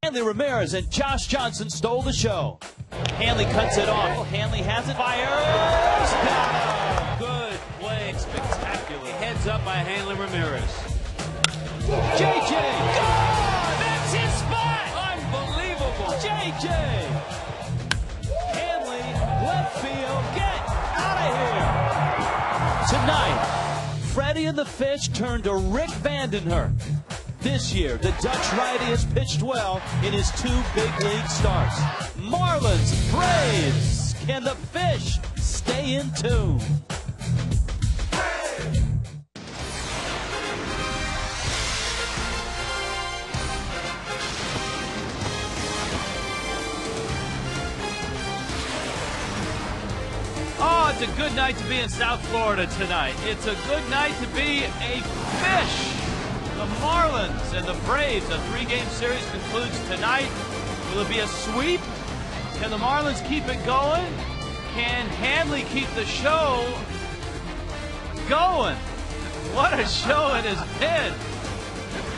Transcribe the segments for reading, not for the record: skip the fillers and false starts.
Hanley Ramirez and Josh Johnson stole the show. Hanley cuts it off. Hanley has it. Fires. Got him. Good play. Spectacular. Heads up by Hanley Ramirez. JJ. Oh, that's his spot. Unbelievable. JJ. Hanley, left field. Get out of here. Tonight, Freddie and the Fish turned to Rick Vandenhert. This year, the Dutch righty has pitched well in his 2 big league starts. Marlins, Braves, can the Fish stay in tune? Oh, it's a good night to be in South Florida tonight. It's a good night to be a Fish. The Marlins and the Braves, a 3-game series concludes tonight. Will it be a sweep? Can the Marlins keep it going? Can Hanley keep the show going? What a show it has been.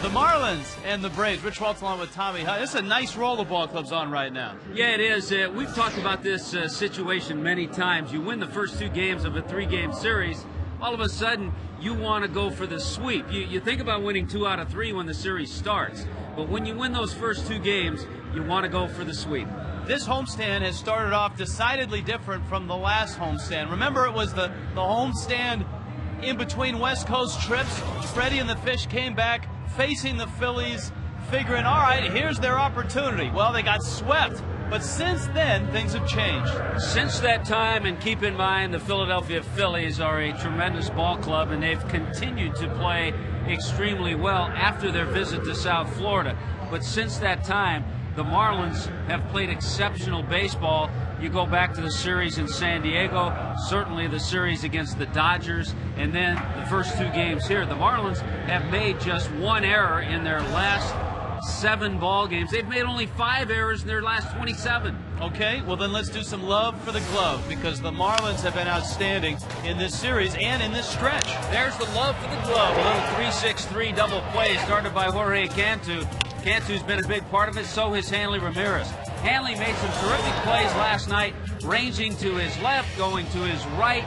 The Marlins and the Braves. Rich Waltz along with Tommy Hutt. This is a nice roll the ball club's on right now. Yeah, it is. We've talked about this situation many times. You win the first 2 games of a 3-game series, all of a sudden you want to go for the sweep. You think about winning 2 out of 3 when the series starts, but when you win those first 2 games, you want to go for the sweep. This homestand has started off decidedly different from the last homestand. Remember, it was the homestand in between West Coast trips. Freddie and the Fish came back facing the Phillies, figuring, all right, here's their opportunity. Well, they got swept. But since then, things have changed. Since that time, and keep in mind, the Philadelphia Phillies are a tremendous ball club, and they've continued to play extremely well after their visit to South Florida. But since that time, the Marlins have played exceptional baseball. You go back to the series in San Diego, certainly the series against the Dodgers, and then the first 2 games here. The Marlins have made just 1 error in their last 7 ball games. They've made only 5 errors in their last 27. Okay, well then let's do some love for the glove, because the Marlins have been outstanding in this series and in this stretch. There's the love for the glove. A little 3-6-3 double play started by Jorge Cantu. Cantu's been a big part of it, so has Hanley Ramirez. Hanley made some terrific plays last night, ranging to his left, going to his right.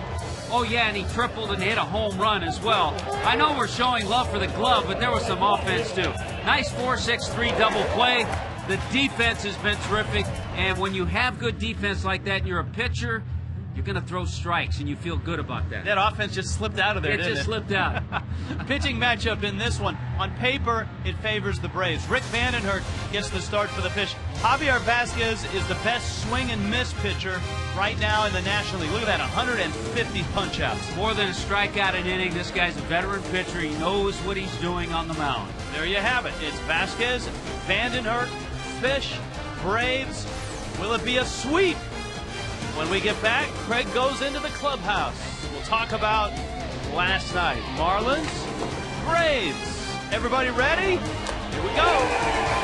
Oh, yeah, and he tripled and hit a home run as well. I know we're showing love for the glove, but there was some offense, too. Nice 4-6-3 double play. The defense has been terrific, and when you have good defense like that and you're a pitcher, you're going to throw strikes, and you feel good about that. That offense just slipped out of there, didn't it? It just slipped out. Pitching matchup in this one. On paper, it favors the Braves. Rick Vandenhert gets the start for the Fish. Javier Vasquez is the best swing and miss pitcher right now in the National League. Look at that, 150 punch-outs. More than a strikeout an inning. This guy's a veteran pitcher. He knows what he's doing on the mound. There you have it. It's Vasquez, Vandenhert, Fish, Braves. Will it be a sweep? When we get back, Craig goes into the clubhouse. We'll talk about last night. Marlins, Braves. Everybody ready? Here we go.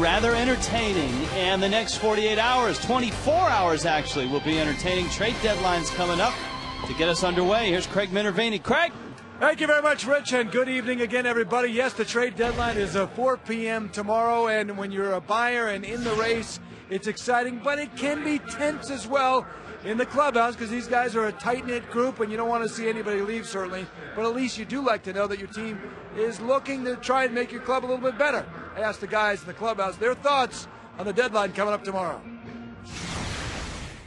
rather entertaining, and the next 48 hours, 24 hours actually, will be entertaining. Trade deadline's coming up. To get us underway, here's Craig Minervini. Craig? Thank you very much, Rich, and good evening again, everybody. Yes, the trade deadline is 4 p.m. tomorrow, and when you're a buyer and in the race, it's exciting, but it can be tense as well in the clubhouse because these guys are a tight-knit group, and you don't want to see anybody leave, certainly, but at least you do like to know that your team is looking to try and make your club a little bit better. I asked the guys in the clubhouse their thoughts on the deadline coming up tomorrow.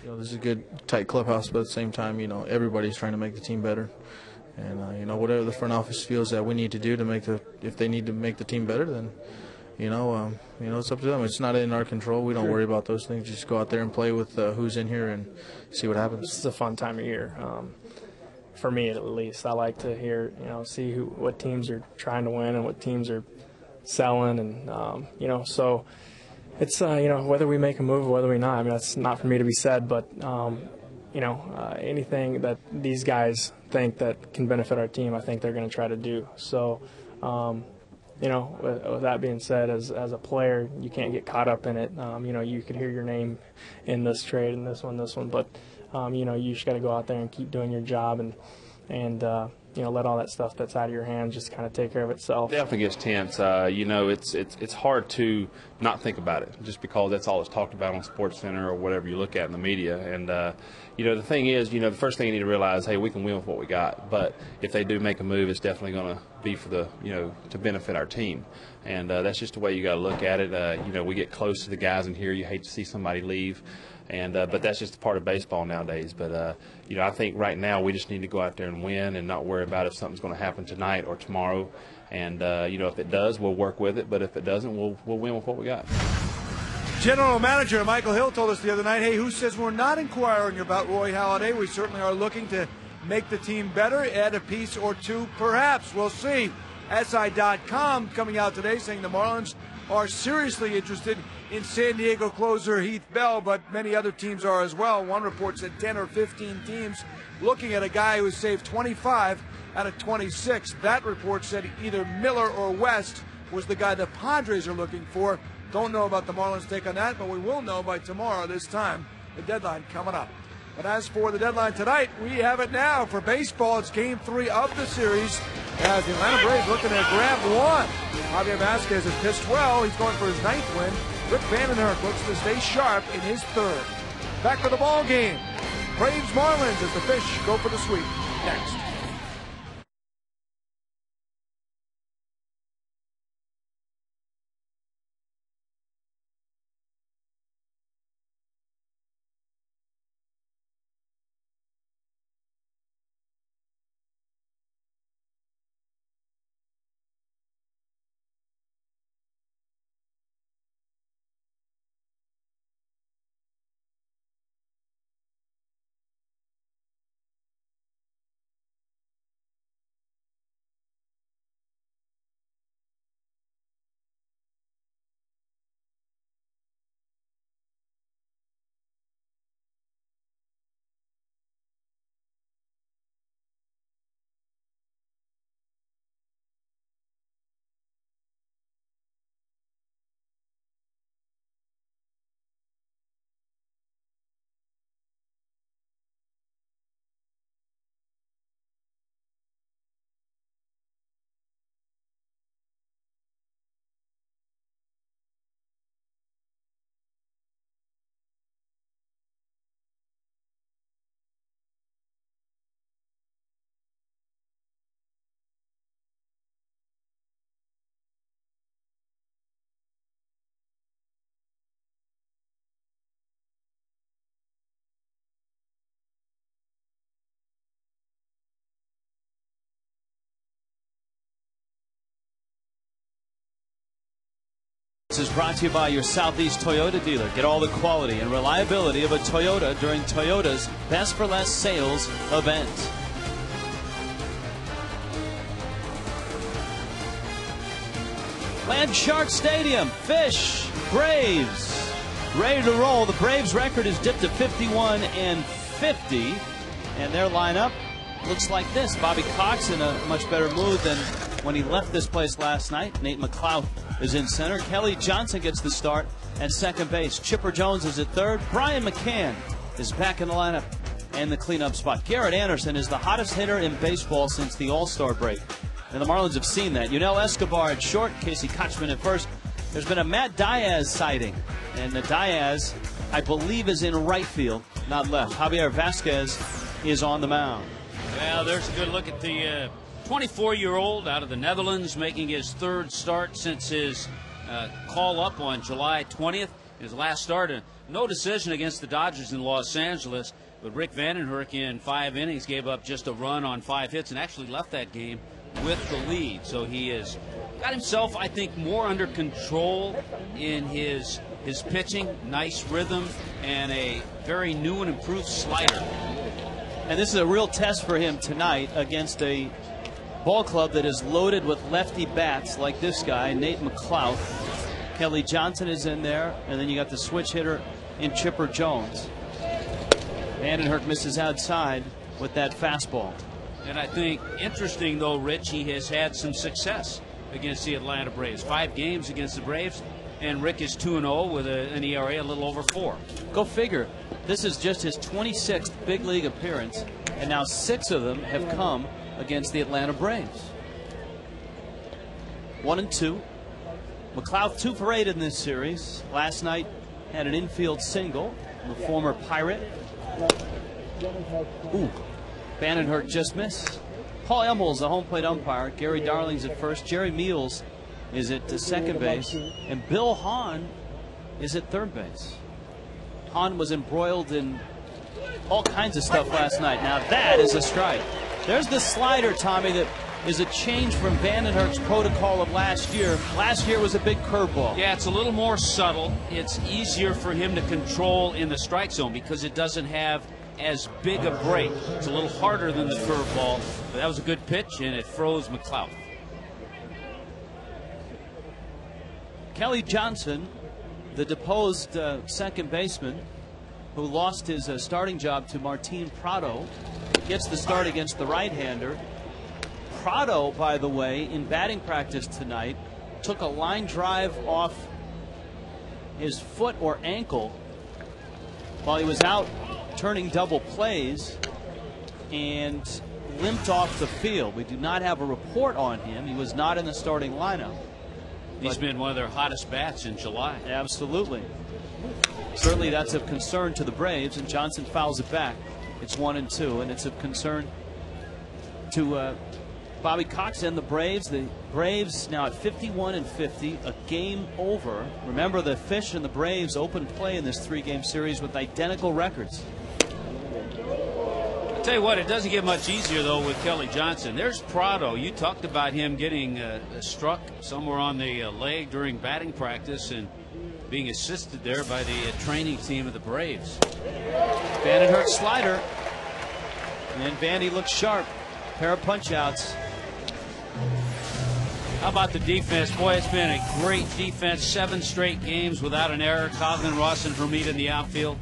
You know, this is a good, tight clubhouse, but at the same time, you know, everybody's trying to make the team better. And, you know, whatever the front office feels that we need to do to make if they need to make the team better, then, you know, it's up to them. It's not in our control. We don't worry about those things. Just go out there and play with who's in here and see what happens. This is a fun time of year. For me, at least, I like to hear, see what teams are trying to win and what teams are selling, and so it's whether we make a move or whether we not. I mean, that's not for me to be said, but anything that these guys think that can benefit our team, I think they're going to try to do. So, with that being said, as a player, you can't get caught up in it. You could hear your name in this trade and this one, but you just got to go out there and keep doing your job and let all that stuff that's out of your hands just kind of take care of itself. Definitely gets tense. It's hard to not think about it just because that's all that's talked about on SportsCenter or whatever you look at in the media. And the thing is, the first thing you need to realize, hey, we can win with what we got. But if they do make a move, it's definitely going to be for the to benefit our team. And that's just the way you got to look at it. We get close to the guys in here. You hate to see somebody leave. And but that's just a part of baseball nowadays. But I think right now we just need to go out there and win and not worry about if something's going to happen tonight or tomorrow. And if it does, we'll work with it. But if it doesn't, we'll win with what we got. General Manager Michael Hill told us the other night, hey, who says we're not inquiring about Roy Halladay? We certainly are looking to make the team better, add a piece or two, perhaps. We'll see. SI.com coming out today saying the Marlins are seriously interested in San Diego closer Heath Bell, but many other teams are as well. One report said 10 or 15 teams looking at a guy who has saved 25 out of 26. That report said either Miller or West was the guy the Padres are looking for. Don't know about the Marlins' take on that, but we will know by tomorrow this time. The deadline coming up. But as for the deadline tonight, we have it now. For baseball, it's Game 3 of the series as the Atlanta Braves looking to grab one. Javier Vasquez has pitched well. He's going for his 9th win. Rick Vandenhurst looks to stay sharp in his 3rd. Back for the ball game. Braves Marlins as the Fish go for the sweep. Next. This is brought to you by your Southeast Toyota dealer. Get all the quality and reliability of a Toyota during Toyota's Best for Less sales event. Land Shark Stadium, Fish, Braves, ready to roll. The Braves record is dipped to 51-50, and their lineup looks like this. Bobby Cox in a much better mood than when he left this place last night. Nate McLeod is in center. Kelly Johnson gets the start at second base. Chipper Jones is at third. Brian McCann is back in the lineup and the cleanup spot. Garrett Anderson is the hottest hitter in baseball since the All-Star break. And the Marlins have seen that. Yunel Escobar at short, Casey Kotchman at first. There's been a Matt Diaz sighting, and the Diaz, I believe, is in right field, not left. Javier Vasquez is on the mound. Well, there's a good look at the 24-year-old out of the Netherlands, making his third start since his call up on July 20th. His last start, no decision against the Dodgers in Los Angeles. But Rick Vandenhurk in 5 innings gave up just a run on 5 hits and actually left that game with the lead. So he has got himself, I think, more under control in his pitching. Nice rhythm and a very new and improved slider. And this is a real test for him tonight against a ball club that is loaded with lefty bats like this guy, Nate McLeod. Kelly Johnson is in there, and then you got the switch hitter in Chipper Jones. Vandenhurk misses outside with that fastball. And I think interesting, though, Rich, he has had some success against the Atlanta Braves. 5 games against the Braves, and Rick is 2-0 with an ERA a little over 4. Go figure. This is just his 26th big league appearance, and now 6 of them have come against the Atlanta Braves. 1-2. McLeod 2 for 8 in this series. Last night had an infield single. The former Pirate. Ooh. Vandenhurk just missed. Paul Emmels, the home plate umpire. Gary Darling's at first. Jerry Meals is at second base. And Bill Hahn is at third base. Hahn was embroiled in all kinds of stuff last night. Now that is a strike. There's the slider, Tommy, that is a change from Vandenhurk's protocol of last year. Last year was a big curveball. Yeah, it's a little more subtle. It's easier for him to control in the strike zone because it doesn't have as big a break. It's a little harder than the curveball. But that was a good pitch, and it froze McLeod. Kelly Johnson, the deposed second baseman who lost his starting job to Martin Prado, gets the start against the right-hander. Prado, by the way, in batting practice tonight, took a line drive off his foot or ankle while he was out turning double plays and limped off the field. We do not have a report on him. He was not in the starting lineup. He's been one of their hottest bats in July. Absolutely. Certainly that's of concern to the Braves, and Johnson fouls it back. It's 1-2, and it's of concern to Bobby Cox and the Braves. The Braves now at 51-50, a game over. Remember, the Fish and the Braves opened play in this 3-game series with identical records. I'll tell you what, it doesn't get much easier, though, with Kelly Johnson. There's Prado. You talked about him getting struck somewhere on the leg during batting practice and being assisted there by the training team of the Braves. Vandenhurk slider. And Vandy looks sharp. Pair of punch-outs. How about the defense? Boy, it's been a great defense. 7 straight games without an error. Coghlan, Ross, and Hermida in the outfield.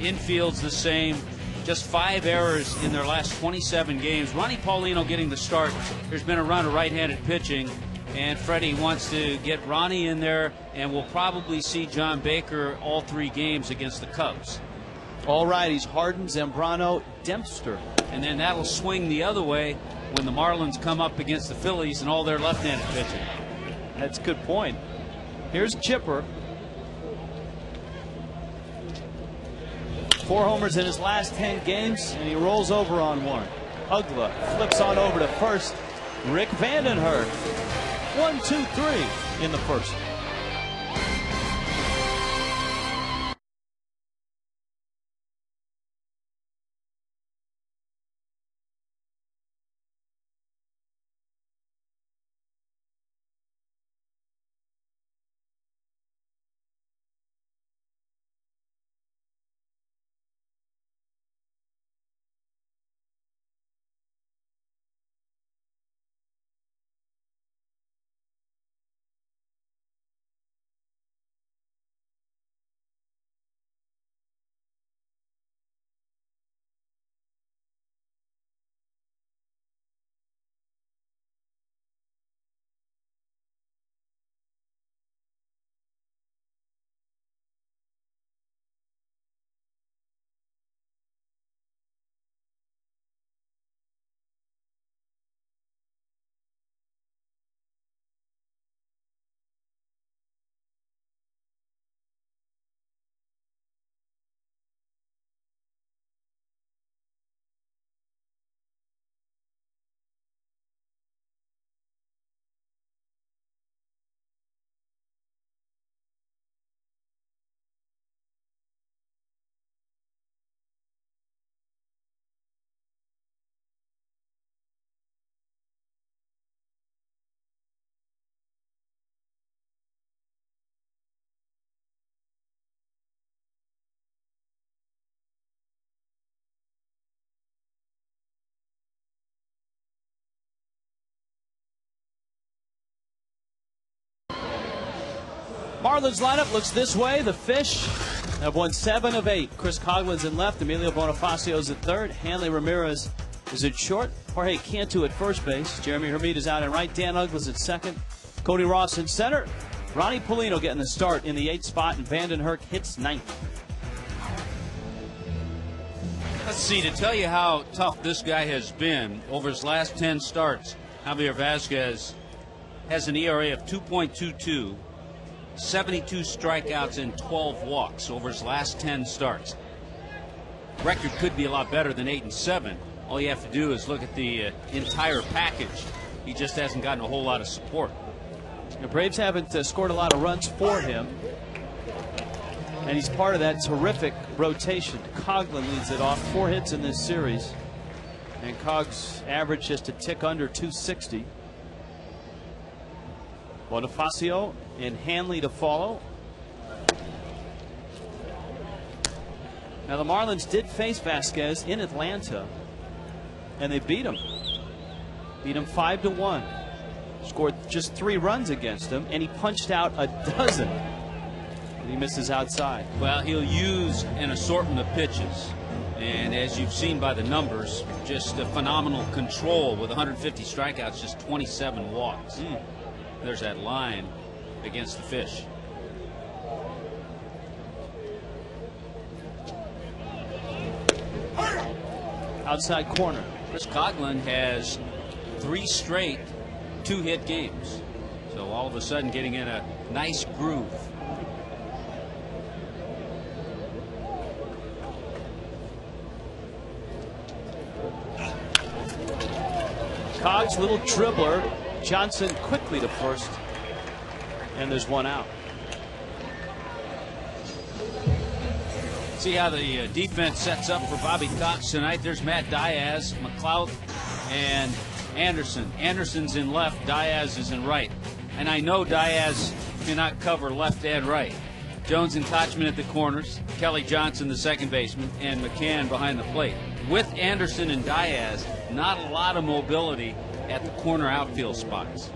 Infield's the same. Just 5 errors in their last 27 games. Ronnie Paulino getting the start. There's been a run of right-handed pitching, and Freddie wants to get Ronnie in there, and we'll probably see John Baker all 3 games against the Cubs. All righties, Harden, Zambrano, Dempster. And then that'll swing the other way when the Marlins come up against the Phillies and all their left-handed pitching. That's a good point. Here's Chipper. 4 homers in his last 10 games, and he rolls over on one. Ugla flips on over to first. Rick Vandenhurk. 1-2-3 in the first. Marlins lineup looks this way. The Fish have won 7 of 8. Chris Coughlin's in left. Emilio Bonifacio's at third. Hanley Ramirez is at short. Jorge Cantu at first base. Jeremy Hermite is out in right. Dan Ugglas at second. Cody Ross in center. Ronnie Polino getting the start in the 8th spot, and Vanden Hurk hits 9th. Let's see, to tell you how tough this guy has been over his last 10 starts, Javier Vazquez has an ERA of 2.22, 72 strikeouts and 12 walks over his last 10 starts. Record could be a lot better than 8-7. All you have to do is look at the entire package. He just hasn't gotten a whole lot of support. The Braves haven't scored a lot of runs for him, and he's part of that terrific rotation. Coughlin leads it off, 4 hits in this series, and Cogg's average just a tick under 260. Bonifacio and Hanley to follow. Now the Marlins did face Vazquez in Atlanta, and they beat him. Beat him 5-1. Scored just 3 runs against him, and he punched out a dozen. And he misses outside. Well, he'll use an assortment of pitches, and as you've seen by the numbers, just a phenomenal control with 150 strikeouts, just 27 walks. There's that line against the Fish. Outside corner. Chris Coughlin has 3 straight 2-hit games, so all of a sudden getting in a nice groove. Cogg's little dribbler. Johnson quickly to first, and there's 1 out. See how the defense sets up for Bobby Cox tonight. There's Matt Diaz, McLeod, and Anderson. Anderson's in left, Diaz is in right. And I know Diaz cannot cover left and right. Jones and Kochman at the corners, Kelly Johnson, the second baseman, and McCann behind the plate. With Anderson and Diaz, not a lot of mobility at the corner outfield spots.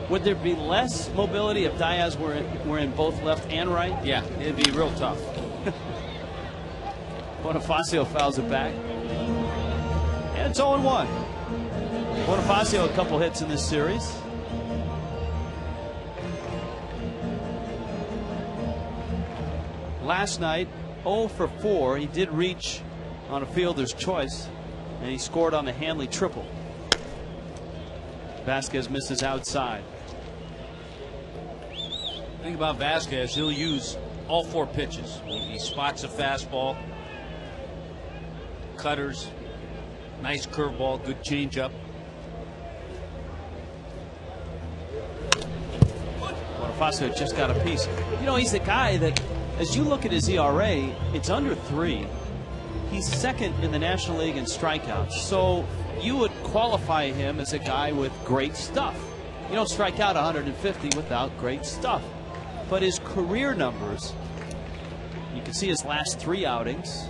Would there be less mobility if Diaz were in both left and right? Yeah, it'd be real tough. Bonifacio fouls it back. And it's 0-1. Bonifacio a couple hits in this series. Last night, 0 for 4. He did reach on a fielder's choice, and he scored on the Hanley triple. Vazquez misses outside. The thing about Vazquez, he'll use all 4 pitches. He spots a fastball, cutters, nice curveball, good changeup. Bonifacio just got a piece. You know, he's the guy that, as you look at his ERA, it's under 3. He's second in the National League in strikeouts. So you would qualify him as a guy with great stuff. You don't strike out 150 without great stuff. But his career numbers, you can see his last 3 outings.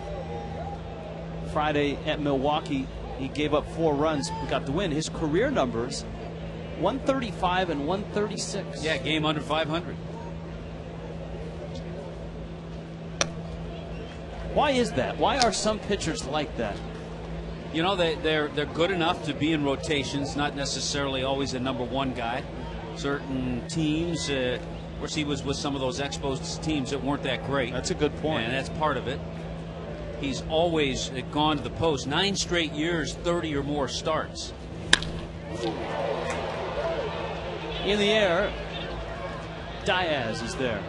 Friday at Milwaukee, he gave up 4 runs, got the win. His career numbers, 135 and 136. Yeah, game under 500. Why is that? Why are some pitchers like that? You know, they're good enough to be in rotations, not necessarily always a #1 guy. Certain teams, of course, he was with some of those Expos teams that weren't that great. That's a good point. And that's part of it. He's always gone to the post. 9 straight years, 30 or more starts. In the air, Diaz is there.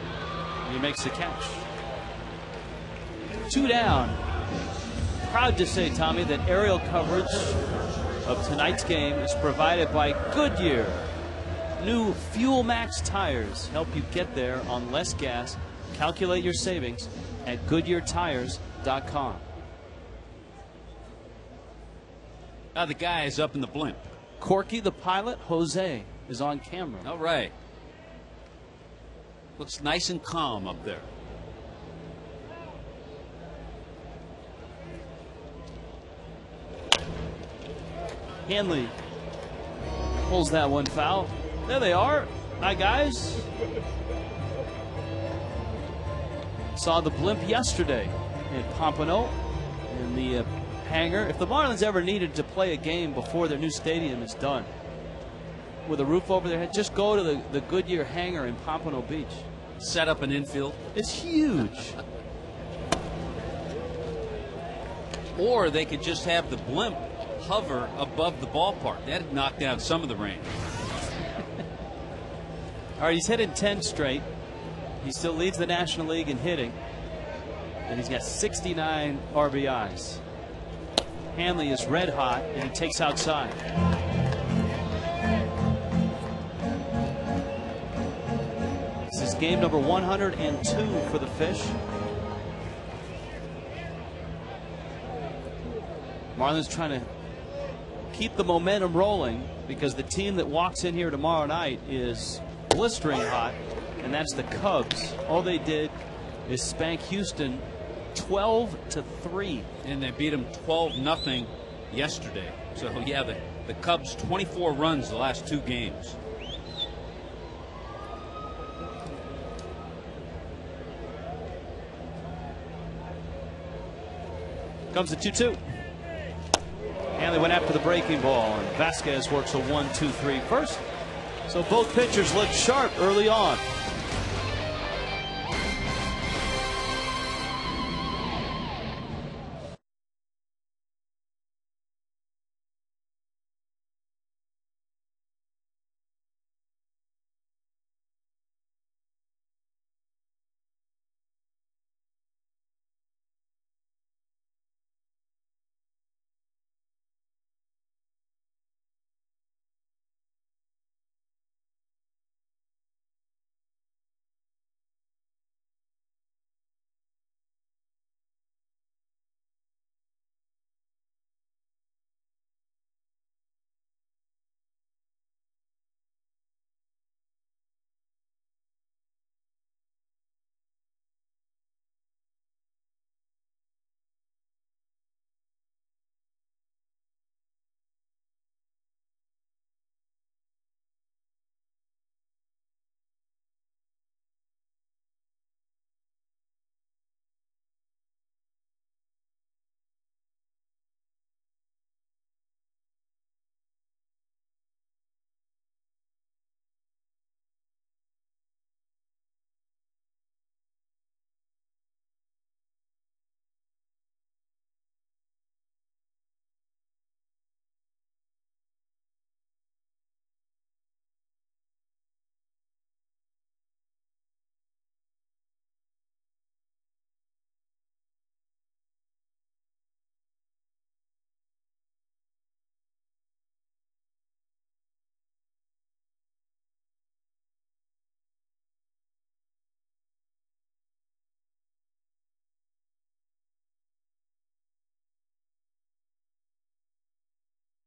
He makes the catch. 2 down. Proud to say, Tommy, that aerial coverage of tonight's game is provided by Goodyear. New Fuel Max tires help you get there on less gas. Calculate your savings at GoodyearTires.com. Now the guy is up in the blimp. Corky the pilot, Jose, is on camera. All right. Looks nice and calm up there. Hanley pulls that one foul. There they are. Hi, guys. Saw the blimp yesterday at Pompano in the hangar. If the Marlins ever needed to play a game before their new stadium is done, with a roof over their head, just go to the Goodyear hangar in Pompano Beach. Set up an infield. It's huge. Or they could just have the blimp hover above the ballpark. That'd knock down some of the rain. All right, he's hitting 10 straight. He still leads the National League in hitting. And he's got 69 RBIs. Hanley is red hot, and he takes outside. This is game number 102 for the Fish. Marlins trying to keep the momentum rolling because the team that walks in here tomorrow night is blistering hot, and that's the Cubs. All they did is spank Houston 12-3. And they beat them 12-0 yesterday. So, yeah, the Cubs 24 runs the last 2 games. Comes the 2-2. And they went after the breaking ball, and Vasquez works a 1-2-3 first. So both pitchers look sharp early on.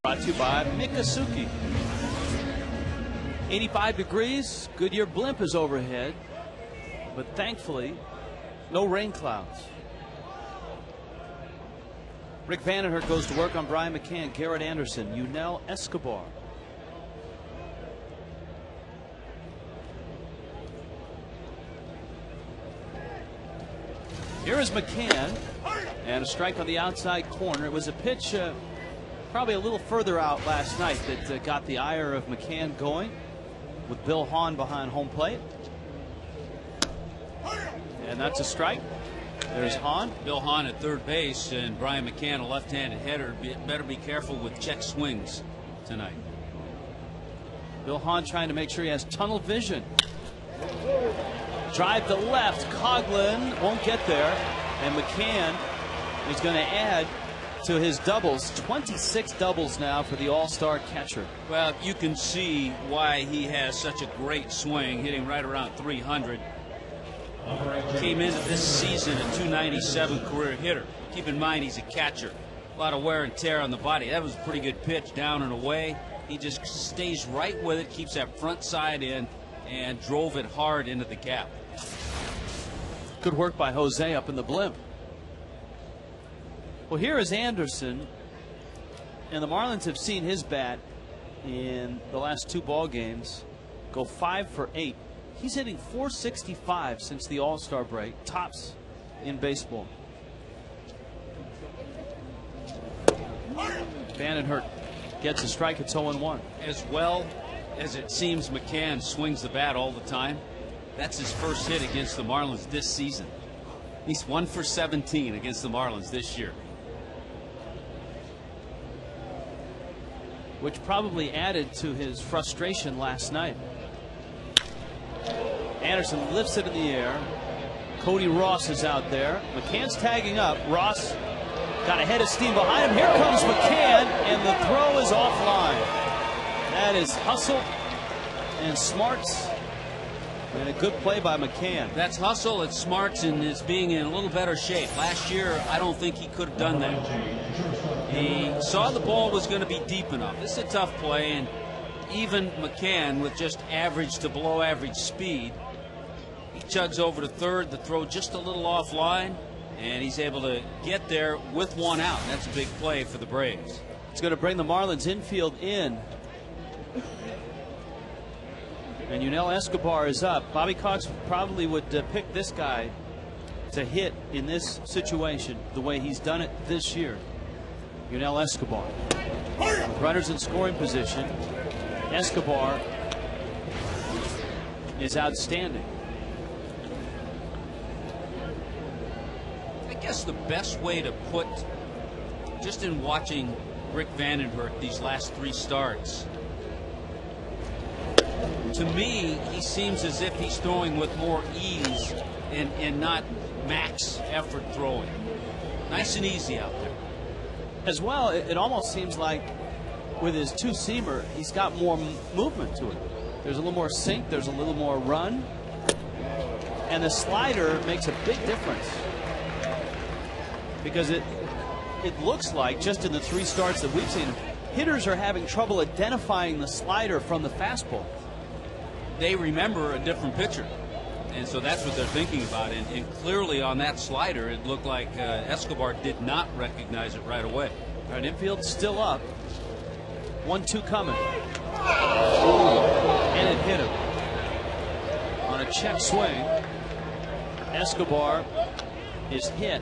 Brought to you by Mikasuki. 85 degrees. Goodyear blimp is overhead, but thankfully, no rain clouds. Rick Vandenhert goes to work on Brian McCann, Garrett Anderson, Yunel Escobar. Here is McCann, and a strike on the outside corner. It was a pitch probably a little further out last night that got the ire of McCann going, with Bill Hahn behind home plate. And that's a strike. There's Hahn. Bill Hahn at third base, and Brian McCann, a left-handed hitter. Better be careful with check swings tonight. Bill Hahn trying to make sure he has tunnel vision. Drive to left. Coughlin won't get there, and McCann is going to add to his doubles. 26 doubles now for the all-star catcher. Well, you can see why he has such a great swing, hitting right around 300. Came into this season a 297 career hitter. Keep in mind he's a catcher. A lot of wear and tear on the body. That was a pretty good pitch, down and away. He just stays right with it, keeps that front side in, and drove it hard into the gap. Good work by Jose up in the blimp. Well, here is Anderson, and the Marlins have seen his bat in the last 2 ball games go 5 for 8. He's hitting .465 since the All-Star break, tops in baseball. Vandenhert gets a strike. It's 0-1. As well as it seems McCann swings the bat all the time, that's his first hit against the Marlins this season. He's 1 for 17 against the Marlins this year. Which probably added to his frustration last night. Anderson lifts it in the air. Cody Ross is out there. McCann's tagging up. Ross got a head of steam behind him. Here comes McCann, and the throw is offline. That is hustle and smarts, and a good play by McCann. That's hustle, it's smarts, and it's being in a little better shape. Last year, I don't think he could have done that. He saw the ball was going to be deep enough. This is a tough play, and even McCann, with just average to below average speed, he chugs over to third, the throw just a little offline, and he's able to get there with one out. That's a big play for the Braves. It's going to bring the Marlins infield in. And Yunel Escobar is up. Bobby Cox probably would pick this guy to hit in this situation the way he's done it this year. Yunel Escobar. With runners in scoring position, Escobar is outstanding. I guess the best way to put, just in watching Rick Vandenhert these last 3 starts, to me, he seems as if he's throwing with more ease and not max effort throwing. Nice and easy out there. As well, it almost seems like with his two-seamer, he's got more movement to it. There's a little more sink, there's a little more run, and the slider makes a big difference. Because it looks like, just in the 3 starts that we've seen, hitters are having trouble identifying the slider from the fastball. They remember a different pitcher, and so that's what they're thinking about. And clearly on that slider, it looked like Escobar did not recognize it right away. All right, infield still up. 1-2 coming. And it hit him. On a check swing, Escobar is hit,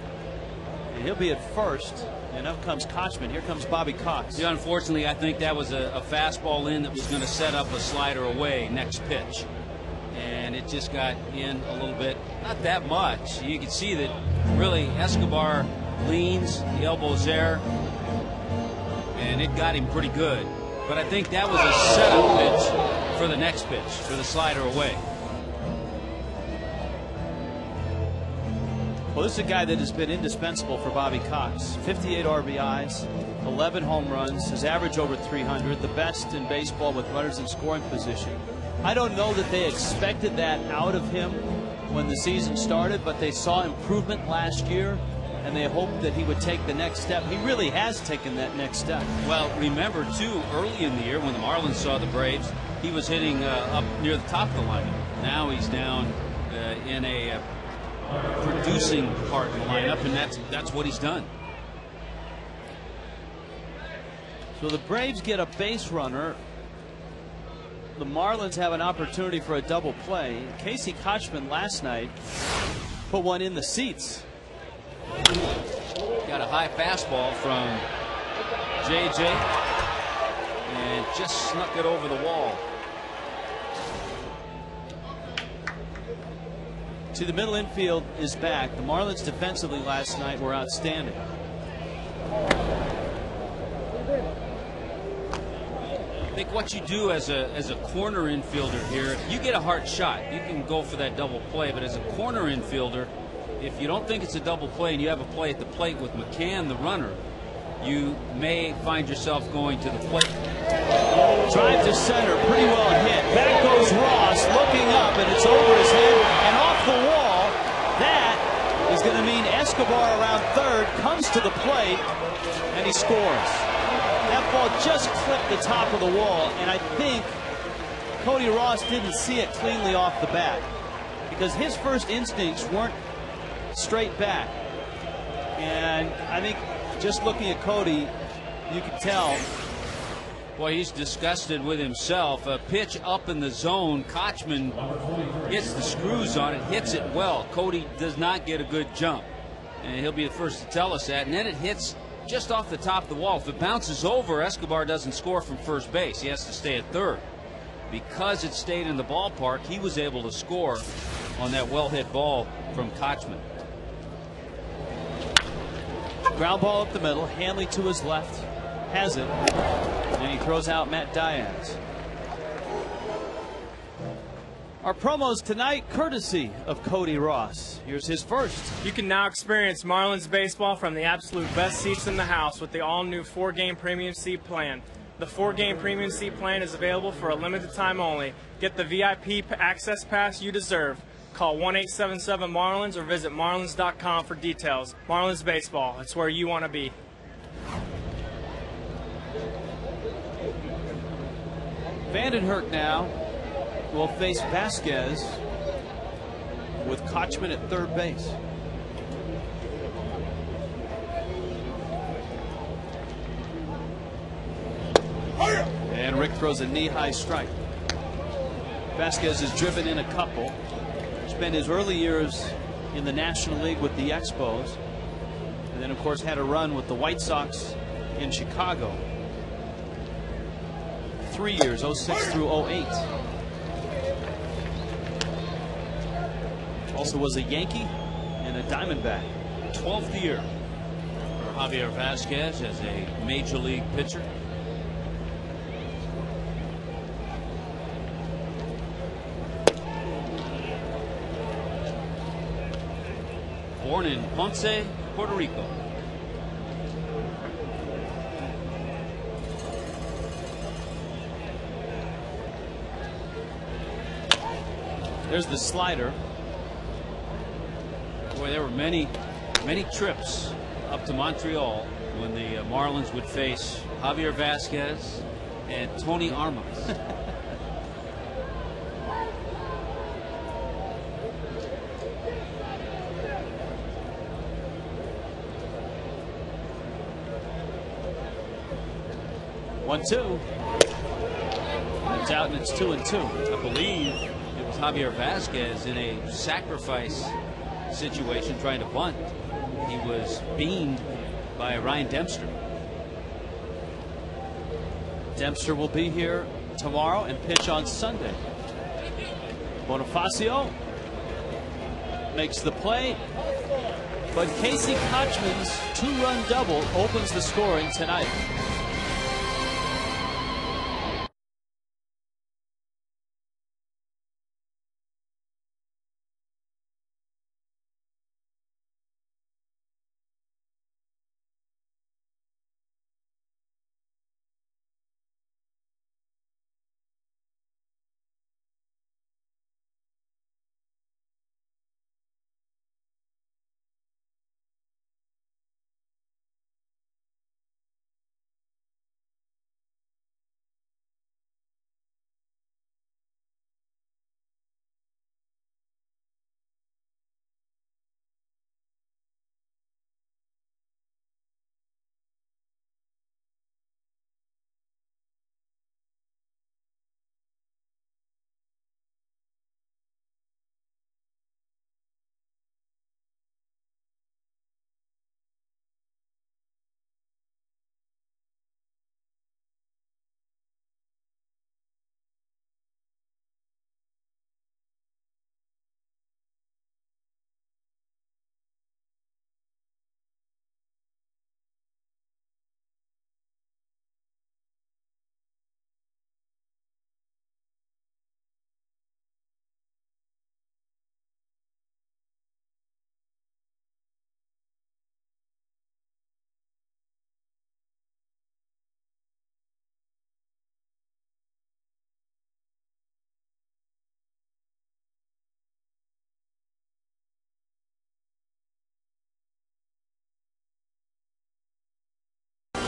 and he'll be at first. And up comes Kochman. Here comes Bobby Cox. Yeah, unfortunately, I think that was a fastball in that was going to set up a slider away next pitch. And it just got in a little bit. Not that much. You can see that really Escobar leans, the elbow's there, and it got him pretty good. But I think that was a setup pitch for the next pitch, for the slider away. Well, this is a guy that has been indispensable for Bobby Cox. 58 RBIs, 11 home runs, his average over 300, the best in baseball with runners in scoring position. I don't know that they expected that out of him when the season started, but they saw improvement last year, and they hoped that he would take the next step. He really has taken that next step. Well, remember, too, early in the year when the Marlins saw the Braves, he was hitting up near the top of the lineup. Now he's down in a producing part of the lineup, and that's what he's done. So the Braves get a base runner. The Marlins have an opportunity for a double play. Casey Kochman last night put one in the seats. Got a high fastball from JJ and just snuck it over the wall. See, the middle infield is back. The Marlins defensively last night were outstanding. I think what you do as a corner infielder here, if you get a hard shot, you can go for that double play. But as a corner infielder, if you don't think it's a double play and you have a play at the plate with McCann, the runner, you may find yourself going to the plate. Drive to center, pretty well hit. Back goes Ross, looking up, and it's over his head and off the wall. That is going to mean Escobar around third comes to the plate, and he scores. That ball just clipped the top of the wall, and I think Cody Ross didn't see it cleanly off the bat because his first instincts weren't straight back. And I think just looking at Cody, you could tell Boy, he's disgusted with himself. A pitch up in the zone. Kochman hits the screws on it, hits it well. Cody does not get a good jump, and he'll be the first to tell us that. And then it hits just off the top of the wall. If it bounces over, Escobar doesn't score from first base. He has to stay at third. Because it stayed in the ballpark, he was able to score on that well-hit ball from Kochman. Ground ball up the middle. Hanley to his left. Has it. And he throws out Matt Diaz. Our promos tonight, courtesy of Cody Ross. Here's his first. You can now experience Marlins baseball from the absolute best seats in the house with the all-new 4-game premium seat plan. The 4-game premium seat plan is available for a limited time only. Get the VIP access pass you deserve. Call 1-877-MARLINS or visit marlins.com for details. Marlins baseball, it's where you want to be. Vandenhurst now will face Vasquez with Kochman at third base. And Rick throws a knee-high strike. Vasquez has driven in a couple. Spent his early years in the National League with the Expos, and then of course had a run with the White Sox in Chicago. 3 years, 06 through 08. Also was a Yankee and a Diamondback. 12th year for Javier Vasquez as a major league pitcher. Born in Ponce, Puerto Rico. There's the slider. Boy, there were many trips up to Montreal when the Marlins would face Javier Vasquez and Tony Armas. One-two. It's out and it's 2-2. I believe it was Javier Vasquez in a sacrifice situation trying to bunt. He was beamed by Ryan Dempster. Dempster will be here tomorrow and pitch on Sunday. Bonifacio makes the play, but Casey Kochman's 2-run double opens the scoring tonight.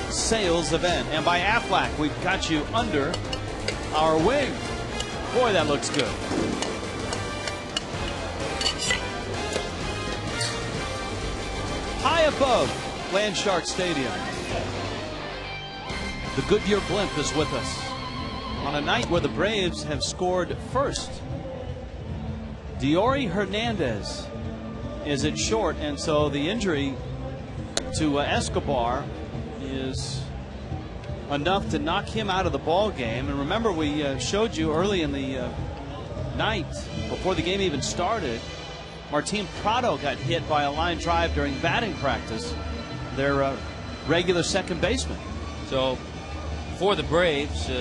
Sales event, and by Aflac we've got you under our wing. Boy, that looks good. High above Landshark Stadium. The Goodyear Blimp is with us on a night where the Braves have scored first. Diori Hernandez is at short, and so the injury to Escobar is enough to knock him out of the ball game. And remember, we showed you early in the night, before the game even started, Martin Prado got hit by a line drive during batting practice, their regular second baseman. So for the Braves,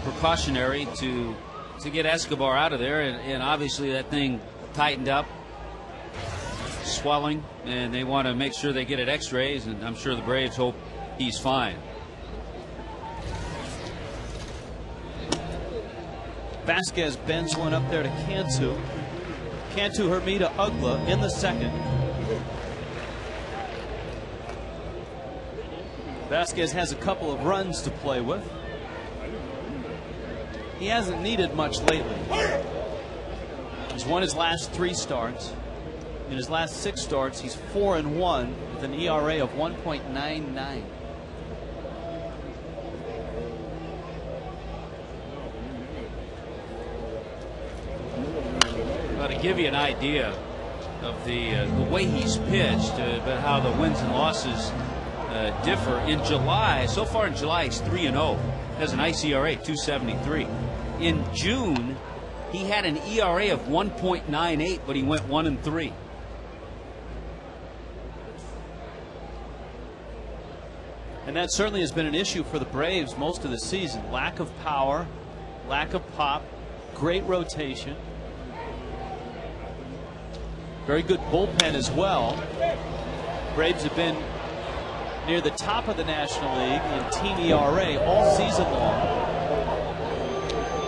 precautionary to get Escobar out of there, and obviously that thing tightened up, swelling, and they want to make sure they get it x-rays, and I'm sure the Braves hope he's fine. Vasquez bends one up there to Cantu. Cantu, Hermida, Ugla in the second. Vasquez has a couple of runs to play with. He hasn't needed much lately. He's won his last 3 starts. In his last 6 starts, he's 4-1 with an ERA of 1.99. Well, to give you an idea of the way he's pitched, but how the wins and losses differ. In July, so far in July, he's 3-0. Has an nice ERA, 2.73. In June, he had an ERA of 1.98, but he went 1-3. And that certainly has been an issue for the Braves most of the season. Lack of power, lack of pop, great rotation. Very good bullpen as well. Braves have been near the top of the National League in team ERA all season long.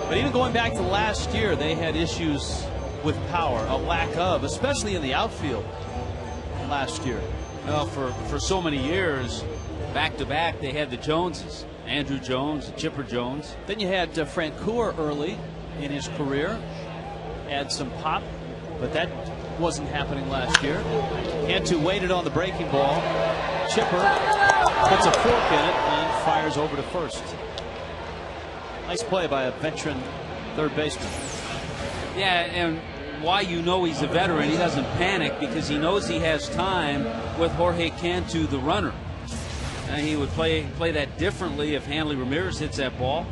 But even going back to last year, they had issues with power, a lack of, especially in the outfield last year. Well, for so many years, back-to-back, they had the Joneses, Andrew Jones, Chipper Jones. Then you had Francoeur early in his career, add some pop, but that wasn't happening last year. Cantu waited on the breaking ball. Chipper puts a fork in it and fires over to first. Nice play by a veteran third baseman. Yeah, and why you know he's a veteran, he doesn't panic because he knows he has time with Jorge Cantu, the runner. And he would play that differently if Hanley Ramirez hits that ball.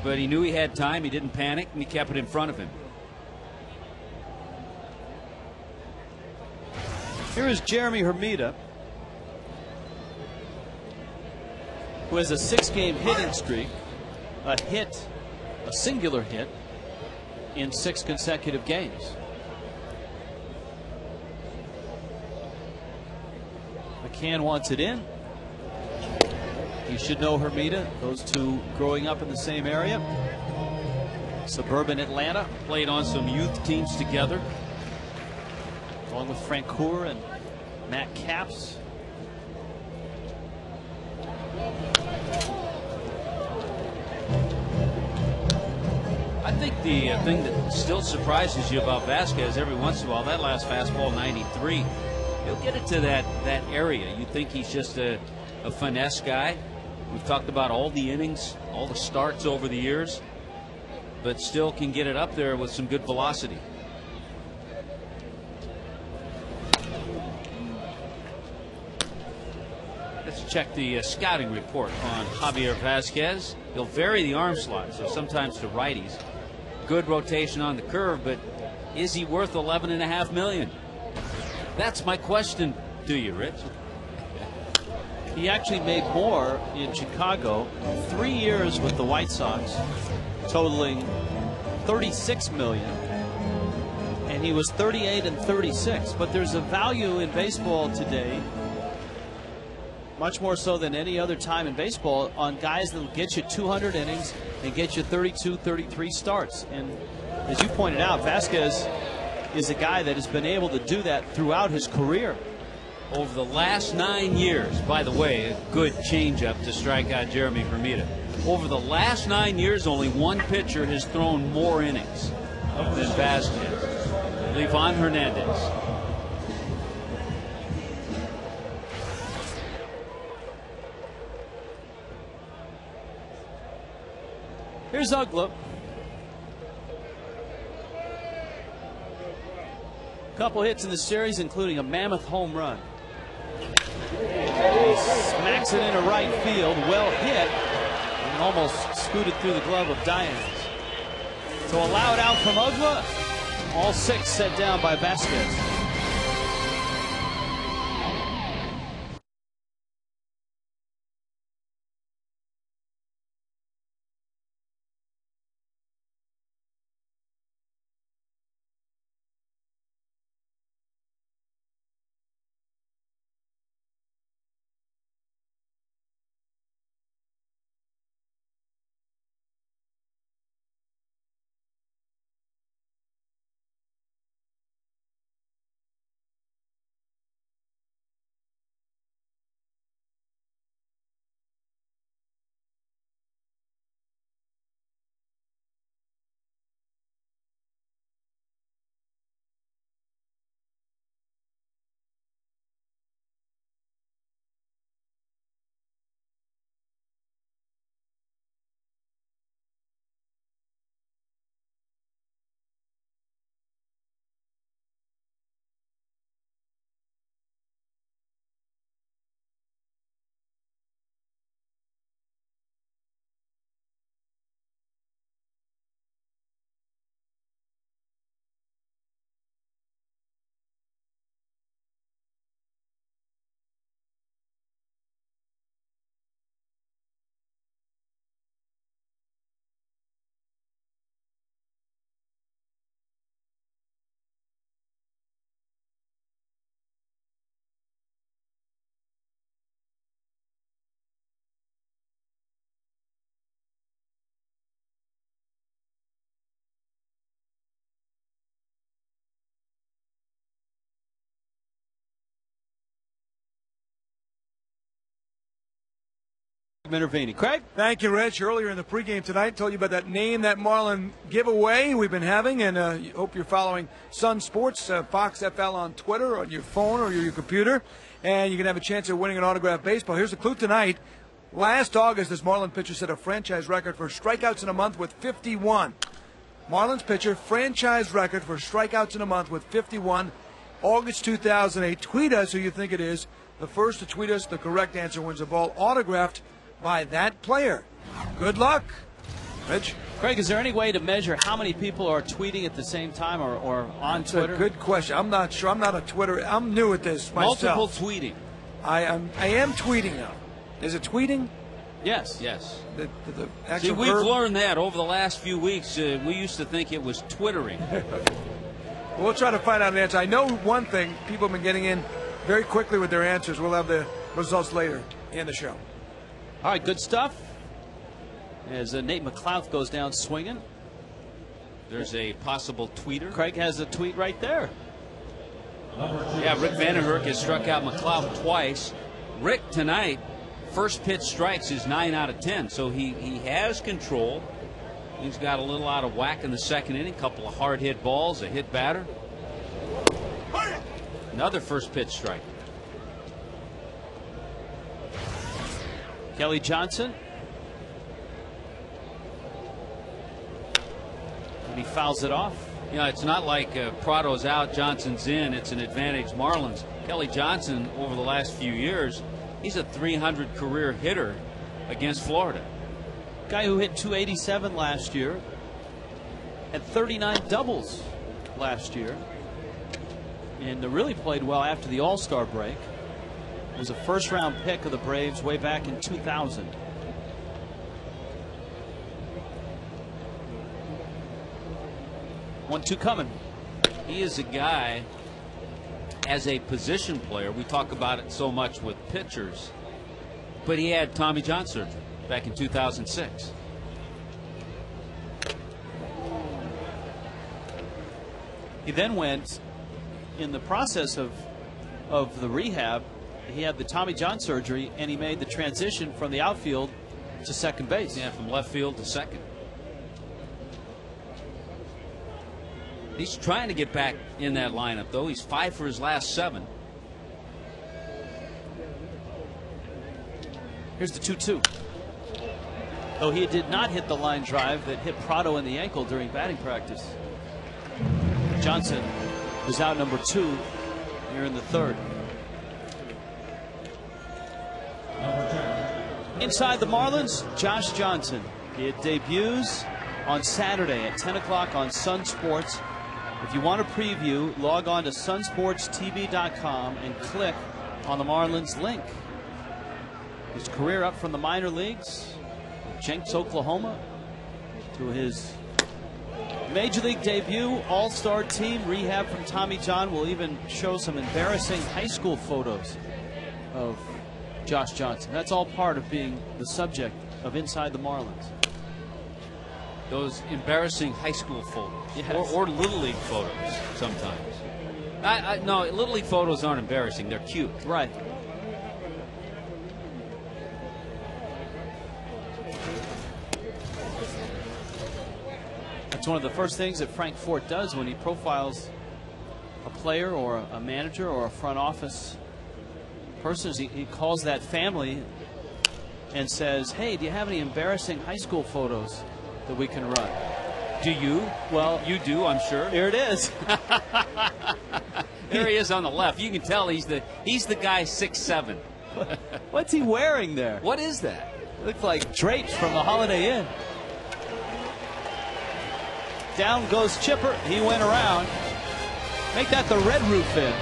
But he knew he had time, he didn't panic, and he kept it in front of him. Here is Jeremy Hermida, who has a 6-game hitting streak, a singular hit in 6 consecutive games. McCann wants it in. You should know Hermida, those two growing up in the same area. Suburban Atlanta. Played on some youth teams together, along with Francoeur and Matt Capps. I think the thing that still surprises you about Vasquez every once in a while, that last fastball 93, he'll get it to that area. You think he's just a finesse guy. We've talked about all the innings, all the starts over the years, but still can get it up there with some good velocity. Let's check the scouting report on Javier Vasquez. He'll vary the arm slot, so sometimes to righties. Good rotation on the curve, but is he worth $11.5 million? That's my question to you, Rich. He actually made more in Chicago, 3 years with the White Sox, totaling $36 million. And he was 38 and 36. But there's a value in baseball today, much more so than any other time in baseball, on guys that will get you 200 innings and get you 32, 33 starts. And as you pointed out, Vasquez is a guy that has been able to do that throughout his career. Over the last 9 years, by the way, a good changeup to strike out Jeremy Hermida. Over the last 9 years, only one pitcher has thrown more innings than Vasquez. Livan Hernandez. Here's Ugla. Couple hits in the series, including a mammoth home run. He smacks it into right field, well hit, and almost scooted through the glove of Diaz. So a loud out from Ugla. All 6 set down by Vasquez. Intervening. Craig? Thank you, Rich. Earlier in the pregame tonight, told you about that Name That Marlin giveaway we've been having, and hope you're following Sun Sports, Fox FL on Twitter, on your phone or your computer, and you can have a chance of winning an autographed baseball. Here's the clue tonight. Last August, this Marlin pitcher set a franchise record for strikeouts in a month with 51. Marlins pitcher, franchise record for strikeouts in a month with 51. August 2008. Tweet us who you think it is. The first to tweet us the correct answer wins a ball autographed by that player. Good luck, Rich. Craig, is there any way to measure how many people are tweeting at the same time or on Twitter? That's a good question. I'm not sure. I'm not a Twitter. I'm new at this myself. Multiple tweeting. I am tweeting now. Is it tweeting? Yes. Yes. The actual See, we've verb? learned that over the last few weeks. We used to think it was twittering. We'll try to find out an answer. I know one thing. People have been getting in very quickly with their answers. We'll have the results later in the show. All right, good stuff. As Nate McLouth goes down swinging. There's a possible tweeter. Craig has a tweet right there. Yeah, Rick Vandenherk has struck out McLouth twice. Rick tonight, first pitch strikes is 9 out of 10, so he has control. He's got a little out of whack in the second inning, couple of hard hit balls, a hit batter. Another first pitch strike. Kelly Johnson. And he fouls it off. You know, it's not like Prado's out, Johnson's in. It's an advantage Marlins. Kelly Johnson, over the last few years, he's a .300 career hitter against Florida. Guy who hit .287 last year. Had 39 doubles last year. And really played well after the All-Star break. Was a first-round pick of the Braves way back in 2000. One-two coming. He is a guy, as a position player, we talk about it so much with pitchers, but he had Tommy John surgery back in 2006. He then went, in the process of the rehab, he had the Tommy John surgery, and he made the transition from the outfield to second base. Yeah, from left field to second. He's trying to get back in that lineup, though. He's 5 for his last 7. Here's the 2-2. though he did not hit the line drive that hit Prado in the ankle during batting practice. Johnson is out number 2 here in the 3rd. Inside the Marlins, Josh Johnson. It debuts on Saturday at 10 o'clock on Sun Sports. If you want a preview, log on to sunsportstv.com and click on the Marlins link. His career up from the minor leagues, Jenks, Oklahoma, to his Major League debut, all-star team, rehab from Tommy John. Will even show some embarrassing high school photos of Josh Johnson. That's all part of being the subject of Inside the Marlins. Those embarrassing high school photos, yes. or Little League photos sometimes. No, Little League photos aren't embarrassing. They're cute. Right. That's one of the first things that Frank Fort does when he profiles a player or a manager or a front office person. He calls that family and says, hey, do you have any embarrassing high school photos that we can run? Do you? Well, you do, I'm sure. Here it is. There he is on the left. You can tell he's the guy 6'7". What's he wearing there? What is that? Looks like drapes from the Holiday Inn. Down goes Chipper. He went around. Make that the Red Roof Inn.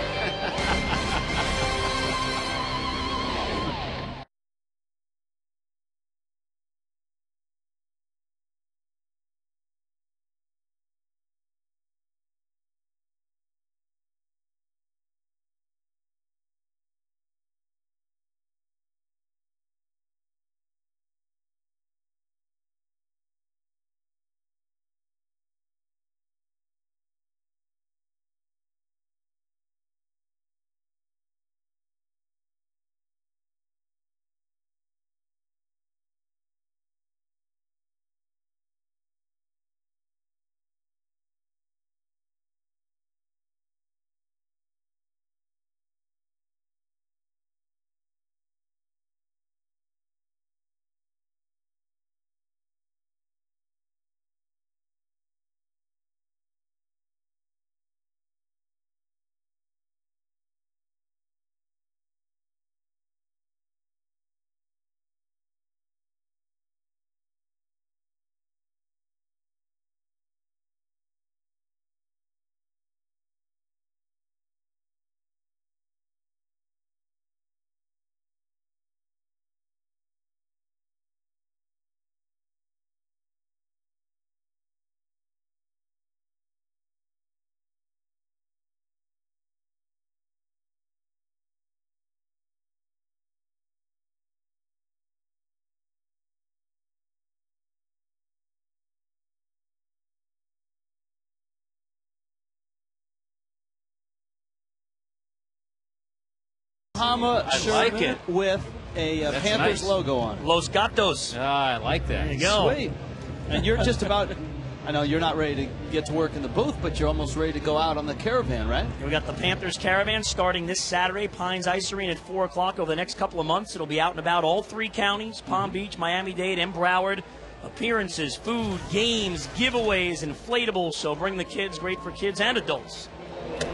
Bahama shirt like it. with a Panthers nice. logo on. Los Gatos. I like that. There you go. Sweet. And you're just about, I know you're not ready to get to work in the booth, but you're almost ready to go out on the caravan, right? We got the Panthers Caravan starting this Saturday, Pines Ice Arena at 4 o'clock. Over the next couple of months, it'll be out and about all 3 counties, Palm Beach, Miami-Dade, and Broward. Appearances, food, games, giveaways, inflatables. So bring the kids, great for kids and adults.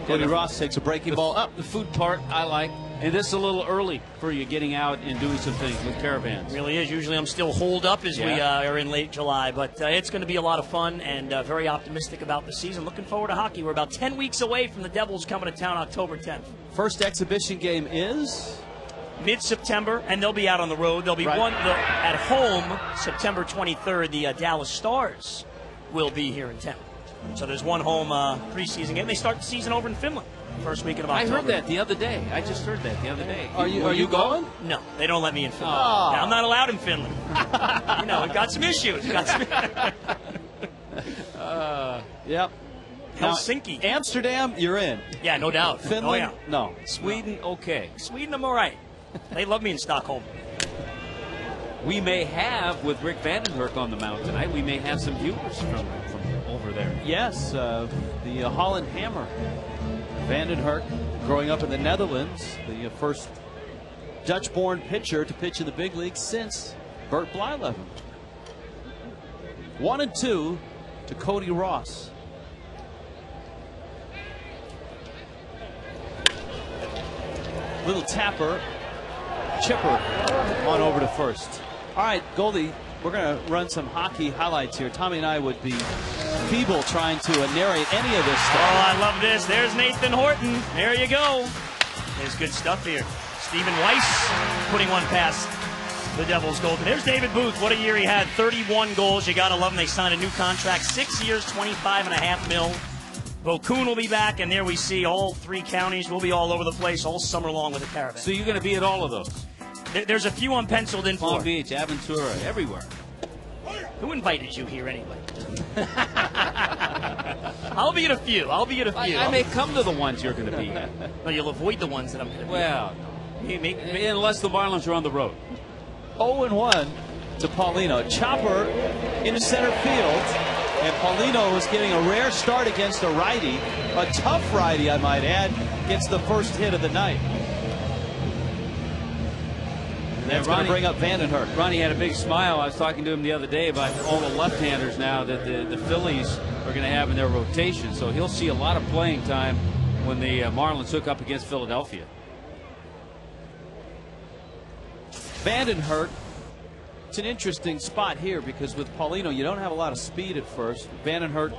Cody Ross takes a breaking ball up. The food part I like. And this is a little early for you getting out and doing some things with caravans. It really is. Usually I'm still holed up as we are in late July. But it's going to be a lot of fun and very optimistic about the season. Looking forward to hockey. We're about 10 weeks away from the Devils coming to town October 10th. First exhibition game is? Mid-September, and they'll be out on the road. There'll be one at home September 23rd. The Dallas Stars will be here in town. So there's one home preseason game. They start the season over in Finland. First weekend of October. I heard that the other day. I just heard that the other day. Are you going? No, they don't let me in Finland. Oh. I'm not allowed in Finland. You know, we've got some issues. Yep. Helsinki. Now, Amsterdam, you're in. Yeah, no doubt. Finland, oh, yeah. no. Sweden, okay. Sweden, I'm all right. They love me in Stockholm. We may have, with Rick Vandenberg on the mound tonight, we may have some viewers from over there. Yes, the Holland Hammer. Vandenberg, growing up in the Netherlands, the first Dutch-born pitcher to pitch in the big leagues since Bert Blyleven. 1-2 to Cody Ross. Little tapper, chipper on over to first. All right, Goldie, we're going to run some hockey highlights here. Tommy and I would be feeble trying to narrate any of this stuff. Oh, I love this. There's Nathan Horton. There you go. There's good stuff here. Stephen Weiss putting one past the Devils goal. There's David Booth. What a year he had. 31 goals. You got to love him. They signed a new contract. 6 years, $25.5 million. Vokoun will be back, and there we see all 3 counties. We'll be all over the place all summer long with the Caravan. So you're going to be at all of those? There's a few I'm penciled in for. Palm Beach, Aventura, everywhere. Who invited you here anyway? I'll be at a few. I may come to the ones you're going to be at. No, you'll avoid the ones that I'm going to be at. Well, unless the Marlins are on the road. 0-1 to Paulino. Chopper into center field. And Paulino was getting a rare start against a righty. A tough righty, I might add. Gets the first hit of the night. And that's going to bring up Vandenhurst. Ronnie had a big smile. I was talking to him the other day about all the left-handers now that the Phillies are going to have in their rotation. So he'll see a lot of playing time when the Marlins hook up against Philadelphia. Vandenhurst. It's an interesting spot here because with Paulino, you don't have a lot of speed at first. Vandenhurst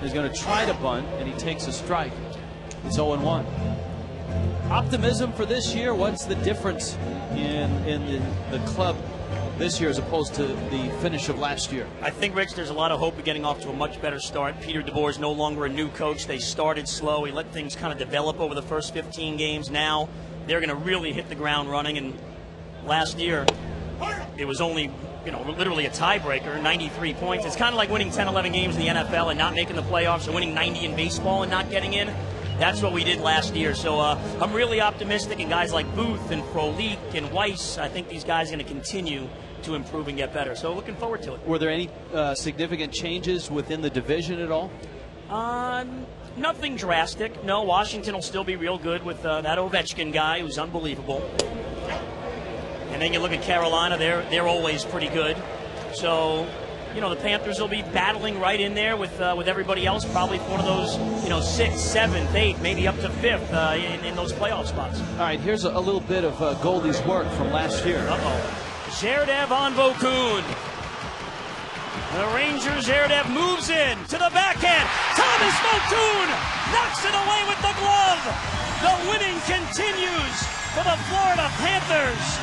is going to try to bunt, and he takes a strike. It's 0-1. Optimism for this year. What's the difference in the club this year as opposed to the finish of last year? I think, Rich, there's a lot of hope of getting off to a much better start. Peter DeBoer is no longer a new coach. They started slow. He let things kind of develop over the first 15 games. Now they're going to really hit the ground running. And last year, it was only, literally a tiebreaker, 93 points. It's kind of like winning 10, 11 games in the NFL and not making the playoffs, or winning 90 in baseball and not getting in. That's what we did last year. So I'm really optimistic, and guys like Booth and Frolik and Weiss, I think these guys are going to continue to improve and get better. So looking forward to it. Were there any significant changes within the division at all? Nothing drastic. No, Washington will still be real good with that Ovechkin guy who's unbelievable. And then you look at Carolina, they're always pretty good. So, the Panthers will be battling right in there with everybody else, probably for one of those, 6th, 7th, 8th, maybe up to 5th in those playoff spots. All right, here's a little bit of Goldie's work from last year. Zherdev on Vokoun. The Rangers, Zherdev moves in to the backhand. Thomas Vokoun knocks it away with the glove. The winning continues for the Florida Panthers.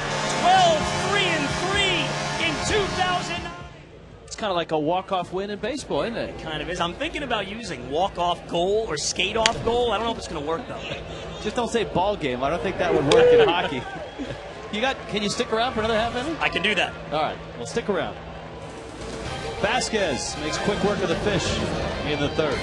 12-3-3 in 2009. It's kind of like a walk-off win in baseball, isn't it? It kind of is. I'm thinking about using walk-off goal or skate-off goal. I don't know if it's going to work, though. Just don't say ball game. I don't think that would work in hockey. Can you stick around for another half inning? I can do that. All right, well, stick around. Vasquez makes quick work of the Fish in the 3rd.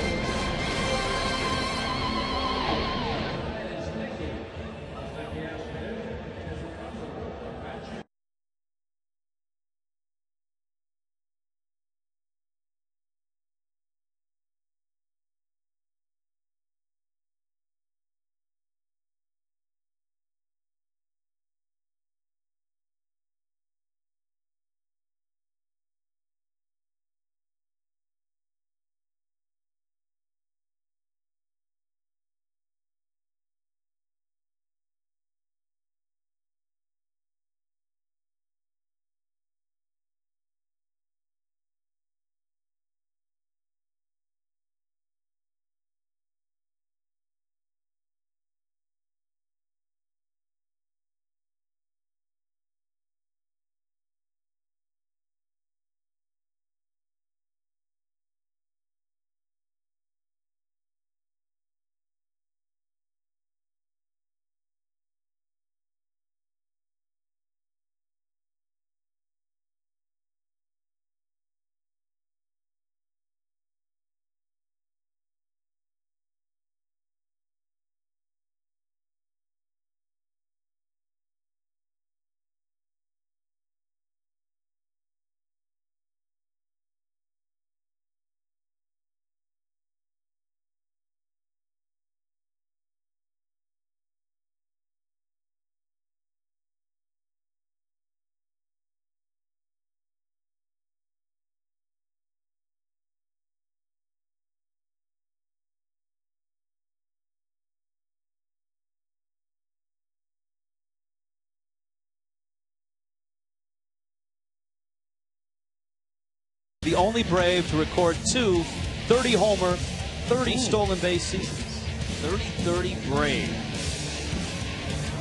The only Brave to record 2 30-homer, 30 stolen base seasons. 30-30 Brave.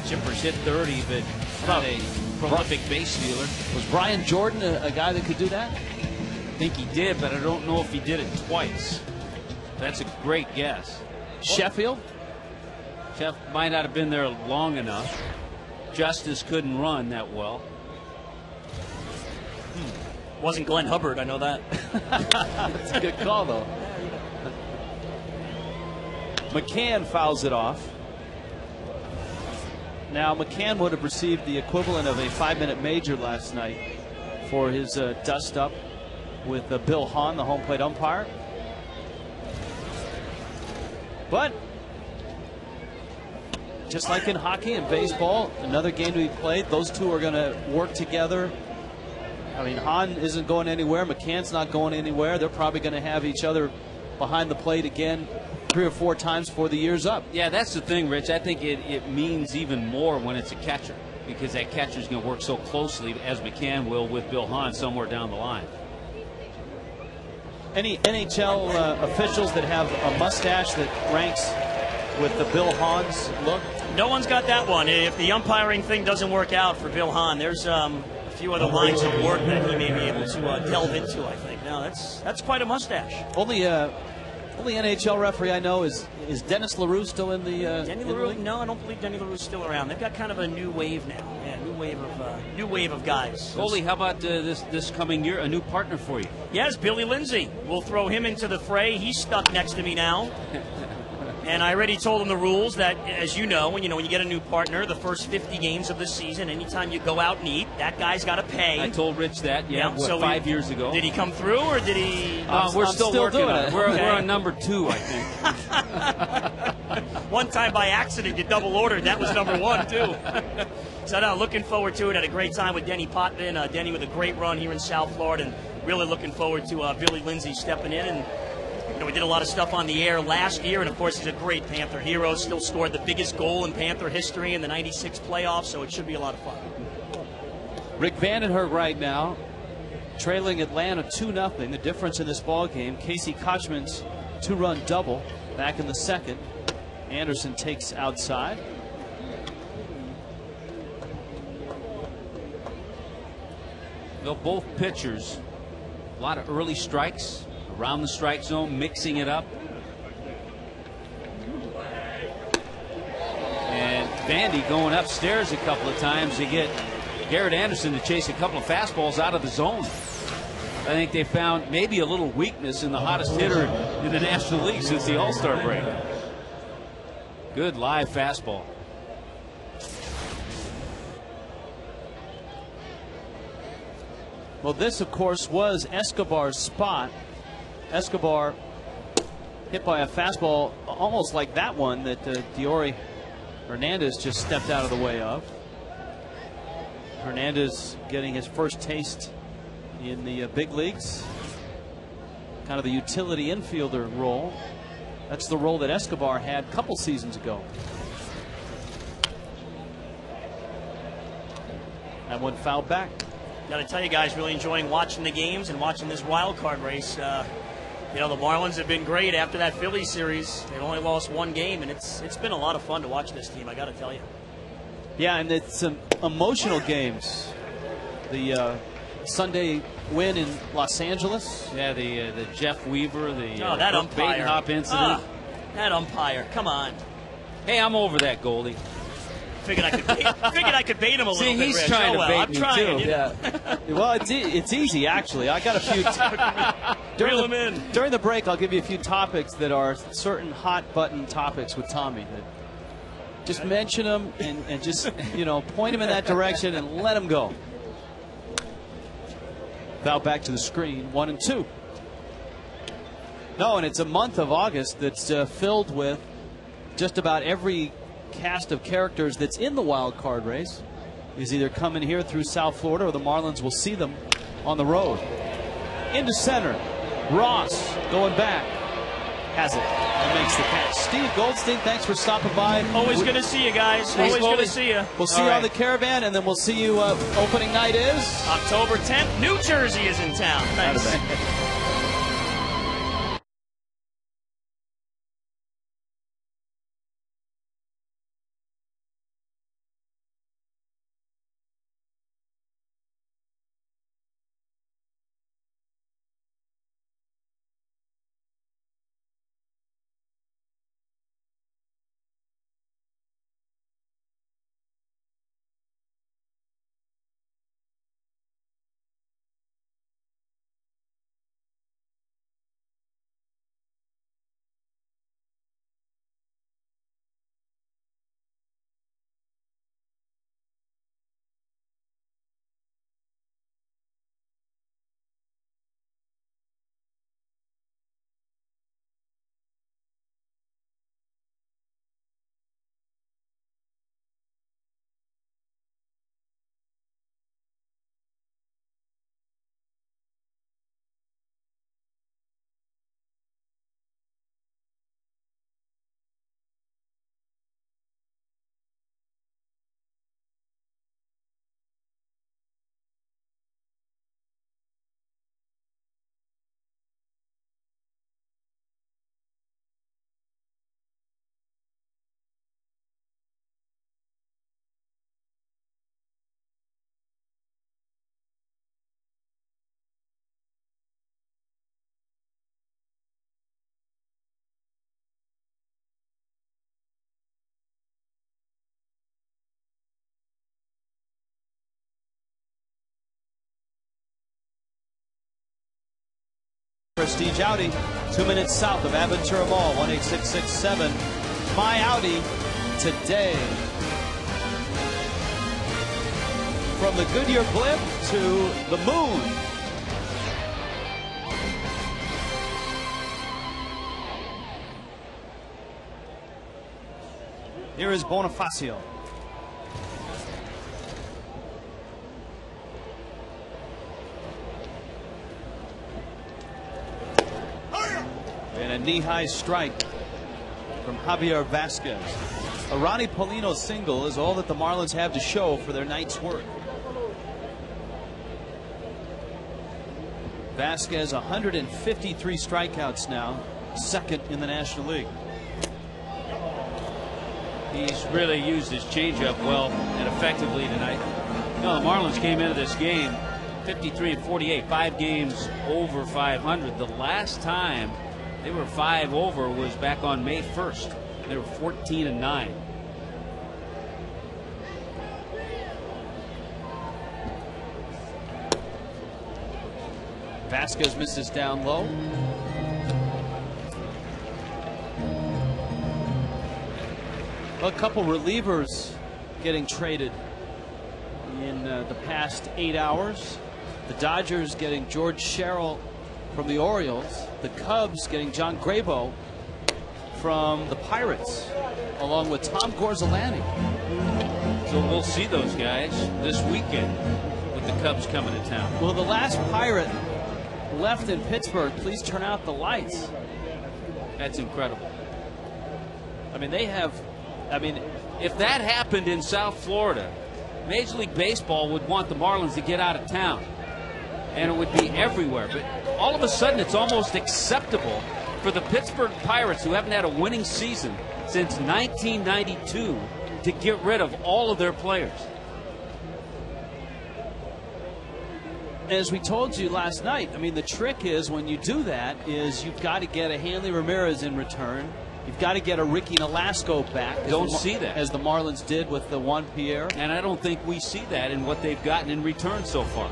Chippers hit 30, but not a prolific base stealer. Was Brian Jordan a guy that could do that? I think he did, but I don't know if he did it twice. That's a great guess. Sheffield? Jeff might not have been there long enough. Justice couldn't run that well. Wasn't Glenn Hubbard, I know that. That's a good call, though. McCann fouls it off. Now, McCann would have received the equivalent of a 5-minute major last night for his dust-up with Bill Hahn, the home plate umpire. But just like in hockey and baseball, another game to be played. Those two are going to work together. I mean, Hahn isn't going anywhere. McCann's not going anywhere. They're probably going to have each other behind the plate again 3 or 4 times before the year's up. Yeah, that's the thing, Rich. I think it means even more when it's a catcher, because that catcher's going to work so closely, as McCann will with Bill Hahn somewhere down the line. Any NHL officials that have a mustache that ranks with the Bill Hahn's look? No one's got that one. If the umpiring thing doesn't work out for Bill Hahn, there's a few other lines of work that he may be able to delve into, I think. No, that's quite a mustache. Only NHL referee I know is Dennis LaRue still in the Denny LaRue? No, I don't believe Denny LaRue's still around. They've got kind of a new wave now. Yeah, new wave of guys. Goalie, how about this coming year? A new partner for you? Yes, Billy Lindsay. We'll throw him into the fray. He's stuck next to me now. And I already told him the rules that, as you know, when you get a new partner, the first 50 games of the season, anytime you go out and eat, that guy's got to pay. I told Rich that, so 5 years ago. Did he come through, or did he? We're still working on it. We're Okay. on number 2, I think. One time by accident, you double ordered. That was number 1, too. So, no, looking forward to it. Had a great time with Denny Potvin. Denny with a great run here in South Florida, and really looking forward to Billy Lindsay stepping in. And we did a lot of stuff on the air last year, and of course he's a great Panther hero. Still scored the biggest goal in Panther history in the '96 playoffs, so it should be a lot of fun. Rick Vandenberg right now trailing Atlanta 2-0. The difference in this ball game, Casey Kochman's 2-run double back in the second. Anderson takes outside. Well, both pitchers, a lot of early strikes around the strike zone, mixing it up. And Vandy going upstairs a couple of times to get Garrett Anderson to chase a couple of fastballs out of the zone. I think they found maybe a little weakness in the hottest hitter in the National League since the All-Star break. Good live fastball. Well, this, of course, was Escobar's spot. Escobar hit by a fastball almost like that one that Diori Hernandez just stepped out of the way of. Hernandez getting his first taste in the big leagues. Kind of the utility infielder role. That's the role that Escobar had a couple seasons ago. That one fouled back. Got to tell you guys, really enjoying watching the games and watching this wild card race. The Marlins have been great after that Phillies series. They've only lost 1 game, and it's been a lot of fun to watch this team, I got to tell you. Yeah, and it's some emotional games. The Sunday win in Los Angeles. Yeah, the Jeff Weaver, that umpire. bait and hop incident. That umpire, come on. Hey, I'm over that, Goldie. Figured I could bait him a little bit, he's Rich. trying to bait I'm me trying, too. Yeah. Well, it's easy, actually. I got a few. Reel him in. During the break, I'll give you a few topics that are certain hot-button topics with Tommy. Just mention them and just, point him in that direction and let him go. Foul back to the screen, 1-2. No, and it's a month of August that's filled with just about every cast of characters that's in the wild card race is either coming here through South Florida or the Marlins will see them on the road. Into center. Ross going back. has it and makes the catch. Steve Goldstein, thanks for stopping by. Always good to see you guys. Always good to see you. We'll see you on the Caravan, and then we'll see you. Opening night is October 10th. New Jersey is in town. Thanks. Prestige Audi, 2 minutes south of Aventura Mall, 18667. My Audi today. From the Goodyear blimp to the moon. Here is Bonifacio. And a knee-high strike from Javier Vasquez. A Ronnie Paulino single is all that the Marlins have to show for their night's work. Vasquez, 153 strikeouts now, second in the National League. He's really used his changeup well and effectively tonight. No, the Marlins came into this game 53-48, 5 games over 500. The last time they were 5 over was back on May 1st. They were 14-9. Vasquez misses down low. A couple relievers getting traded in the past 8 hours. The Dodgers getting George Sherrill from the Orioles. The Cubs getting John Grabo from the Pirates, along with Tom Gorzolani. So we'll see those guys this weekend with the Cubs coming to town. Well, the last Pirate left in Pittsburgh. Please turn out the lights. That's incredible. I mean, they have. I mean, if that happened in South Florida, Major League Baseball would want the Marlins to get out of town, and it would be everywhere. But all of a sudden, it's almost acceptable for the Pittsburgh Pirates, who haven't had a winning season since 1992, to get rid of all of their players. As we told you last night, I mean, the trick is when you do that is you've got to get a Hanley Ramirez in return. You've got to get a Ricky Nolasco back. Don't see that. As the Marlins did with the Juan Pierre. And I don't think we see that in what they've gotten in return so far.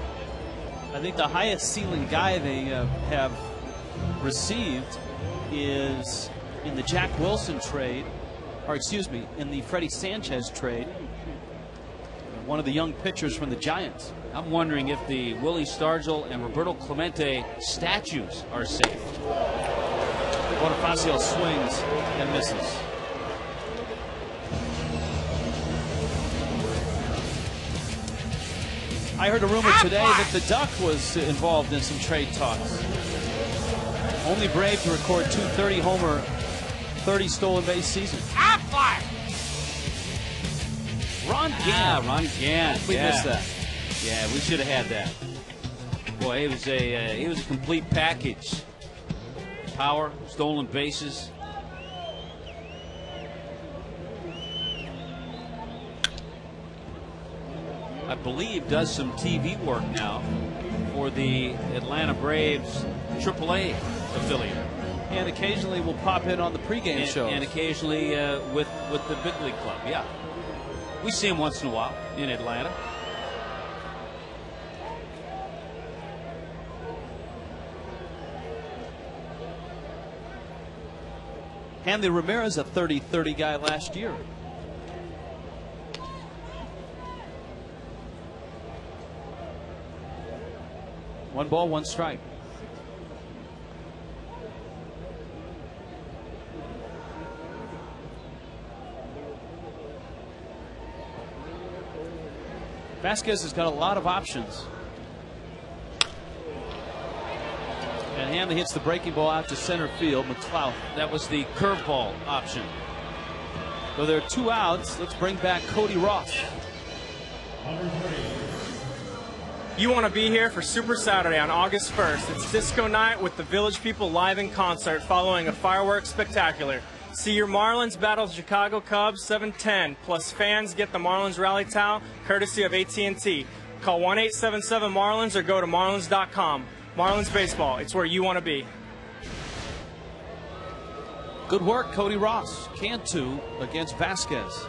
I think the highest ceiling guy they have received is in the Jack Wilson trade, or excuse me, in the Freddie Sanchez trade. One of the young pitchers from the Giants. I'm wondering if the Willie Stargell and Roberto Clemente statues are safe. Bonifacio swings and misses. I heard a rumor today that the Duck was involved in some trade talks. Only Brave to record 230 homer, 30 stolen base seasons. Ron Gant. Ron Gant. We missed that. Yeah, we should have had that. Boy, he was a complete package. Power, stolen bases. I believe does some TV work now for the Atlanta Braves AAA affiliate. And occasionally will pop in on the pregame shows. And occasionally with the big league club, yeah. We see him once in a while in Atlanta. Hanley Ramirez, a 30-30 guy last year. One ball, one strike. Vasquez has got a lot of options. And Hanley hits the breaking ball out to center field. McLeod. That was the curveball option. So there are 2 outs. Let's bring back Cody Ross. You want to be here for Super Saturday on August 1st. It's disco night with the Village People live in concert following a fireworks spectacular. See your Marlins battle Chicago Cubs 7:10. Plus fans get the Marlins rally towel courtesy of AT&T. Call 1-877-MARLINS or go to marlins.com. Marlins baseball, it's where you want to be. Good work, Cody Ross. Cantu against Vasquez.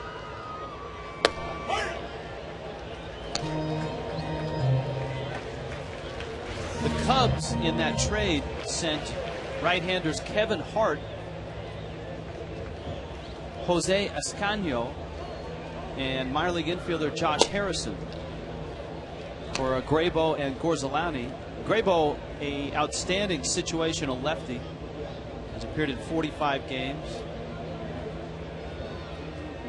The Cubs in that trade sent right-handers Kevin Hart, Jose Ascanio, and minor league infielder Josh Harrison for Graybo and Gorzolani. Graybo, a outstanding situational lefty, has appeared in 45 games.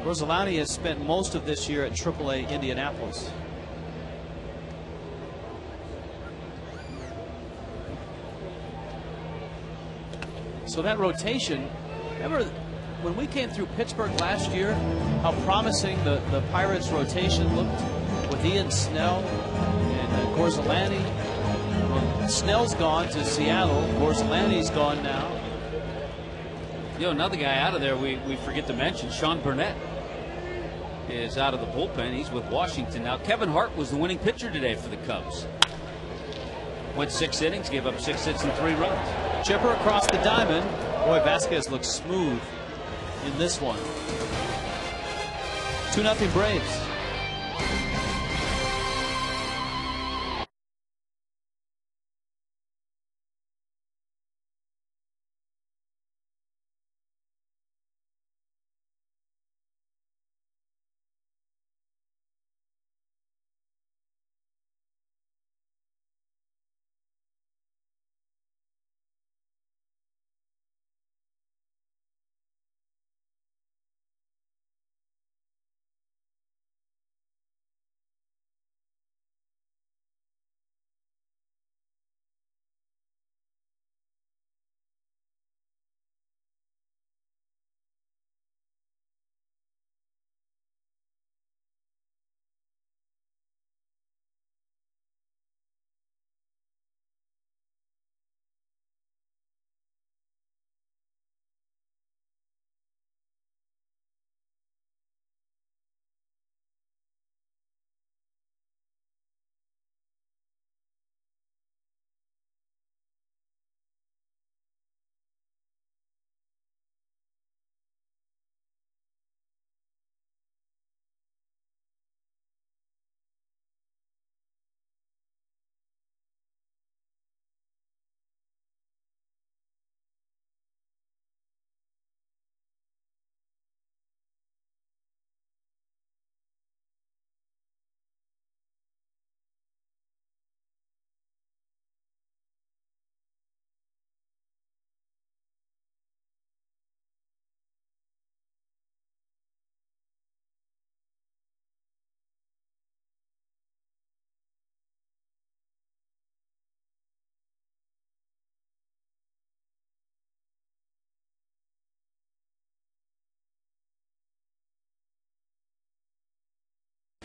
Gorzolani has spent most of this year at AAA Indianapolis. So that rotation, remember when we came through Pittsburgh last year, how promising the Pirates rotation looked with Ian Snell and Gorzolani. Well, Snell's gone to Seattle. Gorzolani's gone now. You know, another guy out of there we forget to mention, Sean Burnett, is out of the bullpen. He's with Washington now. Kevin Hart was the winning pitcher today for the Cubs. Went 6 innings, gave up 6 hits and 3 runs. Chipper across the diamond. Boy, Vasquez looks smooth in this one. 2-0 Braves.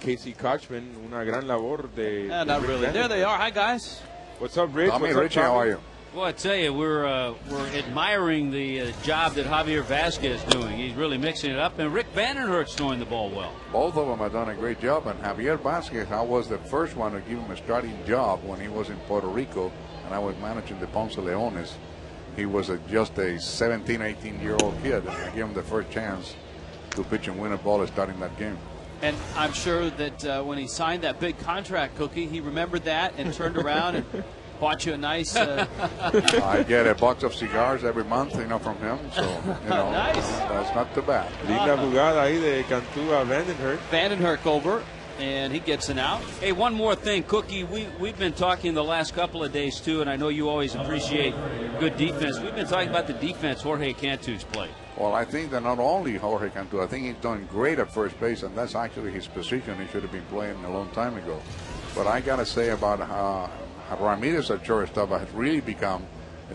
Casey Kochman, una gran labor de. Not really. There they are. Hi, guys. What's up, Rich? Tommy, What's up, Richie, how are you? Well, I tell you, we're admiring the job that Javier Vasquez is doing. He's really mixing it up, and Rick Vandenhert's throwing the ball well. Both of them have done a great job, and Javier Vasquez, I was the first one to give him a starting job when he was in Puerto Rico, and I was managing the Ponce Leones. He was just a 17, 18-year-old kid, and I gave him the first chance to pitch and win a ball starting that game. And I'm sure that when he signed that big contract, Cookie, he remembered that and turned around and bought you a nice. I get a box of cigars every month, from him. So, nice. That's not too bad. Linda jugada ahí de Cantú a Vandenhert. Vandenhert over, and he gets an out. Hey, one more thing, Cookie. We've been talking the last couple of days, too, and I know you always appreciate good defense. We've been talking about the defense Jorge Cantu's played. Well, I think that not only Jorge Cantú, I think he's doing great at first base, and that's actually his position. He should have been playing a long time ago. But I got to say about Ramirez at shortstop has really become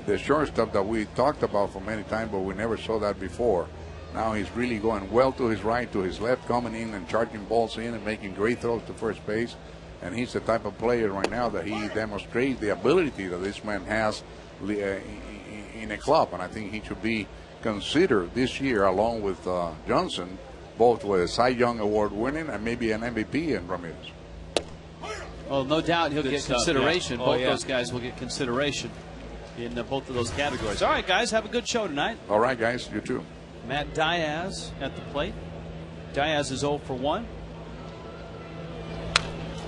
the shortstop that we talked about for many times, but we never saw that before. Now he's really going well to his right, to his left, coming in and charging balls in and making great throws to first base. And he's the type of player right now that he demonstrates the ability that this man has in a club. And I think he should be considered this year, along with Johnson, both with a Cy Young Award winning and maybe an MVP in Ramirez. Well, no doubt he'll get consideration. Yeah. Both those guys will get consideration in both of those categories. All right, guys, have a good show tonight. All right, guys, you too. Matt Diaz at the plate. Diaz is 0 for 1.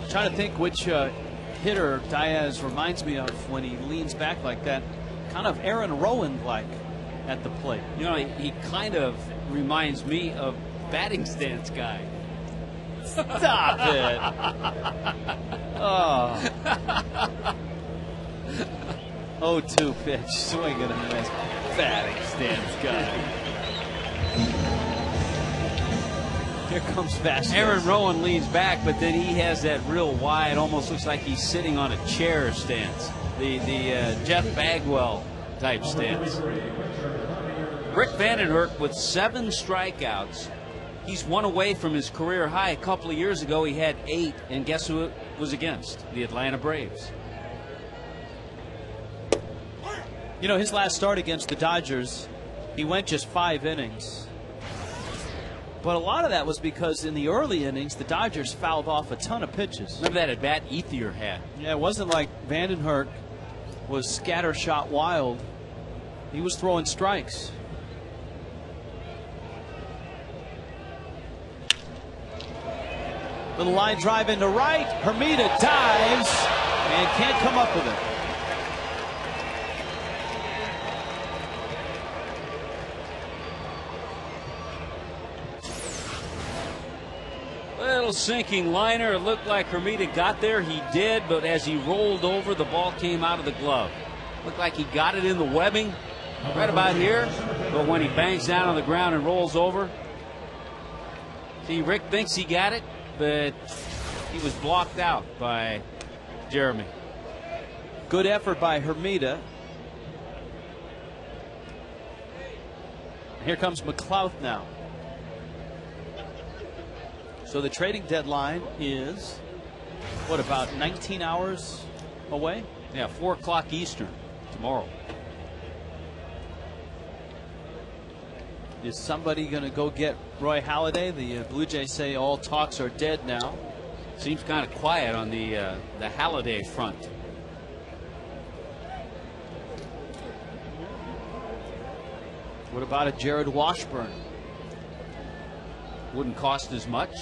Trying to think which hitter Diaz reminds me of when he leans back like that. Kind of Aaron Rowand-like at the plate. He kind of reminds me of batting stance guy. Stop it. Oh. 0-2 pitch. Swing and a miss. Batting stance guy. Here comes Vasquez. Aaron Rowan leans back, but then he has that real wide, almost looks like he's sitting on a chair stance. The Jeff Bagwell type stance. Rick Vandenhert with 7 strikeouts. He's 1 away from his career high. A couple of years ago, he had 8, and guess who it was against? The Atlanta Braves. His last start against the Dodgers, he went just 5 innings. But a lot of that was because in the early innings, the Dodgers fouled off a ton of pitches. Remember that at-bat Ethier had? Yeah, it wasn't like Vandenhert was scattershot wild. He was throwing strikes. Little line drive into right. Hermida dives and can't come up with it. Little sinking liner. It looked like Hermida got there. He did, but as he rolled over, the ball came out of the glove. Looked like he got it in the webbing right about here, but when he bangs down on the ground and rolls over, see, Rick thinks he got it, but he was blocked out by Jeremy. Good effort by Hermida. Here comes McLouth now. So the trading deadline is, what, about 19 hours away? Yeah, 4 o'clock Eastern tomorrow. Is somebody going to go get Roy Halladay? The Blue Jays say all talks are dead now. Seems kind of quiet on the Halladay front. What about a Jared Washburn? Wouldn't cost as much.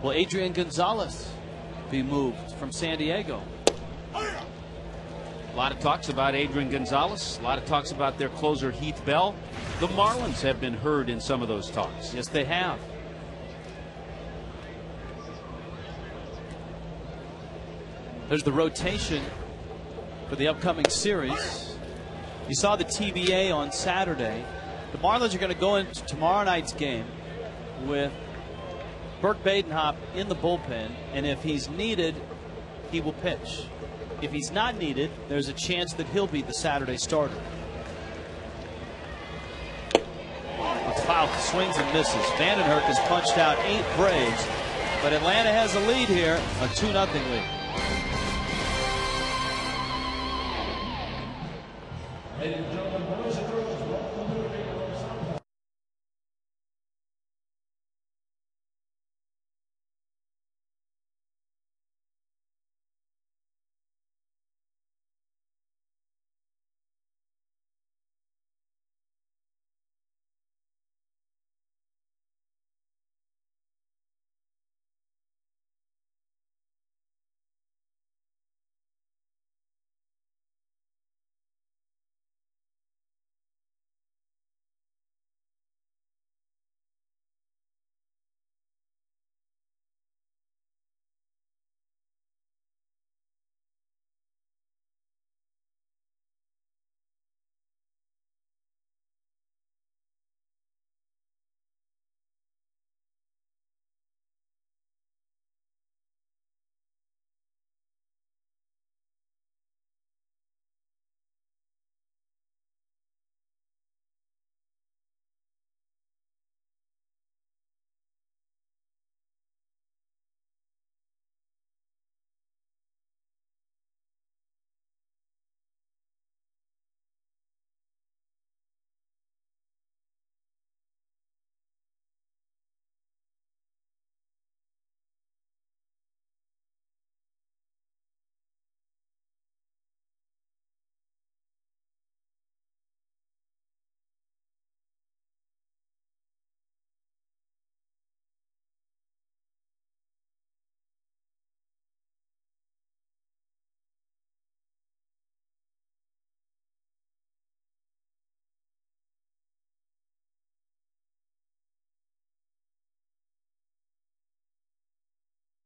Will Adrian Gonzalez be moved from San Diego? A lot of talks about Adrian Gonzalez. A lot of talks about their closer Heath Bell. The Marlins have been heard in some of those talks. Yes, they have. There's the rotation for the upcoming series. You saw the TBA on Saturday. The Marlins are going to go into tomorrow night's game with Burke Badenhop in the bullpen, and if he's needed, he will pitch. If he's not needed, there's a chance that he'll be the Saturday starter. It's foul south, swings and misses. Vandenherk has punched out 8 Braves, but Atlanta has a lead here, a 2-0 lead.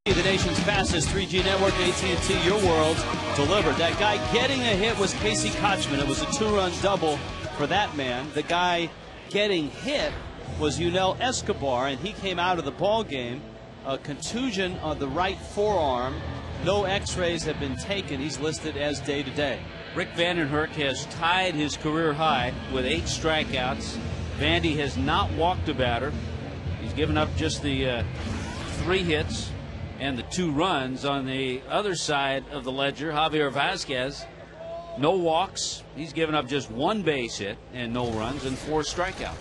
The nation's fastest 3G network, AT&T, your world, delivered. That guy getting a hit was Casey Kochman. It was a 2-run double for that man. The guy getting hit was Yunel Escobar, and he came out of the ball game. A contusion on the right forearm. No x-rays have been taken. He's listed as day-to-day. Rick Vandenherk has tied his career high with 8 strikeouts. Vandy has not walked a batter. He's given up just the 3 hits and the 2 runs. On the other side of the ledger, Javier Vasquez, no walks. He's given up just 1 base hit and no runs and 4 strikeouts.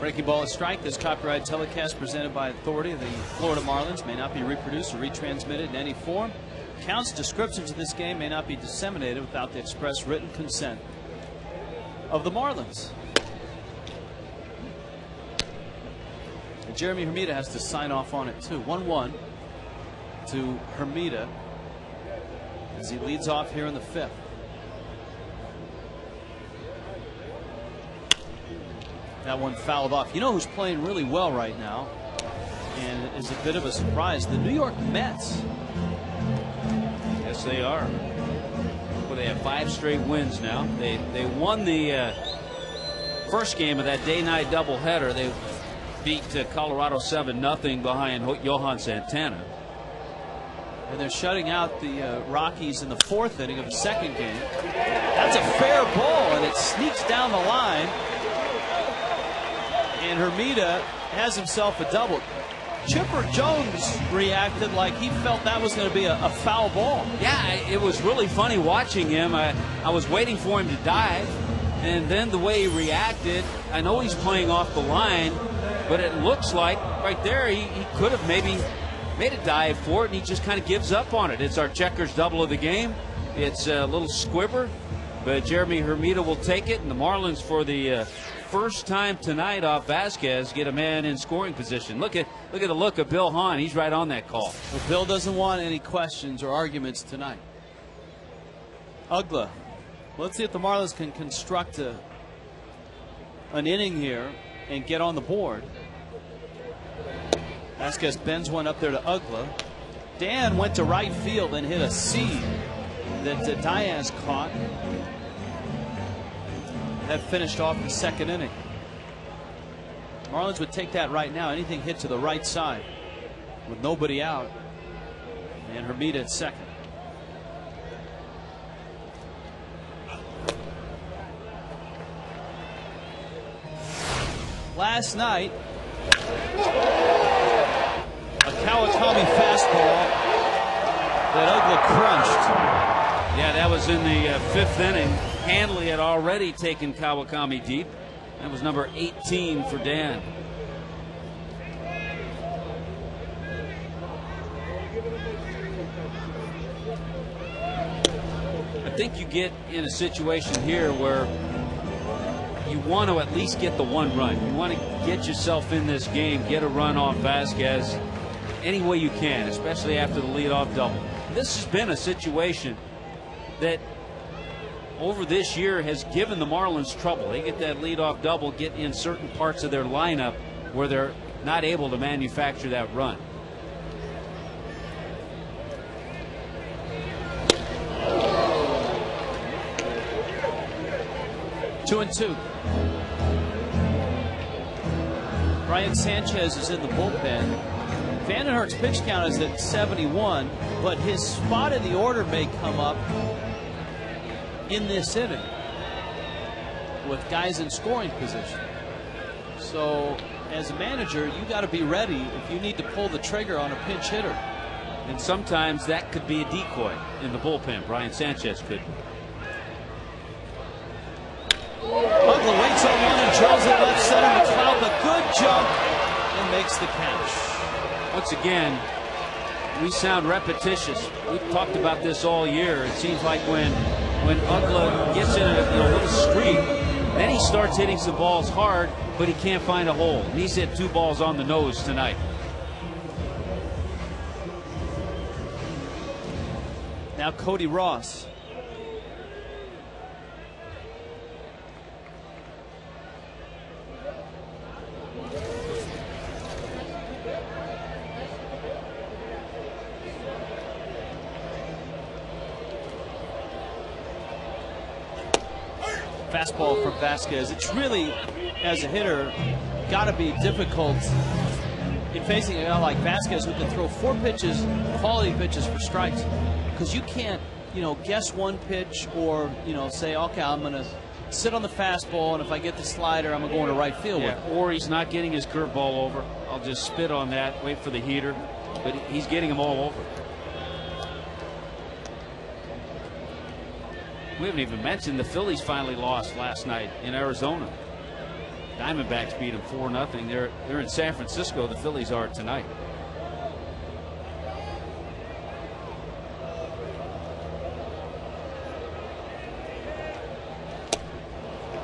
Breaking ball, a strike. This copyright telecast presented by authority of the Florida Marlins may not be reproduced or retransmitted in any form. Counts, descriptions of this game may not be disseminated without the express written consent of the Marlins. And Jeremy Hermida has to sign off on it too. 1-1 to Hermida as he leads off here in the 5th. That one fouled off. You know who's playing really well right now and is a bit of a surprise? The New York Mets. Yes, they are. Well, they have 5 straight wins now. They won the first game of that day-night doubleheader. They beat Colorado 7-0 behind Johan Santana. And they're shutting out the Rockies in the 4th inning of the 2nd game. That's a fair ball, and it sneaks down the line. And Hermida has himself a double. Chipper Jones reacted like he felt that was going to be a foul ball. Yeah, it was really funny watching him. I was waiting for him to dive, and then the way he reacted, I know he's playing off the line, but it looks like right there he could have maybe made a dive for it, and he just kind of gives up on it. It's our checkers double of the game. It's a little squibber, but Jeremy Hermida will take it, and the Marlins, for the first time tonight off Vasquez, get a man in scoring position. Look at the look of Bill Hahn. He's right on that call. Well, Bill doesn't want any questions or arguments tonight. Ugla. Let's see if the Marlins can construct an inning here and get on the board. Vasquez bends one up there to Ugla. Dan went to right field and hit a seed that Diaz caught. That finished off the 2nd inning. Marlins would take that right now. Anything hit to the right side with nobody out. And Hermida at 2nd. last night. A Kawakami fastball that Ugla crunched. Yeah, that was in the fifth inning. Hanley had already taken Kawakami deep. That was number 18 for Dan. I think you get in a situation here where you want to at least get the one run. You want to get yourself in this game, get a run off Vasquez any way you can, especially after the leadoff double. This has been a situation that over this year has given the Marlins trouble. They get that leadoff double, get in certain parts of their lineup where they're not able to manufacture that run. Two and two. Brian Sanchez is in the bullpen. Vandenherk's pitch count is at 71, but his spot in the order may come up in this inning with guys in scoring position. So as a manager, you got to be ready if you need to pull the trigger on a pinch hitter. And sometimes that could be a decoy in the bullpen. Brian Sanchez could. Ugla waits on one and drills it left center. McLeod, a good jump, and makes the catch. Once again, we sound repetitious. We've talked about this all year. It seems like when Ugla gets in a little streak, then he starts hitting some balls hard, but he can't find a hole. And he's hit 2 balls on the nose tonight. Now Cody Ross. Fastball from Vasquez. It's really, as a hitter, got to be difficult in facing a guy like Vasquez who can throw 4 pitches, quality pitches for strikes, because you can't, guess one pitch or, say, okay, I'm going to sit on the fastball, and if I get the slider, I'm going to go into right field with it. Or he's not getting his curveball over. I'll just spit on that, wait for the heater, but he's getting them all over. We haven't even mentioned the Phillies finally lost last night in Arizona. Diamondbacks beat them 4-0. They're in San Francisco. The Phillies are tonight.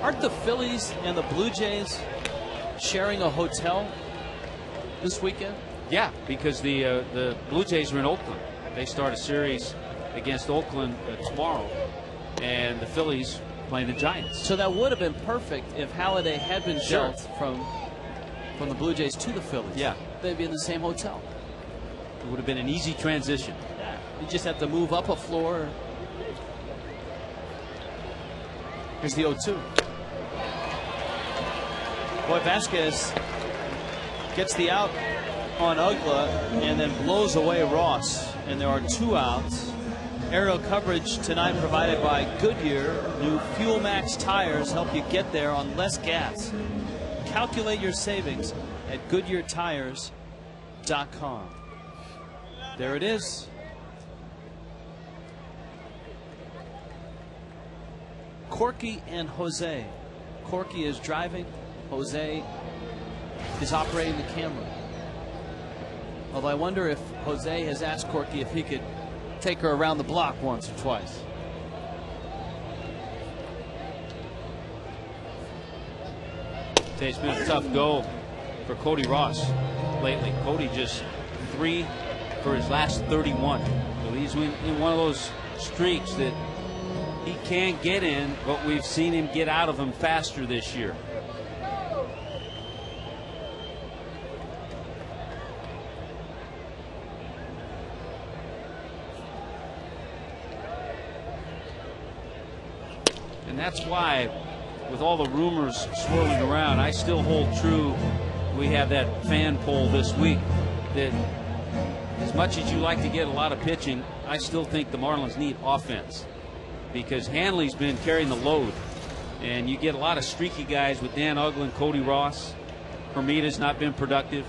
Aren't the Phillies and the Blue Jays sharing a hotel this weekend? Yeah, because the Blue Jays are in Oakland. They start a series against Oakland tomorrow. And the Phillies playing the Giants. So that would have been perfect if Halladay had been dealt from the Blue Jays to the Phillies. Yeah. They'd be in the same hotel. It would have been an easy transition. Yeah. You just have to move up a floor. Here's the 0-2. Boy, Vasquez gets the out on Ugla and then blows away Ross. And there are 2 outs. Aerial coverage tonight provided by Goodyear. New Fuel Max tires help you get there on less gas. Calculate your savings at GoodyearTires.com. There it is. Corky and Jose. Corky is driving. Jose is operating the camera. Although I wonder if Jose has asked Corky if he could take her around the block once or twice. It's been a tough go for Cody Ross lately. Cody just 3 for his last 31. So he's in one of those streaks that he can get in, but we've seen him get out of them faster this year. And that's why, with all the rumors swirling around, I still hold true. We have that fan poll this week that as much as you like to get a lot of pitching, I still think the Marlins need offense, because Hanley's been carrying the load, and you get a lot of streaky guys with Dan Ugla and Cody Ross. Hermita's not been productive.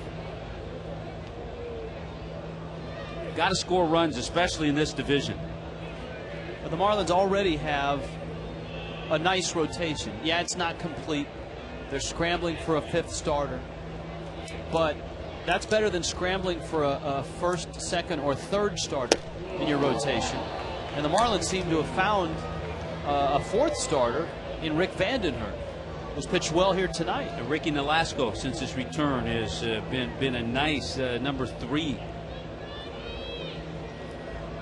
Got to score runs, especially in this division. But the Marlins already have a nice rotation. Yeah, it's not complete. They're scrambling for a 5th starter. But that's better than scrambling for a 1st, 2nd, or 3rd starter in your rotation. And the Marlins seem to have found a 4th starter in Rick Vandenhert, who's pitched well here tonight. Ricky Nolasco, since his return, has been a nice number 3.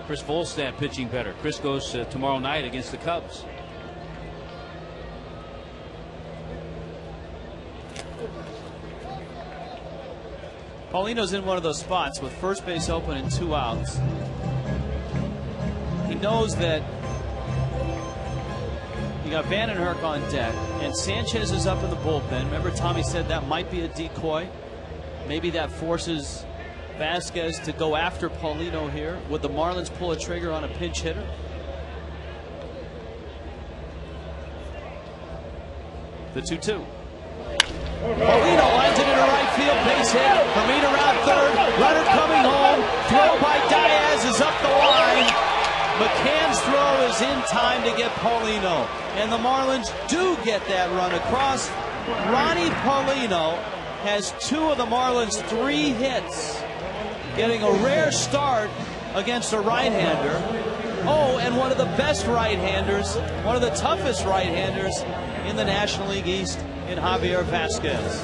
Chris Volstad pitching better. Chris goes tomorrow night against the Cubs. Paulino's in one of those spots with first base open and 2 outs. He knows that you got Vandenhert on deck, and Sanchez is up in the bullpen. Remember, Tommy said that might be a decoy. Maybe that forces Vasquez to go after Paulino here. Would the Marlins pull a trigger on a pinch hitter? The 2-2. Paulino lines it into right field, base hit. Hermita around 3rd. Runner coming home. Throw by Diaz is up the line. McCann's throw is in time to get Paulino. And the Marlins do get that run across. Ronnie Paulino has 2 of the Marlins' 3 hits, getting a rare start against a right-hander. Oh, and one of the best right-handers, one of the toughest right-handers in the National League East, in Javier Vasquez.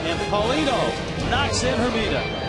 And Paulino knocks in Hermita.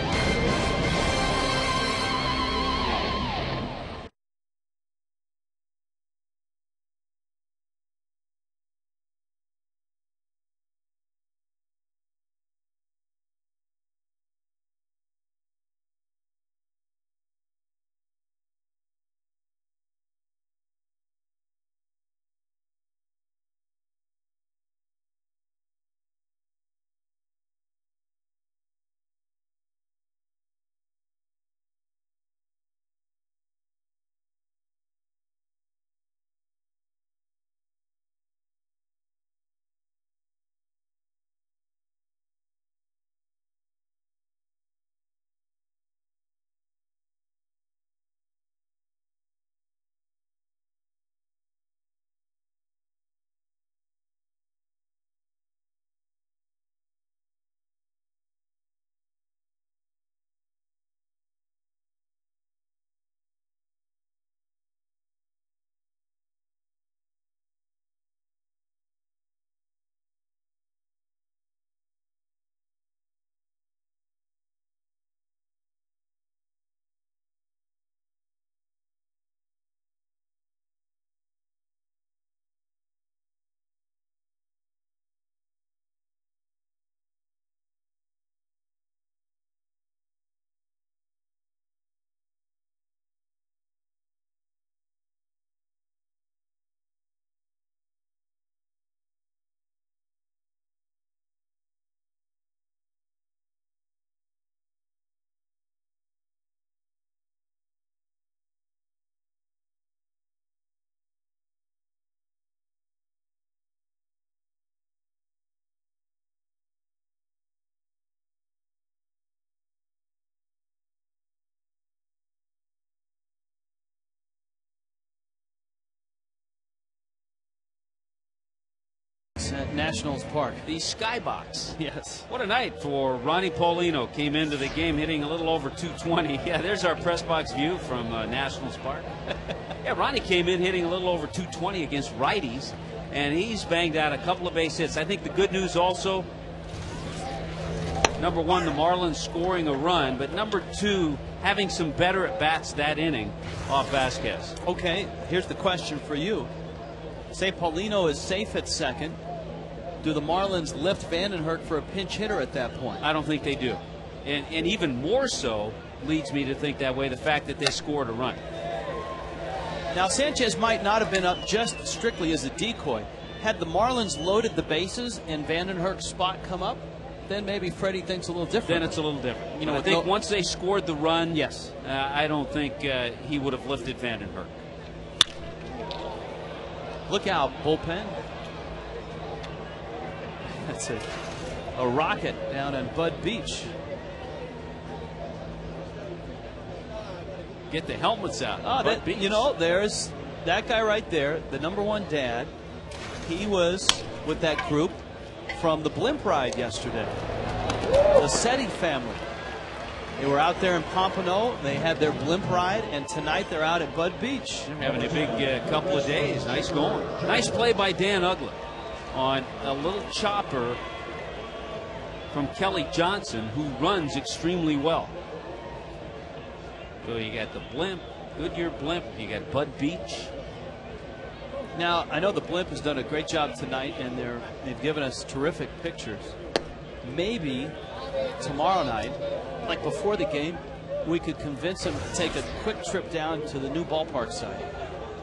At Nationals Park. The Skybox. Yes. What a night for Ronnie Paulino. Came into the game hitting a little over 220. Yeah, there's our press box view from Nationals Park. Yeah, Ronnie came in hitting a little over 220 against righties, and he's banged out a couple of base hits. I think the good news also, number 1, the Marlins scoring a run, but number 2, having some better at bats that inning off Vasquez. Okay, here's the question for you. Say Paulino is safe at second. Do the Marlins lift Vandenhert for a pinch hitter at that point? I don't think they do. And even more so leads me to think that way, the fact that they scored a run. Now, Sanchez might not have been up just strictly as a decoy. Had the Marlins loaded the bases and Vandenhert's spot come up, then maybe Freddie thinks a little different. Then it's a little different. You know, I think once they scored the run, yes, I don't think he would have lifted Vandenhert. Look out, bullpen. That's it. a rocket down on Bud Beach. Get the helmets out. Oh, you know, there's that guy right there, the #1 dad. He was with that group from the blimp ride yesterday. The SETI family. They were out there in Pompano. They had their blimp ride, and tonight they're out at Bud Beach. They're having a big couple of days. Nice going. Nice play by Dan Uggla on a little chopper from Kelly Johnson, who runs extremely well. So you got the blimp, Goodyear blimp. You got Bud Beach. Now, I know the blimp has done a great job tonight, and they've given us terrific pictures. Maybe tomorrow night, like before the game, we could convince them to take a quick trip down to the new ballpark site.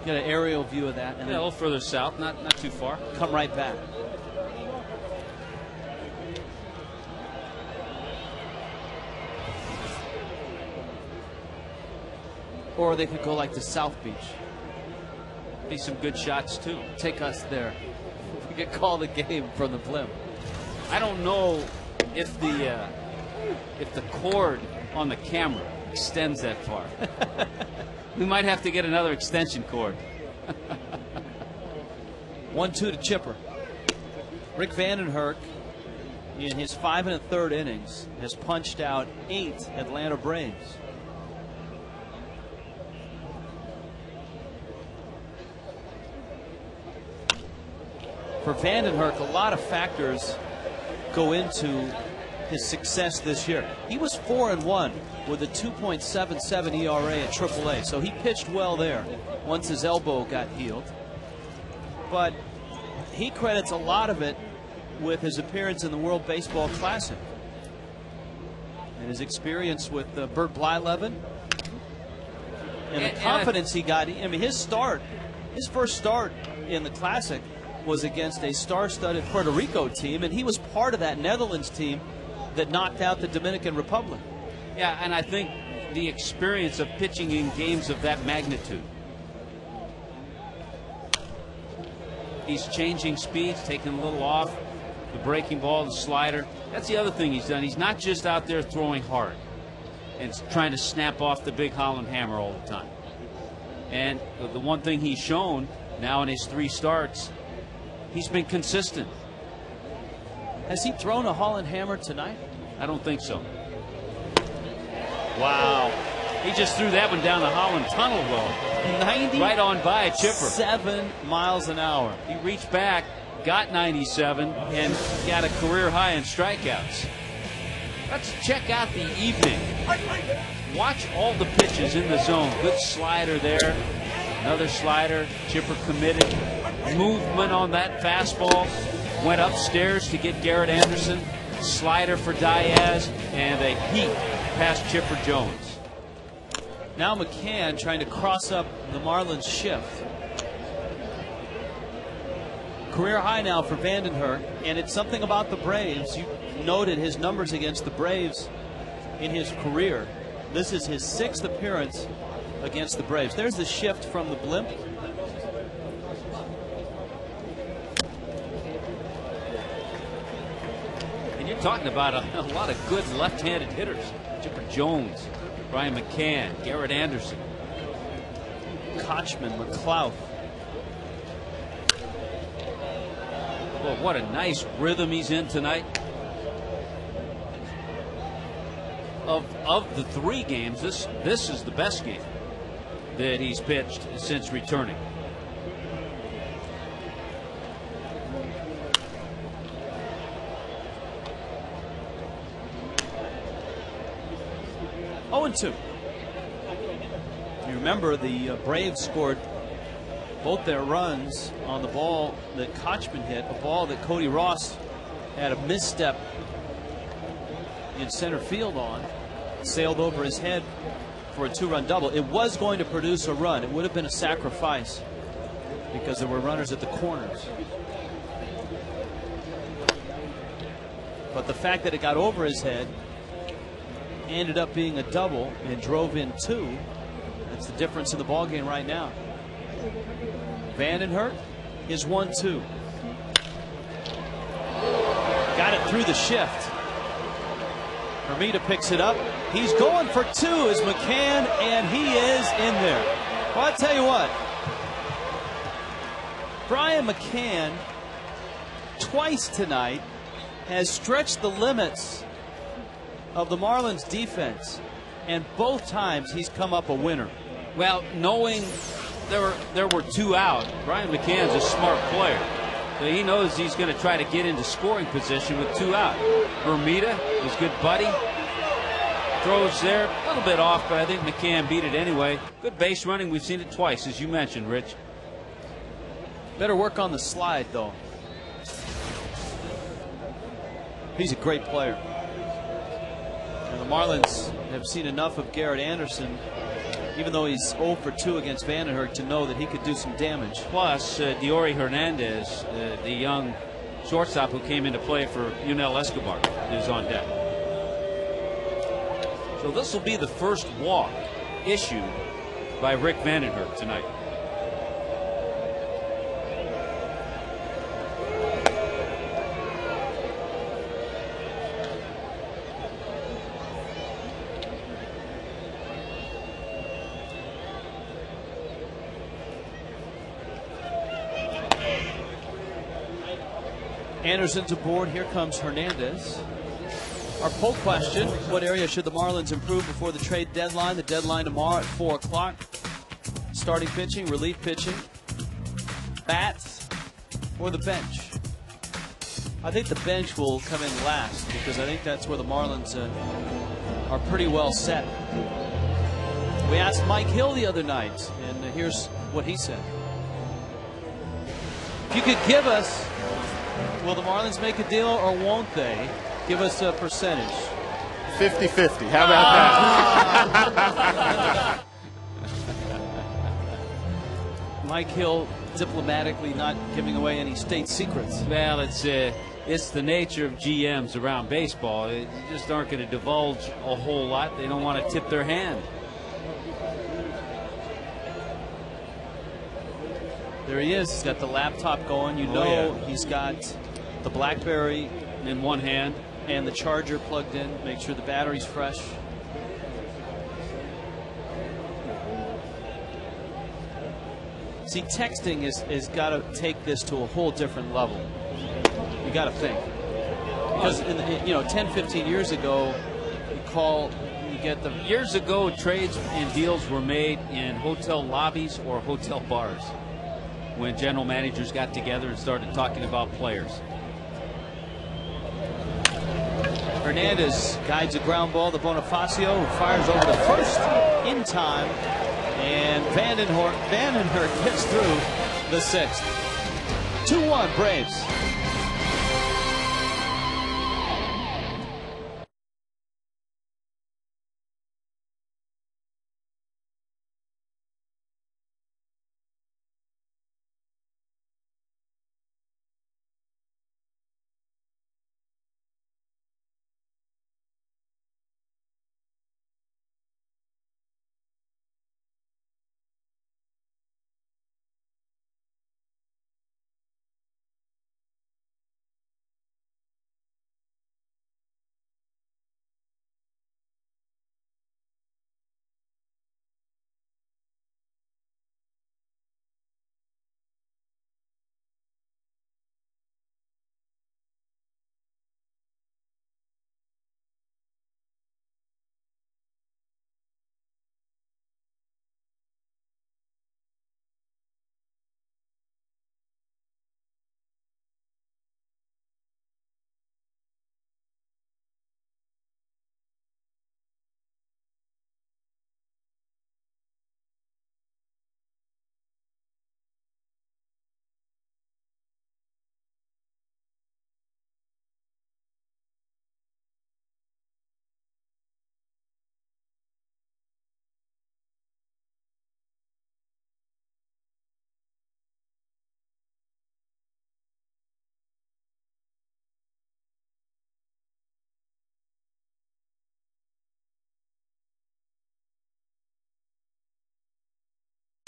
Get an aerial view of that, and a little further south, not too far. Come right back. Or they could go like to South Beach. Be some good shots too. Take us there. We could call the game from the blimp. I don't know if the cord on the camera extends that far. We might have to get another extension cord. 1-2 to Chipper. Rick Vandenherk, in his 5 1/3 innings, has punched out 8 Atlanta Braves. For Vandenherk, a lot of factors go into his success this year. He was 4-1 with a 2.77 ERA at AAA, so he pitched well there once his elbow got healed. But he credits a lot of it with his appearance in the World Baseball Classic and his experience with Bert Blyleven and the confidence he got. I mean, his first start in the Classic was against a star-studded Puerto Rico team, and he was part of that Netherlands team that knocked out the Dominican Republic. Yeah, and I think the experience of pitching in games of that magnitude. He's changing speeds, taking a little off, the breaking ball, the slider. That's the other thing he's done. He's not just out there throwing hard and trying to snap off the big Holland hammer all the time. And the one thing he's shown now in his 3 starts, he's been consistent. Has he thrown a Holland hammer tonight? I don't think so. Wow. He just threw that one down the Holland tunnel, though. 90? Right on by a Chipper. 7 miles an hour. He reached back, got 97, and got a career high in strikeouts. Let's check out the evening. Watch all the pitches in the zone. Good slider there. Another slider. Chipper committed. Movement on that fastball. Went upstairs to get Garrett Anderson. Slider for Diaz. And a heat past Chipper Jones. Now McCann trying to cross up the Marlins shift. Career high now for Vandenherk. And it's something about the Braves. You noted his numbers against the Braves in his career. This is his 6th appearance against the Braves. There's the shift from the blimp. And you're talking about a lot of good left-handed hitters. Chipper Jones, Brian McCann, Garrett Anderson. Kochman, McClough. Well, what a nice rhythm he's in tonight. Of the 3 games, this is the best game that he's pitched since returning. Oh, and 2. You remember the Braves scored both their runs on the ball that Kochman hit, a ball that Cody Ross had a misstep in center field on, sailed over his head for a 2-run double. It was going to produce a run. It would have been a sacrifice because there were runners at the corners. But the fact that it got over his head ended up being a double and drove in 2. That's the difference in the ballgame right now. Vandenherk is 1-2. Got it through the shift. Hermida picks it up. He's going for two as McCann, and he is in there. Well, I tell you what, Brian McCann twice tonight has stretched the limits of the Marlins defense, and both times he's come up a winner. Well, knowing there were two out, Brian McCann's a smart player. So he knows he's going to try to get into scoring position with two out. Hermida, his good buddy, throws there, a little bit off, but I think McCann beat it anyway. Good base running. We've seen it twice, as you mentioned, Rich. Better work on the slide, though. He's a great player. And the Marlins have seen enough of Garrett Anderson, even though he's 0 for 2 against Vandenberg, to know that he could do some damage. Plus, Diori Hernandez, the young shortstop who came into play for Yunel Escobar, is on deck. So this will be the first walk issued by Rick Vandenberg tonight. Anderson's aboard. Here comes Hernandez. Our poll question: what area should the Marlins improve before the trade deadline? The deadline tomorrow at 4 o'clock. Starting pitching, relief pitching, bats, or the bench? I think the bench will come in last because I think that's where the Marlins are pretty well set. We asked Mike Hill the other night, and here's what he said. If you could give us, will the Marlins make a deal or won't they? Give us a percentage. 50-50. How about that? Mike Hill diplomatically not giving away any state secrets. Well, it's the nature of GMs around baseball. They just aren't going to divulge a whole lot. They don't want to tip their hand. There he is. He's got the laptop going. You know, he's got the BlackBerry in one hand and the charger plugged in. Make sure the battery's fresh. See, texting is got to take this to a whole different level. You got to think. Because, 10, 15 years ago, you call, you get the... Years ago, trades and deals were made in hotel lobbies or hotel bars when general managers got together and started talking about players. Hernandez guides a ground ball to Bonifacio, who fires over to first in time. And Vandenberg gets through the sixth. 2-1 Braves.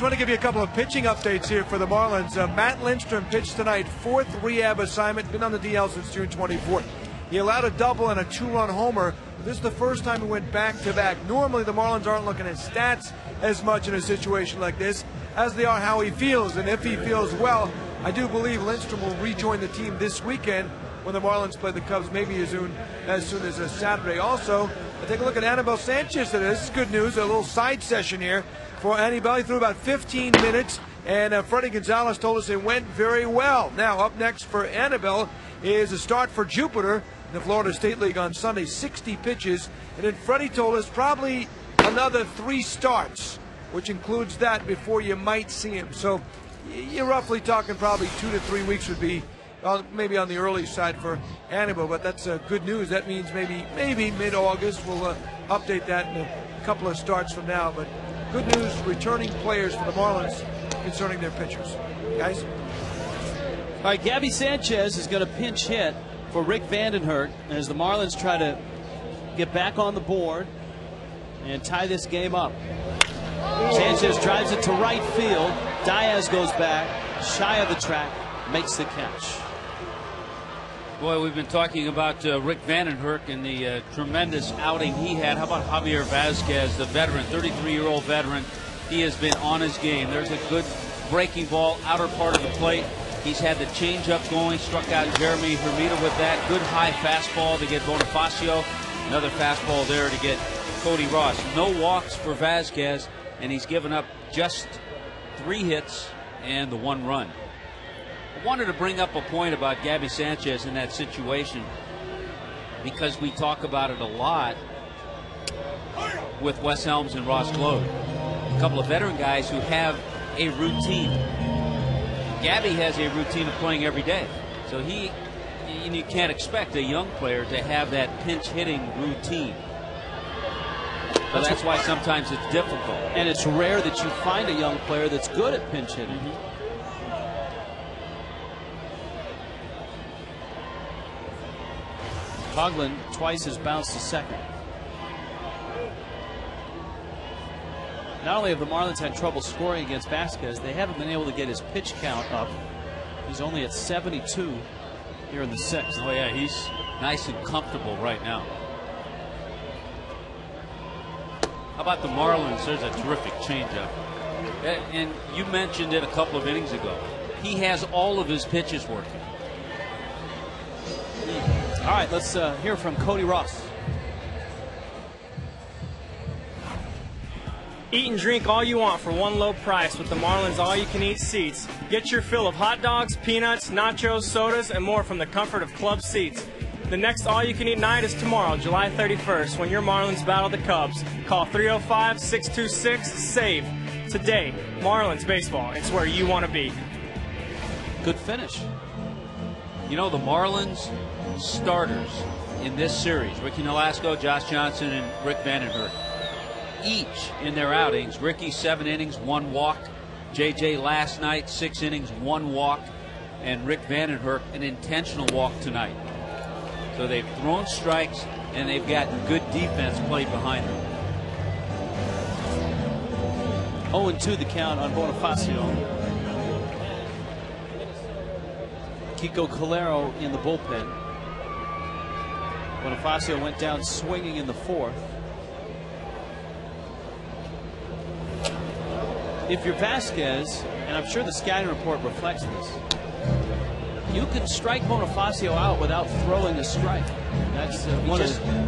I want to give you a couple of pitching updates here for the Marlins. Matt Lindstrom pitched tonight, 4th rehab assignment, been on the DL since June 24th. He allowed a double and a 2-run homer. This is the first time he went back-to-back. Normally the Marlins aren't looking at stats as much in a situation like this as they are how he feels. And if he feels well, I do believe Lindstrom will rejoin the team this weekend when the Marlins play the Cubs, maybe as soon as Saturday. Also, take a look at Anibal Sanchez today. This is good news, a little side session here for Anibal. He threw about 15 minutes, and Freddie Gonzalez told us it went very well. Now, up next for Anibal is a start for Jupiter in the Florida State League on Sunday, 60 pitches. And then Freddie told us probably another 3 starts, which includes that before you might see him. So you're roughly talking probably 2 to 3 weeks would be maybe on the early side for Anibal, but that's good news. That means maybe mid-August. We'll update that in a couple of starts from now. But good news, returning players for the Marlins concerning their pitchers. Guys? All right, Gabby Sanchez is going to pinch hit for Rick Vandenhert as the Marlins try to get back on the board and tie this game up. Sanchez drives it to right field. Diaz goes back, shy of the track, makes the catch. Boy, we've been talking about Rick Vandenhert and the tremendous outing he had. How about Javier Vazquez, the veteran, 33-year-old veteran? He has been on his game. There's a good breaking ball, outer part of the plate. He's had the changeup going, struck out Jeremy Hermida with that. Good high fastball to get Bonifacio. Another fastball there to get Cody Ross. No walks for Vazquez, and he's given up just 3 hits and the 1 run. I wanted to bring up a point about Gabby Sanchez in that situation because we talk about it a lot with Wes Helms and Ross Gload. A couple of veteran guys who have a routine. Gabby has a routine of playing every day. So you can't expect a young player to have that pinch hitting routine. So that's why sometimes it's difficult. And it's rare that you find a young player that's good at pinch hitting. Coughlin twice has bounced to second. Not only have the Marlins had trouble scoring against Vazquez, they haven't been able to get his pitch count up. He's only at 72 here in the 6th. Oh yeah, he's nice and comfortable right now. How about the Marlins? There's a terrific changeup. And you mentioned it a couple of innings ago. He has all of his pitches working. All right, let's hear from Cody Ross. Eat and drink all you want for one low price with the Marlins all-you-can-eat seats. Get your fill of hot dogs, peanuts, nachos, sodas, and more from the comfort of club seats. The next all-you-can-eat night is tomorrow, July 31st, when your Marlins battle the Cubs. Call 305-626-SAVE. Today, Marlins baseball, it's where you want to be. Good finish. You know, the Marlins starters in this series, Ricky Nolasco, Josh Johnson, and Rick Vandenhert, each in their outings, Ricky 7 innings, 1 walked. JJ last night, 6 innings, 1 walked. And Rick Vandenhert, an intentional walk tonight. So they've thrown strikes, and they've got good defense played behind them. 0-2 the count on Bonifacio. Kiko Calero in the bullpen. Bonifacio went down swinging in the 4th. If you're Vazquez, and I'm sure the scouting report reflects this, you can strike Bonifacio out without throwing a strike. That's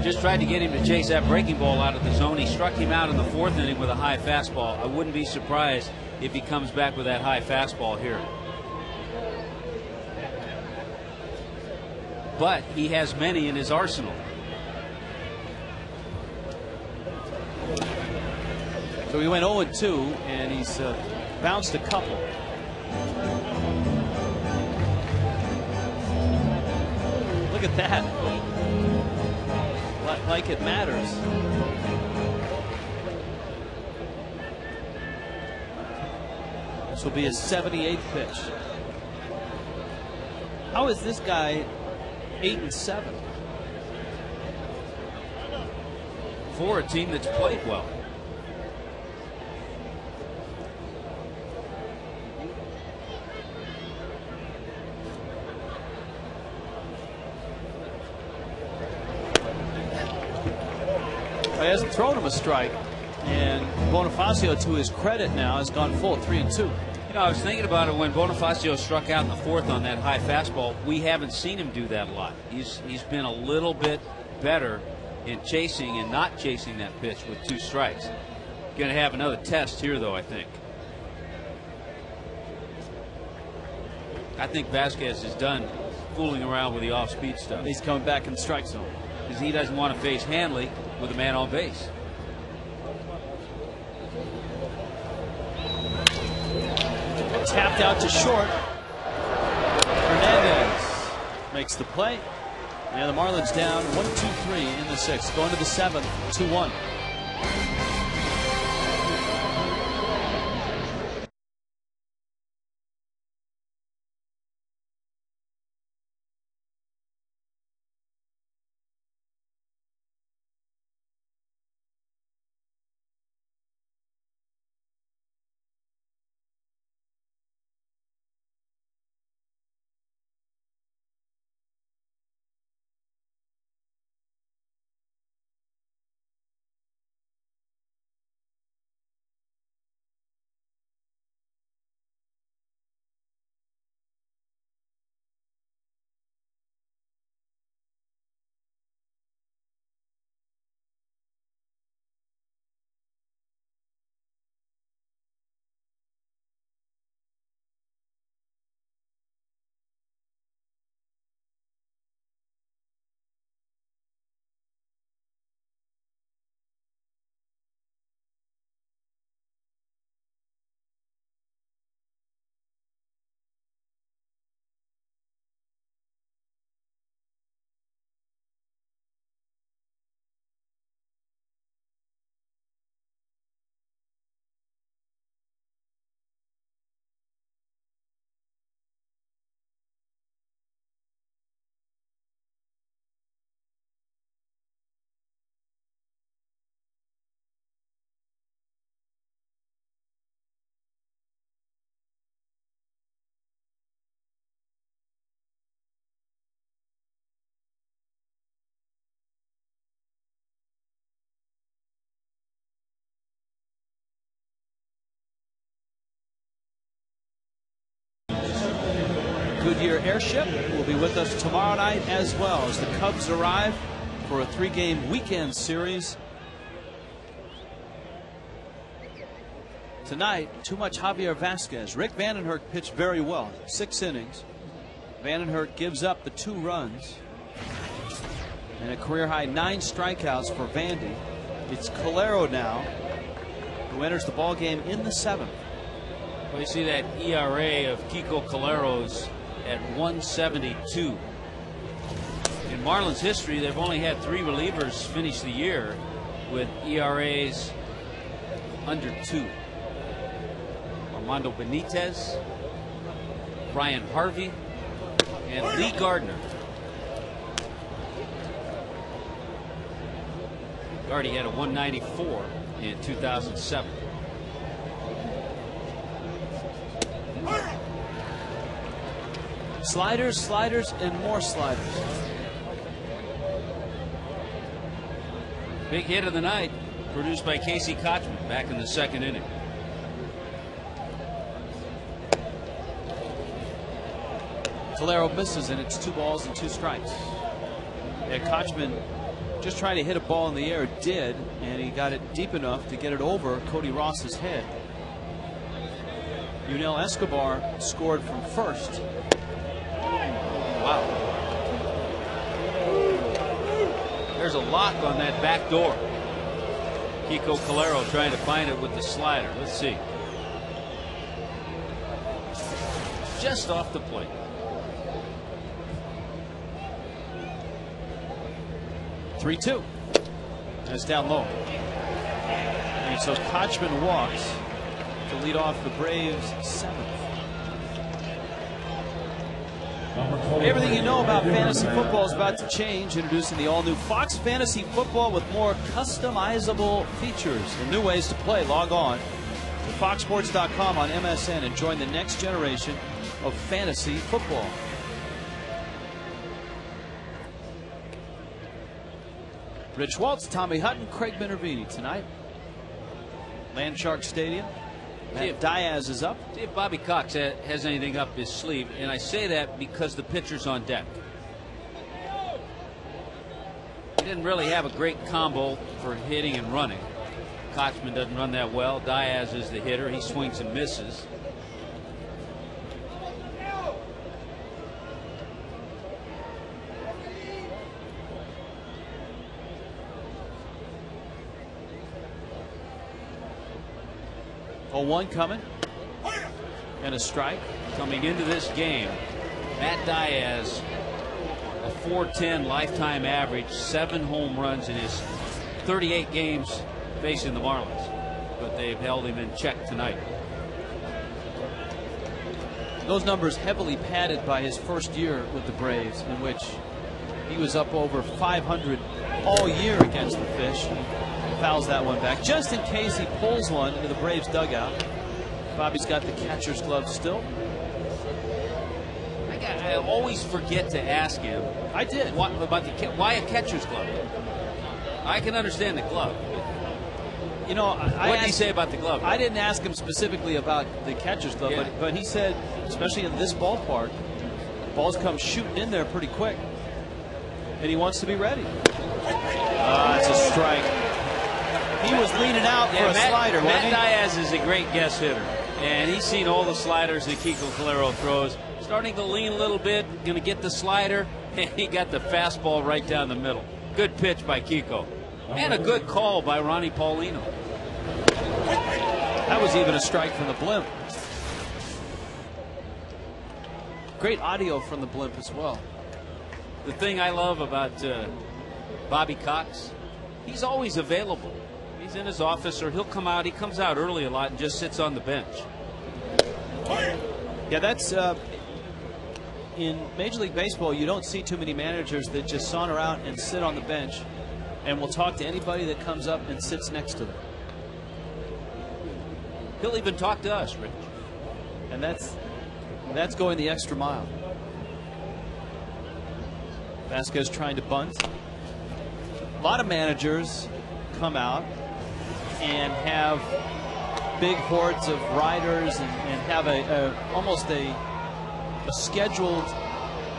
just tried to get him to chase that breaking ball out of the zone. He struck him out in the 4th inning with a high fastball. I wouldn't be surprised if he comes back with that high fastball here. But he has many in his arsenal. So he went 0-2, and he's bounced a couple. Look at that. Like it matters. This will be his 78th pitch. How is this guy 8-7? For a team that's played well. hasn't thrown him a strike. And Bonifacio, to his credit now, has gone full 3-2. You know, I was thinking about it when Bonifacio struck out in the fourth on that high fastball. We haven't seen him do that a lot. He's been a little bit better in chasing and not chasing that pitch with 2 strikes. Going to have another test here, though, I think. I think Vasquez is done fooling around with the off-speed stuff. He's coming back in the strike zone. Because he doesn't want to face Hanley with a man on base. Tapped out to short. Hernandez makes the play. And the Marlins down 1-2-3 in the 6th. Going to the 7th, 2-1. Goodyear Airship will be with us tomorrow night as well as the Cubs arrive for a 3-game weekend series. Tonight, too much Javier Vasquez. Rick Vandenhurst pitched very well. 6 innings. Vandenhurst gives up the 2 runs. And a career high 9 strikeouts for Vandy. It's Calero now who enters the ball game in the 7th. Well, you see that ERA of Kiko Calero's at 1.72. In Marlins history, they've only had 3 relievers finish the year with ERAs under 2. Armando Benitez, Brian Harvey, and Lee Gardner. Gardy had a 194 in 2007. Sliders, sliders, and more sliders. Big hit of the night, produced by Casey Kochman back in the 2nd inning. Calero misses, and it's 2 balls and 2 strikes. Yeah, Kochman just trying to hit a ball in the air, did, and he got it deep enough to get it over Cody Ross's head. Yunel Escobar scored from first. Wow. There's a lock on that back door. Kiko Calero trying to find it with the slider. Let's see. Just off the plate. Three-2. That's down low. And so Kochman walks to lead off the Braves' 7th. Everything you know about fantasy football is about to change. Introducing the all-new Fox Fantasy Football with more customizable features and new ways to play. Log on to foxsports.com on MSN and join the next generation of fantasy football. Rich Waltz, Tommy Hutton, Craig Minervini tonight. Landshark Stadium. Matt Diaz is up. See if Bobby Cox has anything up his sleeve, and I say that because the pitcher's on deck. He didn't really have a great combo for hitting and running. Kochman doesn't run that well. Diaz is the hitter. He swings and misses. A 1 coming. And a strike. Coming into this game, Matt Diaz, a .410 lifetime average, 7 home runs in his 38 games facing the Marlins. But they've held him in check tonight. Those numbers heavily padded by his first year with the Braves, in which he was up over 500 all year against the Fish. Fouls that one back just in case he pulls one into the Braves dugout. Bobby's got the catcher's glove still. I always forget to ask him. I did. Why a catcher's glove? I can understand the glove. You know, what did he say about the glove? I didn't ask him specifically about the catcher's glove, Yeah. but he said, especially in this ballpark, balls come shooting in there pretty quick, and he wants to be ready. It's a strike. He was leaning out for a slider. Matt Diaz is a great guess hitter, and he's seen all the sliders that Kiko Calero throws. Starting to lean a little bit, going to get the slider, and he got the fastball right down the middle. Good pitch by Kiko. And a good call by Ronnie Paulino. That was even a strike from the blimp. Great audio from the blimp as well. The thing I love about Bobby Cox, he's always available. He's in his office, or he'll come out. He comes out early a lot and just sits on the bench. Yeah, that's in Major League Baseball, you don't see too many managers that just saunter out and sit on the bench and will talk to anybody that comes up and sits next to them. He'll even talk to us, Rich. And that's going the extra mile. Vasquez trying to bunt. A lot of managers come out and have big hordes of riders and have almost a scheduled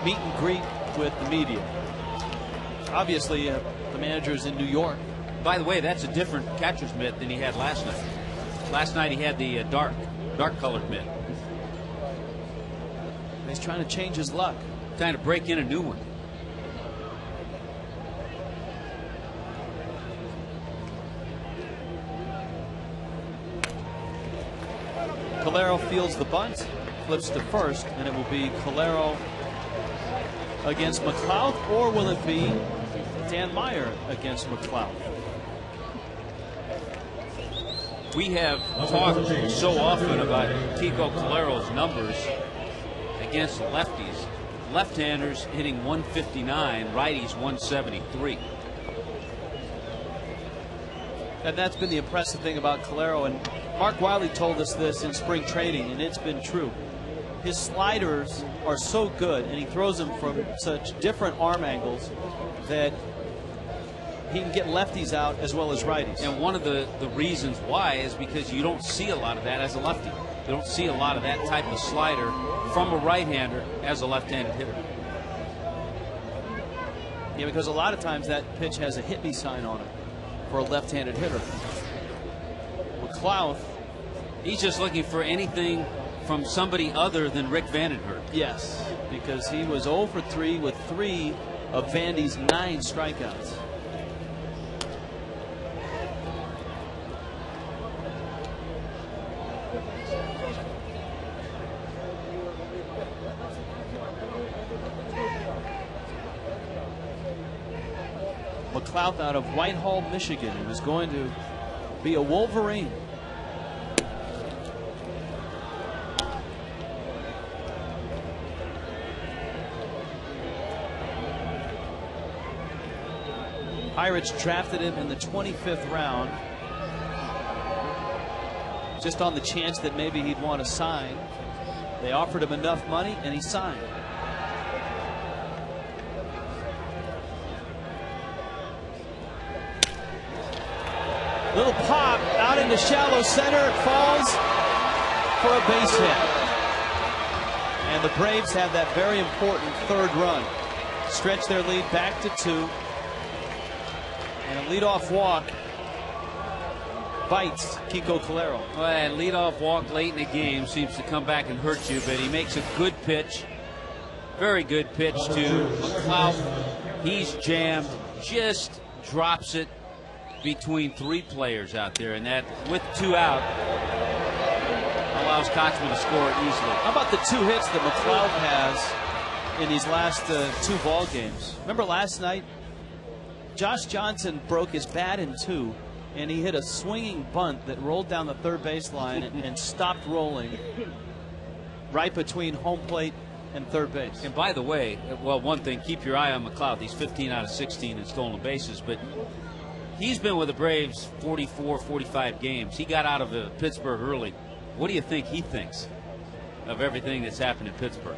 meet and greet with the media. Obviously, the manager's in New York. By the way, that's a different catcher's mitt than he had last night. Last night he had the dark colored mitt. He's trying to change his luck. Trying to break in a new one. Calero fields the bunt, flips to first, and it will be Calero against McLeod, or will it be Dan Meyer against McLeod? We have talked so often about Kiko Calero's numbers against lefties. Left-handers hitting 159, righties 173. And that's been the impressive thing about Calero. And Mark Wiley told us this in spring training, and it's been true. His sliders are so good, and he throws them from such different arm angles that he can get lefties out as well as righties. And one of the reasons why is because you don't see a lot of that as a lefty. You don't see a lot of that type of slider from a right-hander as a left-handed hitter. Yeah, because a lot of times that pitch has a hit me sign on it for a left-handed hitter. McLeod, he's just looking for anything from somebody other than Rick Vandenhert. Yes, because he was 0 for 3 with 3 of Vandy's 9 strikeouts. McLeod out of Whitehall, Michigan, and is going to be a Wolverine. Pirates drafted him in the 25th round just on the chance that maybe he'd want to sign. They offered him enough money and he signed. Little pop out into shallow center. It falls for a base hit. And the Braves have that very important third run. Stretch their lead back to 2. And a leadoff walk bites Kiko Calero. Well, and leadoff walk late in the game seems to come back and hurt you, but he makes a good pitch. Very good pitch to McLeod. He's jammed, just drops it between 3 players out there, and that, with 2 out, allows Kochman to score it easily. How about the 2 hits that McLeod has in these last 2 ball games? Remember last night, Josh Johnson broke his bat in 2, and he hit a swinging bunt that rolled down the third baseline and stopped rolling right between home plate and third base. And by the way, well, one thing, keep your eye on McLeod. He's 15 out of 16 in stolen bases, but he's been with the Braves 44, 45 games. He got out of Pittsburgh early. What do you think he thinks of everything that's happened in Pittsburgh?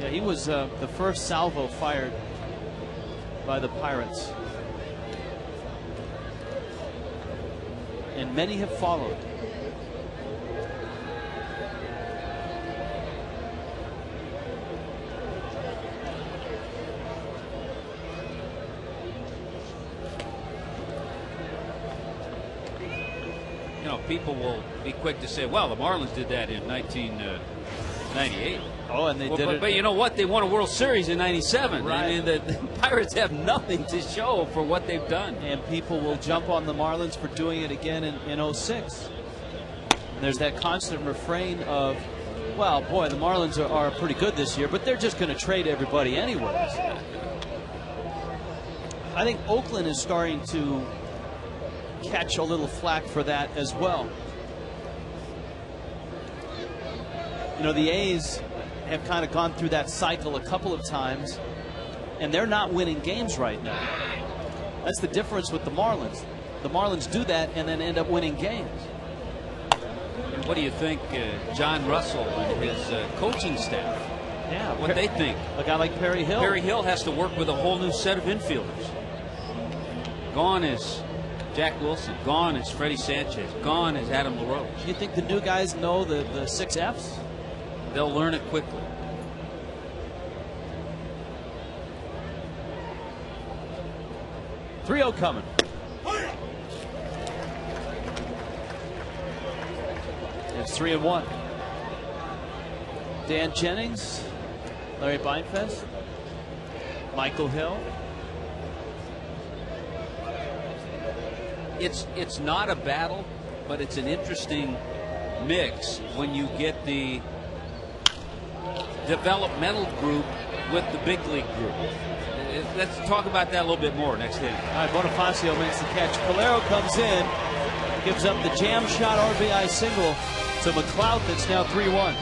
Yeah, he was the first salvo fired by the Pirates. And many have followed. You know, people will be quick to say, well, the Marlins did that in 1998. Oh, and they did it. But you know what? They won a World Series in 97. Right. I mean, the Pirates have nothing to show for what they've done. And people will jump on the Marlins for doing it again in 06. And there's that constant refrain of, well, boy, the Marlins are pretty good this year, but they're just going to trade everybody anyways. I think Oakland is starting to catch a little flack for that as well. You know, the A's have kind of gone through that cycle a couple of times, and they're not winning games right now. That's the difference with the Marlins. The Marlins do that and then end up winning games. And what do you think, John Russell and his coaching staff? Yeah, what they think? A guy like Perry Hill. Perry Hill has to work with a whole new set of infielders. Gone is Jack Wilson. Gone is Freddie Sanchez. Gone is Adam LaRoche. Do you think the new guys know the 6 Fs? They'll learn it quickly. .30 coming. It's 3-1. Dan Jennings, Larry Beinfest, Michael Hill. It's not a battle, but it's an interesting mix when you get the developmental group with the big league group. Let's talk about that a little bit more next inning. All right, Bonifacio makes the catch. Calero comes in, gives up the jam shot RBI single to McLeod. That's now 3-1.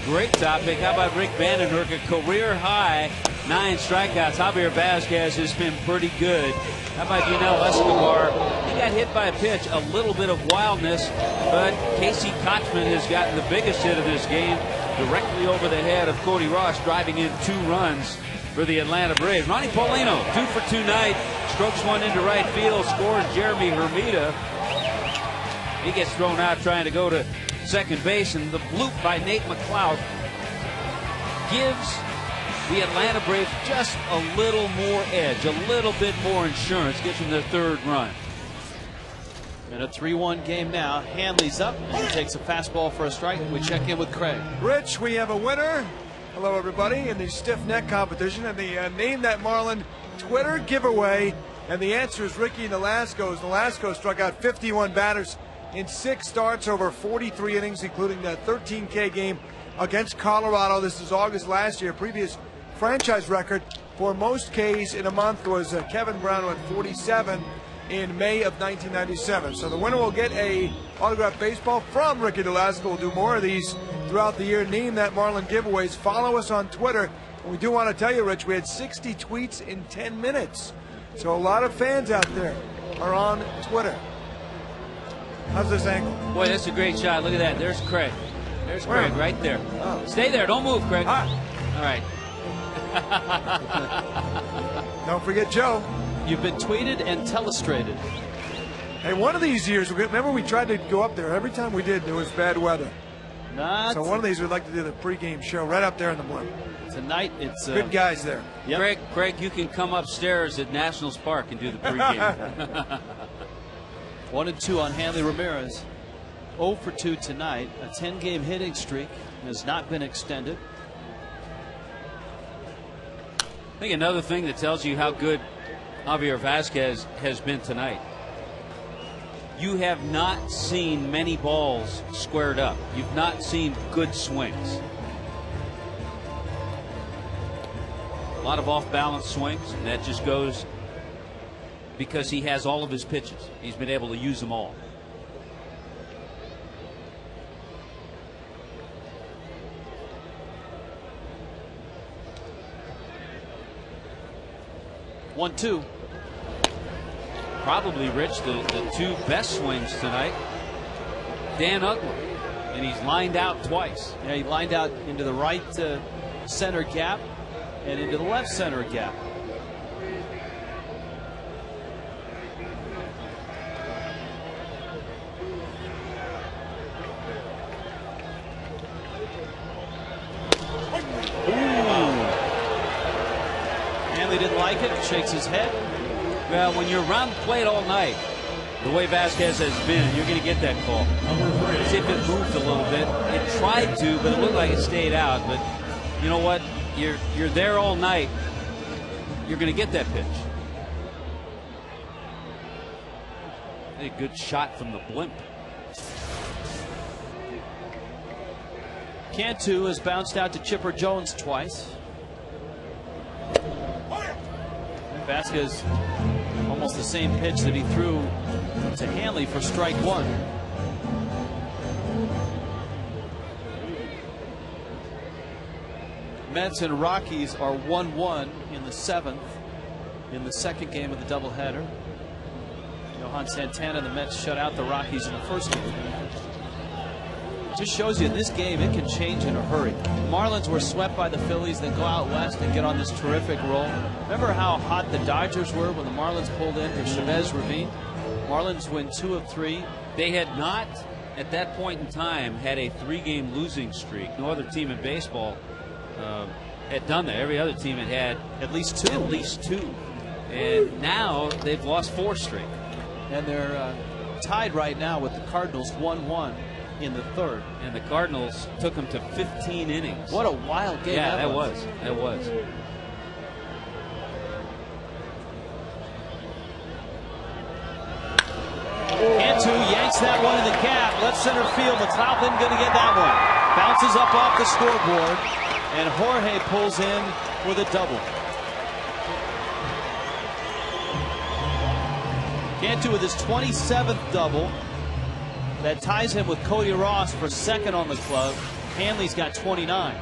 great topic. How about Rick Vandenberg, a career high 9 strikeouts. Javier Vazquez has been pretty good. How about Yunel Escobar? He got hit by a pitch, a little bit of wildness, but Casey Kochman has gotten the biggest hit of this game directly over the head of Cody Ross, driving in 2 runs for the Atlanta Braves. Ronnie Paulino, 2 for 2 night, strokes one into right field, scores Jeremy Hermida. He gets thrown out trying to go to second base, and the bloop by Nate McLeod gives the Atlanta Braves just a little more edge, a little bit more insurance, gets them their 3rd run. In a 3-1 game now, Hanley's up and he takes a fastball for a strike. We check in with Craig. Rich, we have a winner. Hello, everybody, in the stiff neck competition and the Name That Marlin Twitter giveaway. And the answer is Ricky Nolasco. Nolasco struck out 51 batters in 6 starts over 43 innings, including that 13K game against Colorado. This is August last year. Previous franchise record for most Ks in a month was Kevin Brown at 47 in May of 1997. So the winner will get a autographed baseball from Ricky Nolasco. We'll do more of these throughout the year. Name That Marlin giveaways. Follow us on Twitter. And we do want to tell you, Rich, we had 60 tweets in 10 minutes. So a lot of fans out there are on Twitter. How's this angle? Boy, that's a great shot. Look at that. There's Craig. There's Craig right there. Oh. Stay there. Don't move, Craig. All right. Don't forget Joe. You've been tweeted and telestrated. Hey, one of these years, remember we tried to go up there. Every time we did, there was bad weather. So one of these, we'd like to do the pregame show right up there in the morning. Tonight, it's good guys there. Yep. Craig, you can come upstairs at Nationals Park and do the pregame. 1-2 on Hanley Ramirez. 0 for 2 tonight. A 10-game hitting streak has not been extended. I think another thing that tells you how good Javier Vazquez has been tonight. You have not seen many balls squared up. You've not seen good swings. A lot of off-balance swings, and that just goes because he has all of his pitches. He's been able to use them all. One, two. Probably, Rich, the 2 best swings tonight. Dan Uggla, and he's lined out twice. Yeah, he lined out into the right center gap and into the left center gap. Hanley didn't like it, shakes his head. Well, when you're around the plate all night, the way Vazquez has been, you're going to get that call. See if it moved a little bit. It tried to, but it looked like it stayed out. But you know what? You're there all night. You're going to get that pitch. A good shot from the blimp. Cantu has bounced out to Chipper Jones twice. Vazquez, almost the same pitch that he threw to Hanley for strike 1. Mets and Rockies are 1-1 in the 7th in the 2nd game of the doubleheader. Johan Santana and the Mets shut out the Rockies in the 1st game. Just shows you in this game it can change in a hurry. Marlins were swept by the Phillies, then go out west and get on this terrific roll. Remember how hot the Dodgers were when the Marlins pulled in for Chavez Ravine? Marlins win 2 of 3. They had not, at that point in time, had a 3-game losing streak. No other team in baseball had done that. Every other team had had at least 2. At least 2. And now they've lost 4 straight. And they're tied right now with the Cardinals 1-1 in the 3rd. And the Cardinals took them to 15 innings. What a wild game. Yeah, that was. That was. Cantu yanks that one in the gap. Left center field. McLaughlin going to get that one. Bounces up off the scoreboard. And Jorge pulls in with a double. Cantu with his 27th double. That ties him with Cody Ross for 2nd on the club. Hanley's got 29.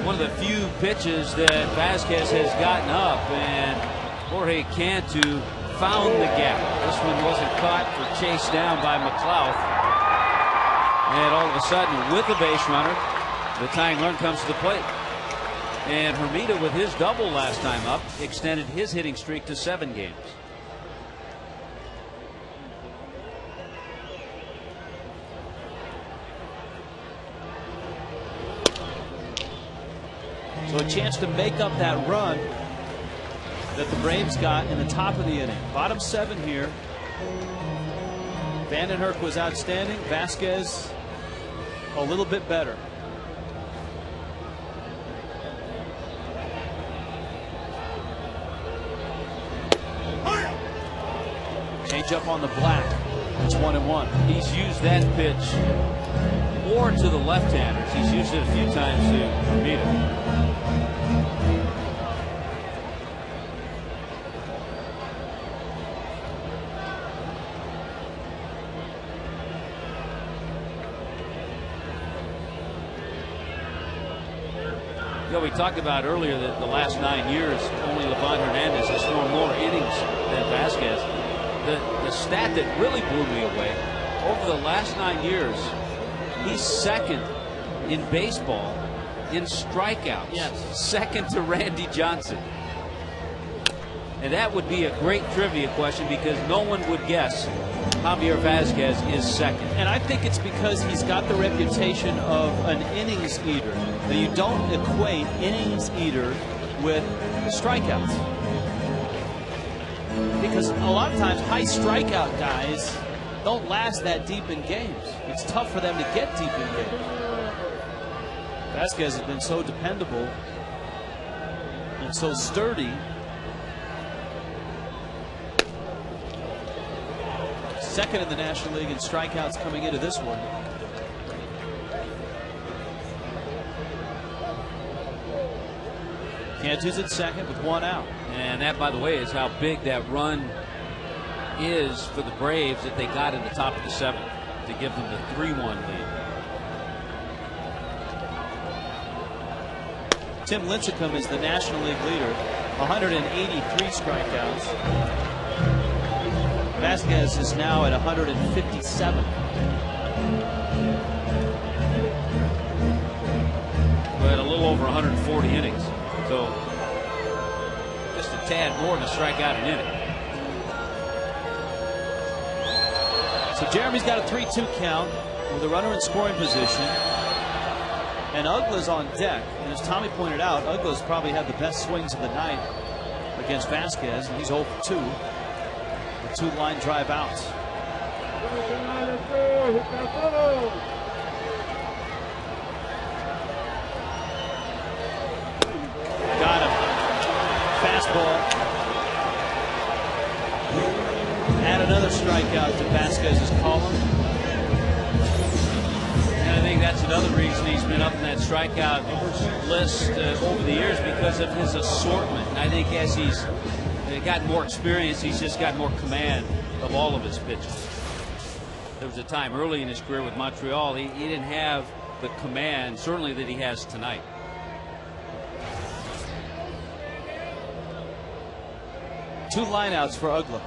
One of the few pitches that Vasquez has gotten up, and Jorge Cantu found the gap. This one wasn't caught or chased down by McLeod. And all of a sudden, with the base runner, the tying run comes to the plate. And Hermida, with his double last time up, extended his hitting streak to 7 games. So a chance to make up that run that the Braves got in the top of the inning. Bottom 7 here. Vandenhurst was outstanding. Vasquez a little bit better. Change up on the black. It's 1-1. He's used that pitch more to the left-handers. He's used it a few times to Hermida. You know, we talked about earlier that the last 9 years, only Livan Hernandez has thrown more innings than Vasquez. The stat that really blew me away, over the last 9 years, he's second in baseball in strikeouts. Yes. Second to Randy Johnson. And that would be a great trivia question because no one would guess Javier Vasquez is second. And I think it's because he's got the reputation of an innings eater. Now, you don't equate innings eater with strikeouts. Because a lot of times high strikeout guys don't last that deep in games. It's tough for them to get deep in games. Vasquez has been so dependable and so sturdy. Second in the National League in strikeouts coming into this one. Cantu's at second with 1 out. And that, by the way, is how big that run is for the Braves that they got in the top of the 7th to give them the 3-1 lead. Tim Lincecum is the National League leader, 183 strikeouts. Vasquez is now at 157. But a little over 140 innings. So just a tad more to strike out an inning. So Jeremy's got a 3-2 count with a runner in scoring position. And Uggla's on deck. And as Tommy pointed out, Uggla's probably had the best swings of the night against Vasquez. And he's 0 for 2 with 2 line drive outs. Got him. Fastball. Add another strikeout to Vasquez's column. And I think that's another reason he's been up in that strikeout list over the years because of his assortment. And I think as he's gotten more experience, he's just got more command of all of his pitches. There was a time early in his career with Montreal, he didn't have the command, certainly, that he has tonight. Two lineouts for Uggla.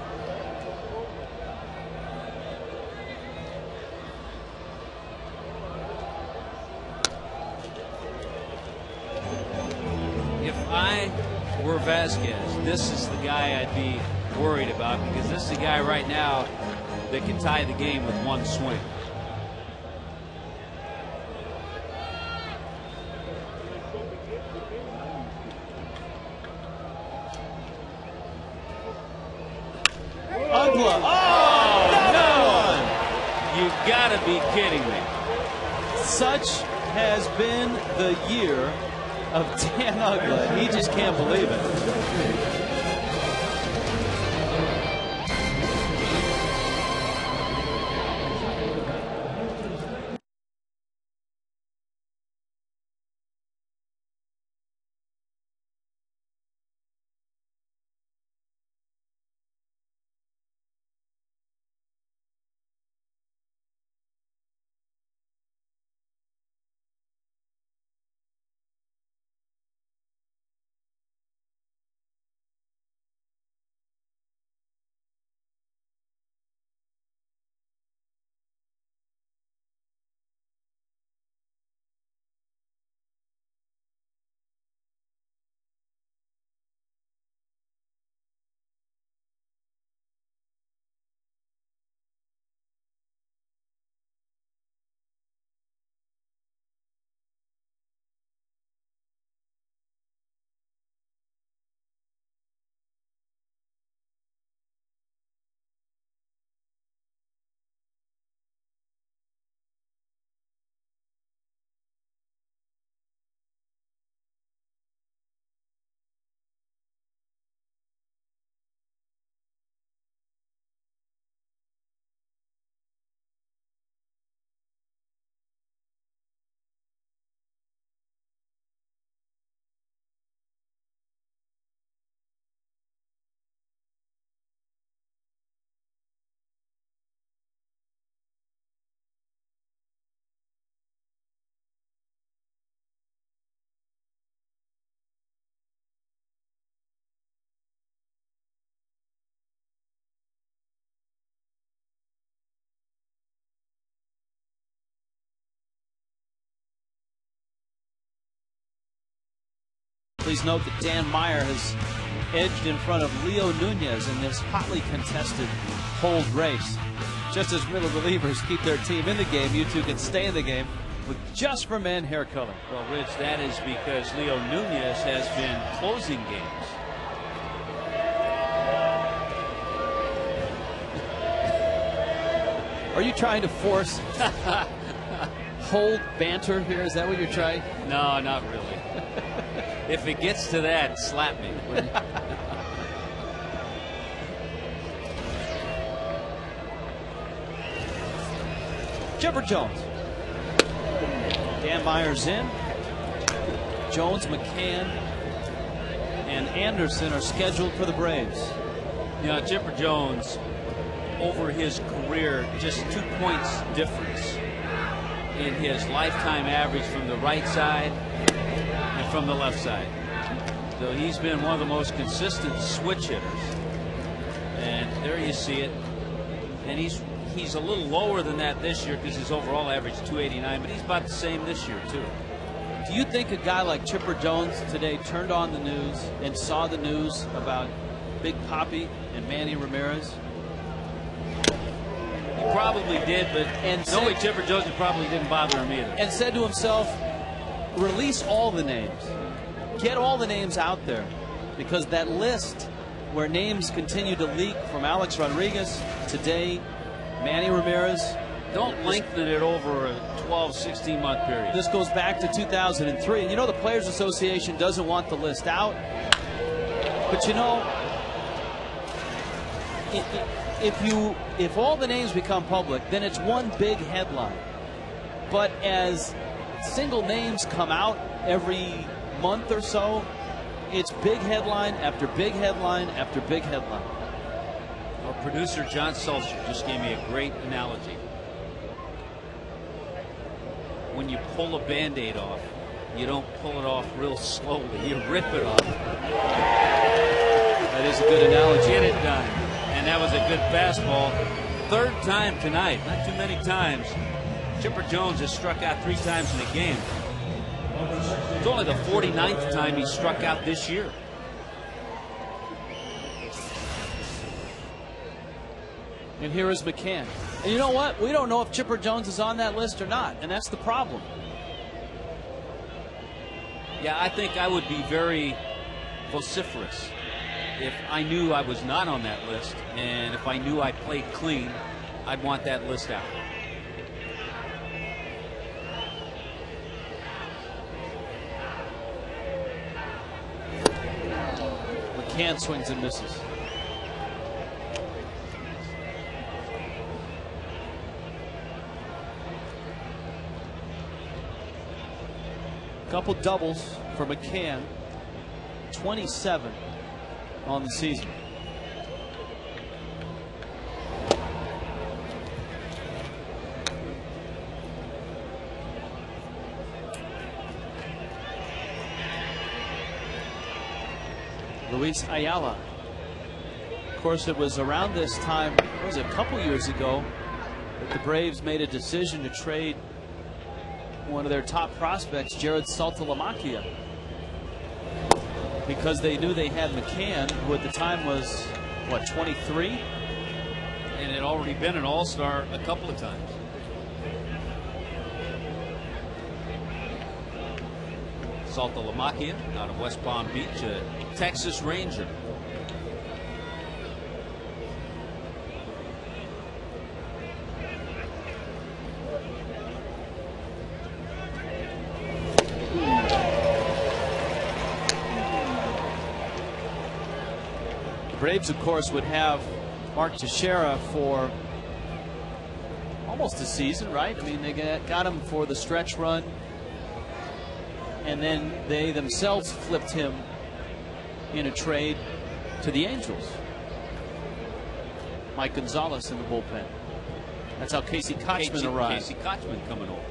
If I were Vasquez, this is the guy I'd be worried about because this is the guy right now that can tie the game with one swing. Uggla. Oh, no! You gotta be kidding me. Such has been the year of Dan Uggla. He just can't believe it. Please note that Dan Meyer has edged in front of Leo Nunez in this hotly contested hold race. Just as middle relievers keep their team in the game, you two can stay in the game with Just for Men hair color. Well, Rich, that is because Leo Nunez has been closing games. Are you trying to force hold banter here? Is that what you're trying? No, not really. If it gets to that, slap me. Chipper Jones. Dan Meyer's in. Jones, McCann, and Anderson are scheduled for the Braves. You know, Chipper Jones, over his career, just 2 points difference in his lifetime average from the right side and from the left side. So he's been one of the most consistent switch hitters. And there you see it. And he's a little lower than that this year because his overall average is 289, but he's about the same this year too. Do you think a guy like Chipper Jones today turned on the news and saw the news about Big Papi and Manny Ramirez? He probably did, but knowing Chipper Jones, it probably didn't bother him either. And said to himself, release all the names. Get all the names out there. Because that list where names continue to leak from Alex Rodriguez, today, Manny Ramirez. Don't lengthen it over a 12, 16-month period. This goes back to 2003. And you know the Players Association doesn't want the list out. But you know, if all the names become public, then it's one big headline. But as single names come out every month or so, it's big headline after big headline after big headline. Our producer John Sulcher just gave me a great analogy. When you pull a Band-Aid off, you don't pull it off real slowly. You rip it off. That is a good analogy. Get it done. And that was a good fastball. Third time tonight. Not too many times. Chipper Jones has struck out 3 times in the game. It's only the 49th time he struck out this year. And here is McCann. And you know what? We don't know if Chipper Jones is on that list or not, and that's the problem. Yeah, I think I would be very vociferous if I knew I was not on that list, and if I knew I played clean, I'd want that list out. McCann swings and misses. Couple doubles for McCann. 27 on the season. Luis Ayala. Of course, it was around this time, it was a couple years ago, that the Braves made a decision to trade one of their top prospects, Jared Saltalamacchia, because they knew they had McCann, who at the time was, what, 23? And had already been an all-star a couple of times. Saltalamacchia out of West Palm Beach, a Texas Ranger. Braves, of course, would have Mark Teixeira for almost a season, right? I mean, they got him for the stretch run, and then they themselves flipped him in a trade to the Angels. Mike Gonzalez in the bullpen. That's how Casey Kochman arrived. Casey Kochman coming over.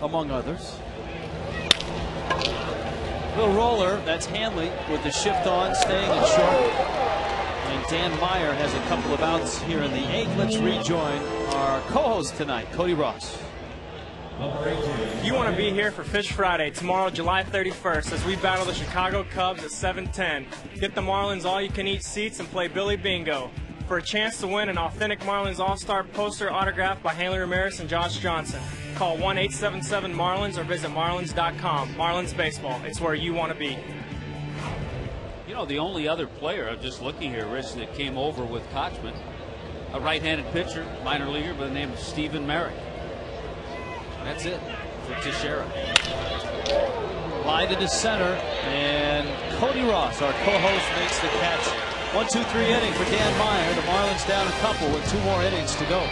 Among others. Little roller, that's Hanley with the shift on, staying in short. And Dan Meyer has a couple of outs here in the 8th. Let's rejoin our co-host tonight, Cody Ross. If you want to be here for Fish Friday tomorrow, July 31st, as we battle the Chicago Cubs at 7:10, get the Marlins all-you-can-eat seats and play Billy Bingo for a chance to win an authentic Marlins All-Star poster autographed by Hanley Ramirez and Josh Johnson. Call 1-877-MARLINS or visit marlins.com. Marlins Baseball, it's where you want to be. You know, the only other player, I'm just looking here, Rich, that came over with Kochman, a right-handed pitcher, minor leaguer by the name of Stephen Merrick. That's it for Teixeira. Line into center, and Cody Ross, our co-host, makes the catch. 1-2-3 inning for Dan Meyer. The Marlins down a couple with 2 more innings to go.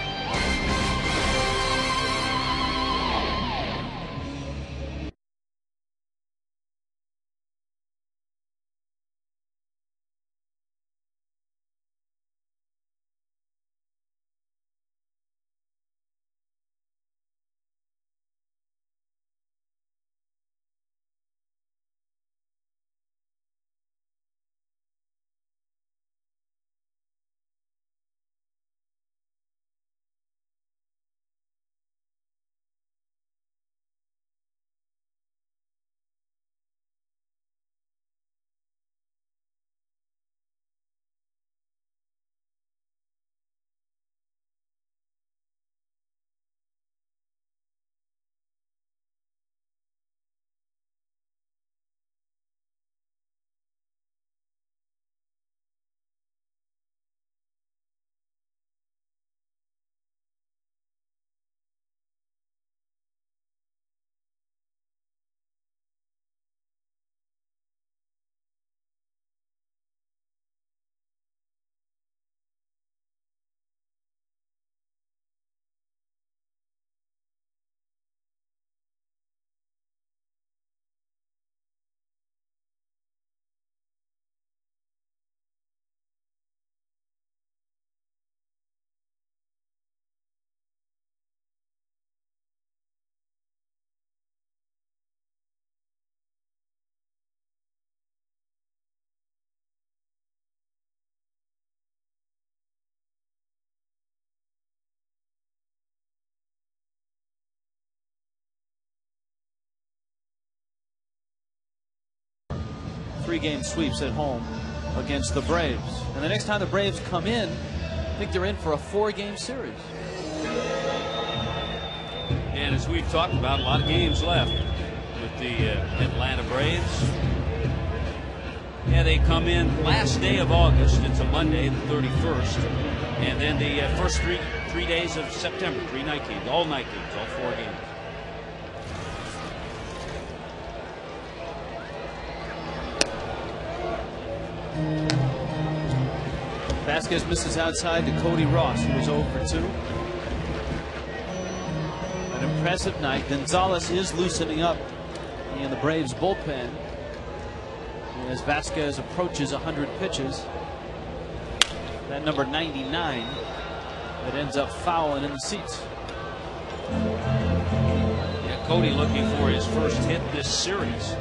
Three-game sweeps at home against the Braves. And the next time the Braves come in, I think they're in for a 4-game series. And as we've talked about, a lot of games left with the Atlanta Braves. Yeah, they come in last day of August. It's a Monday, the 31st. And then the first three days of September, 3 night games, all night games, all 4 games. Vasquez misses outside to Cody Ross, who was 0 for 2. An impressive night. Gonzalez is loosening up in the Braves bullpen as Vasquez approaches 100 pitches. That number 99 that ends up fouling in the seats. Yeah, Cody looking for his first hit this series.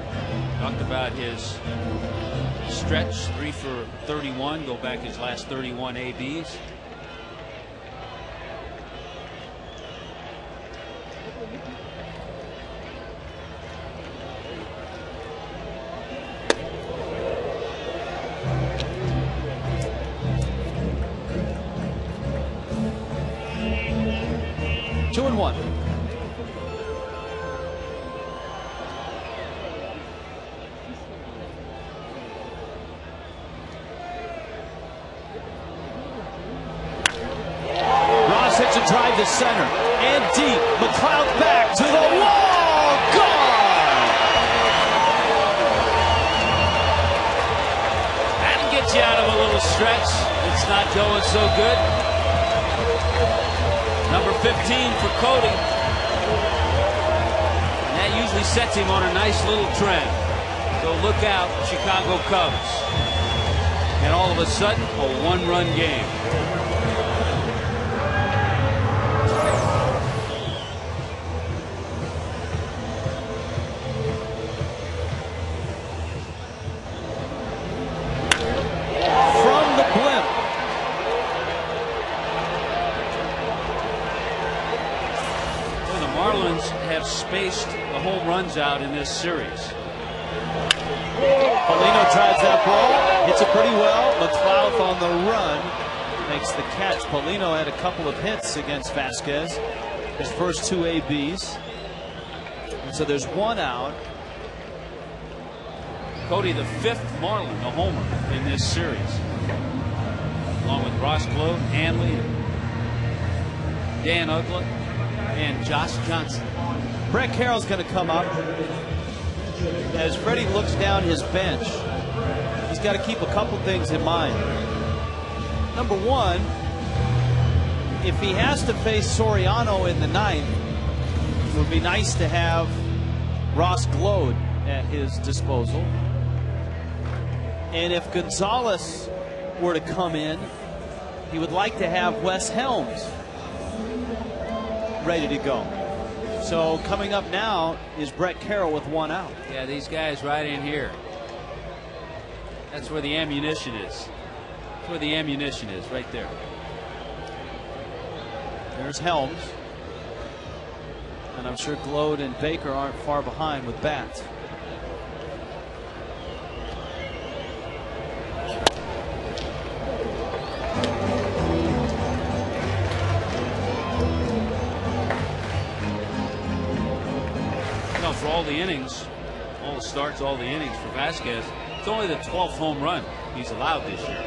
Talked about his stretch, 3 for 31, go back his last 31 ABs. Two and one. Hits a drive to center and deep. McLeod back to the wall. Gone. That'll get you out of a little stretch. It's not going so good. Number 15 for Cody. And that usually sets him on a nice little trend. So look out, Chicago Cubs. And all of a sudden, a 1-run game. Marlins have spaced the home runs out in this series. Paulino drives that ball, hits it pretty well. McLeod on the run makes the catch. Paulino had a couple of hits against Vasquez, his first 2 ABs. And so there's 1 out. Cody, the 5th Marlin, the homer in this series, along with Ross Gload, Hanley, Dan Uggla, and Josh Johnson. Brett Carroll's going to come up. As Freddie looks down his bench, he's got to keep a couple things in mind. Number one, if he has to face Soriano in the 9th, it would be nice to have Ross Gload at his disposal. And if Gonzalez were to come in, he would like to have Wes Helms ready to go. So coming up now is Brett Carroll with 1 out. Yeah, these guys right in here. That's where the ammunition is. That's where the ammunition is, right there. There's Helms. And I'm sure Gload and Baker aren't far behind with bats. For all the innings, all the starts, all the innings for Vasquez, it's only the 12th home run he's allowed this year.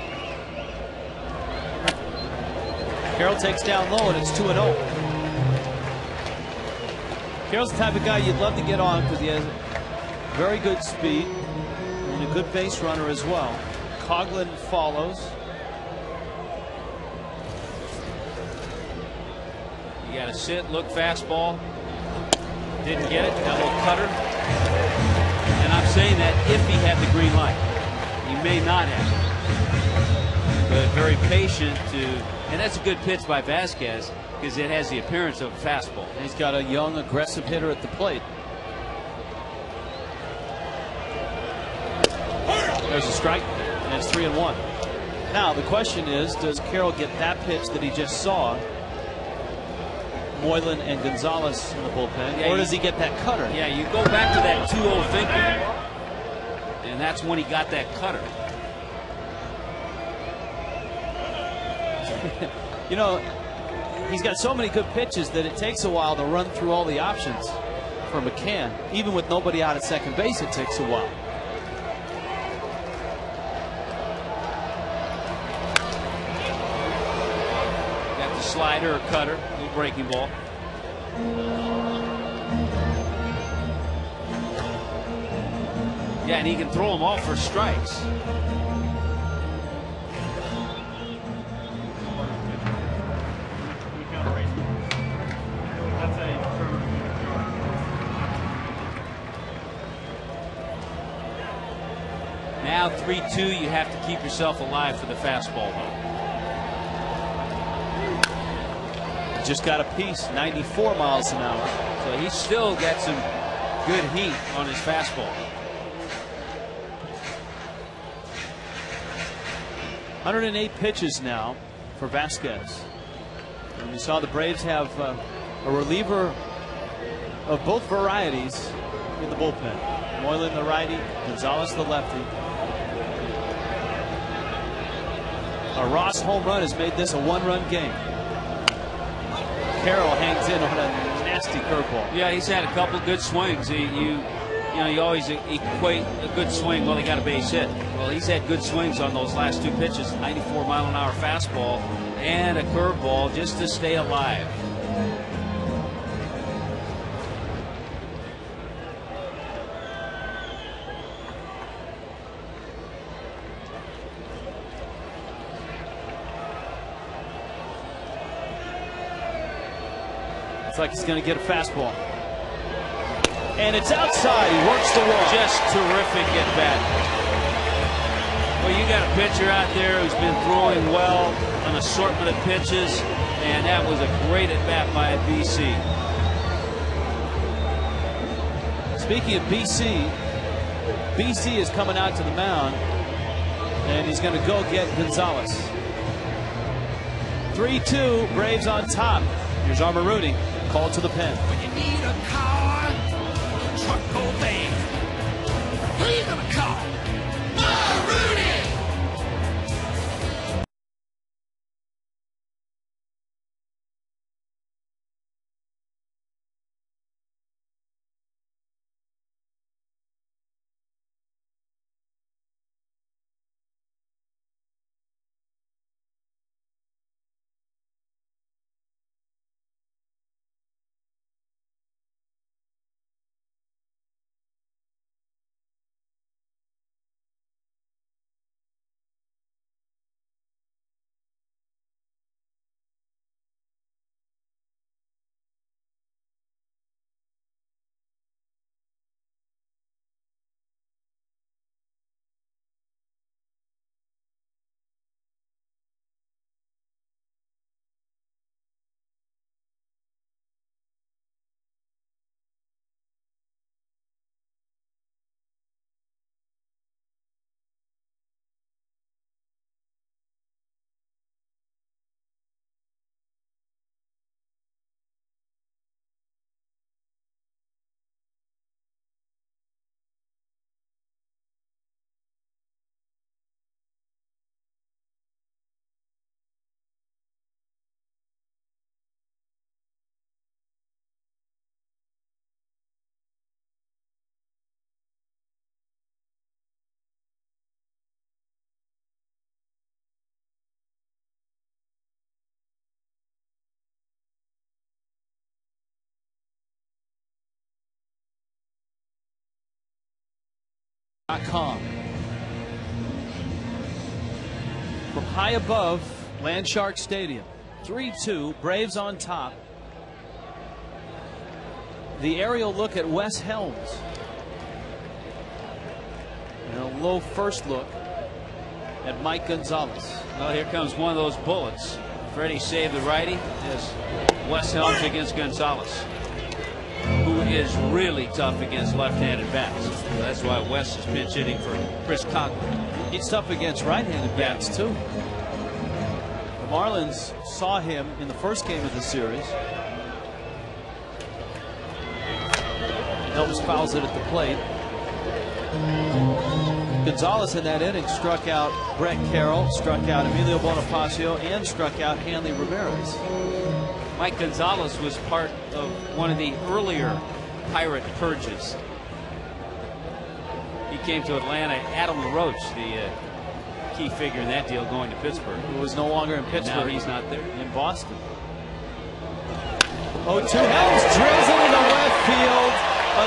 Carroll takes down low, and it's 2-0. Carroll's the type of guy you'd love to get on because he has very good speed and a good base runner as well. Coughlin follows. You got to sit, look, fastball. Didn't get it. That little cutter. And I'm saying that if he had the green light. He may not have. But very patient to, and that's a good pitch by Vasquez because it has the appearance of a fastball. And he's got a young, aggressive hitter at the plate. There's a strike, and it's 3-1. Now the question is, does Carroll get that pitch that he just saw? Moylan and Gonzalez in the bullpen, yeah, or does he get that cutter? Yeah, you go back to that 2-0 thinking, and that's when he got that cutter. You know, he's got so many good pitches that it takes a while to run through all the options for McCann. Even with nobody out at second base, it takes a while. Got the slider or cutter, little breaking ball. Yeah, and he can throw them all for strikes. Now 3-2, you have to keep yourself alive for the fastball, though. Just got a piece, 94 miles an hour. So he's still got some good heat on his fastball. 108 pitches now for Vasquez. And we saw the Braves have a reliever of both varieties in the bullpen. Moylan the righty, Gonzalez the lefty. A Ross home run has made this a 1-run game. Carroll hangs in on a nasty curveball. Yeah, he's had a couple good swings. You always equate a good swing, well, he got a base hit. Well, he's had good swings on those last 2 pitches, 94-mile-an-hour fastball and a curveball just to stay alive. It's like he's going to get a fastball. And it's outside. He works the wall. Just terrific at bat. Well, you got a pitcher out there who's been throwing well, an assortment of pitches, and that was a great at bat by BC. Speaking of BC, BC is coming out to the mound, and he's going to go get Gonzalez. 3-2, Braves on top. Here's Armoruti, called to the pen. When you need a car, truck, or van, who you gonna call? Rudy! .com. From high above Landshark Stadium, 3-2, Braves on top. The aerial look at Wes Helms. And a low first look at Mike Gonzalez. Well, here comes one of those bullets. Freddie saved the righty as Wes Helms against Gonzalez, who is really tough against left-handed bats. So that's why Wes is pinch hitting for Chris Coghlan. He's tough against right-handed bats too. The Marlins saw him in the first game of the series. Helms fouls it at the plate. Gonzalez in that inning struck out Brett Carroll, struck out Emilio Bonifacio, and struck out Hanley Ramirez. Mike Gonzalez was part of one of the earlier Pirate purges. He came to Atlanta. Adam LaRoche, the key figure in that deal, going to Pittsburgh. Who was no longer in Pittsburgh. Now he's not there. In Boston. 0-2. Helms drills it into left field.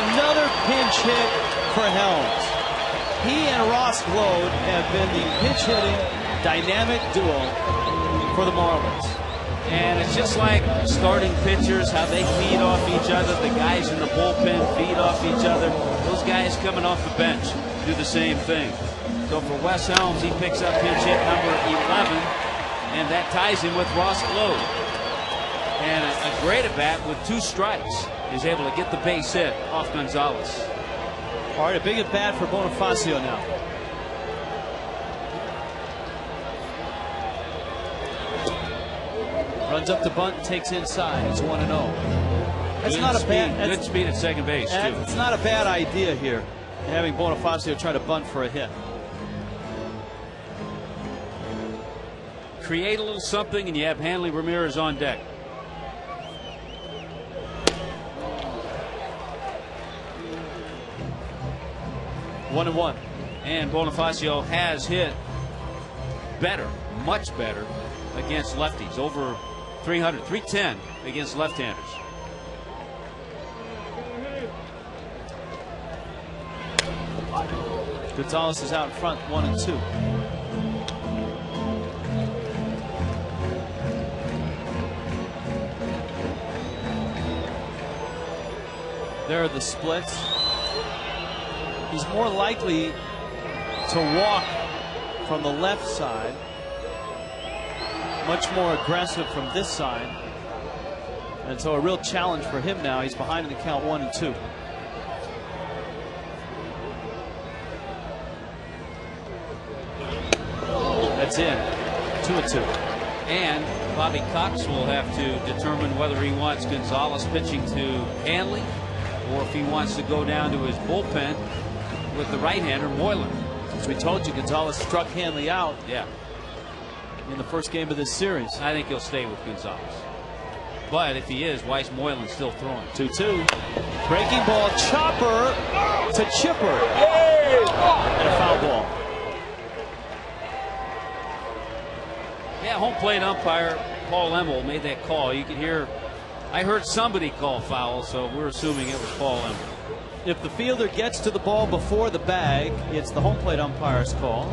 Another pinch hit for Helms. He and Ross Glode have been the pinch hitting dynamic duo for the Marlins. And it's just like starting pitchers, how they feed off each other. The guys in the bullpen feed off each other. Those guys coming off the bench do the same thing. So for Wes Helms, he picks up pinch hit number 11, and that ties him with Ross Glode. And a great at bat with 2 strikes is able to get the base hit off Gonzalez. All right, a big at bat for Bonifacio now. Runs up the bunt, takes inside. It's 1-0. That's Good not a speed. bad. Good speed at second base too. It's not a bad idea here, having Bonifacio try to bunt for a hit. Create a little something, and you have Hanley Ramirez on deck. One and one. And Bonifacio has hit better, much better, against lefties. Over 300, 310 against left-handers. Gonzalez is out in front, 1-2. There are the splits. He's more likely to walk from the left side. Much more aggressive from this side. And so a real challenge for him now. He's behind in the count 1-2. That's in. 2-2. And Bobby Cox will have to determine whether he wants Gonzalez pitching to Hanley or if he wants to go down to his bullpen with the right-hander Moylan. As we told you, Gonzalez struck Hanley out Yeah, in the first game of this series. I think he'll stay with Gonzalez. But if he is, why is Moylan still throwing? 2-2. Breaking ball, chopper to Chipper. And a foul ball. Yeah, home plate umpire Paul Emmel made that call. You could hear, I heard somebody call foul, so we're assuming it was Paul Emmel. If the fielder gets to the ball before the bag, it's the home plate umpire's call.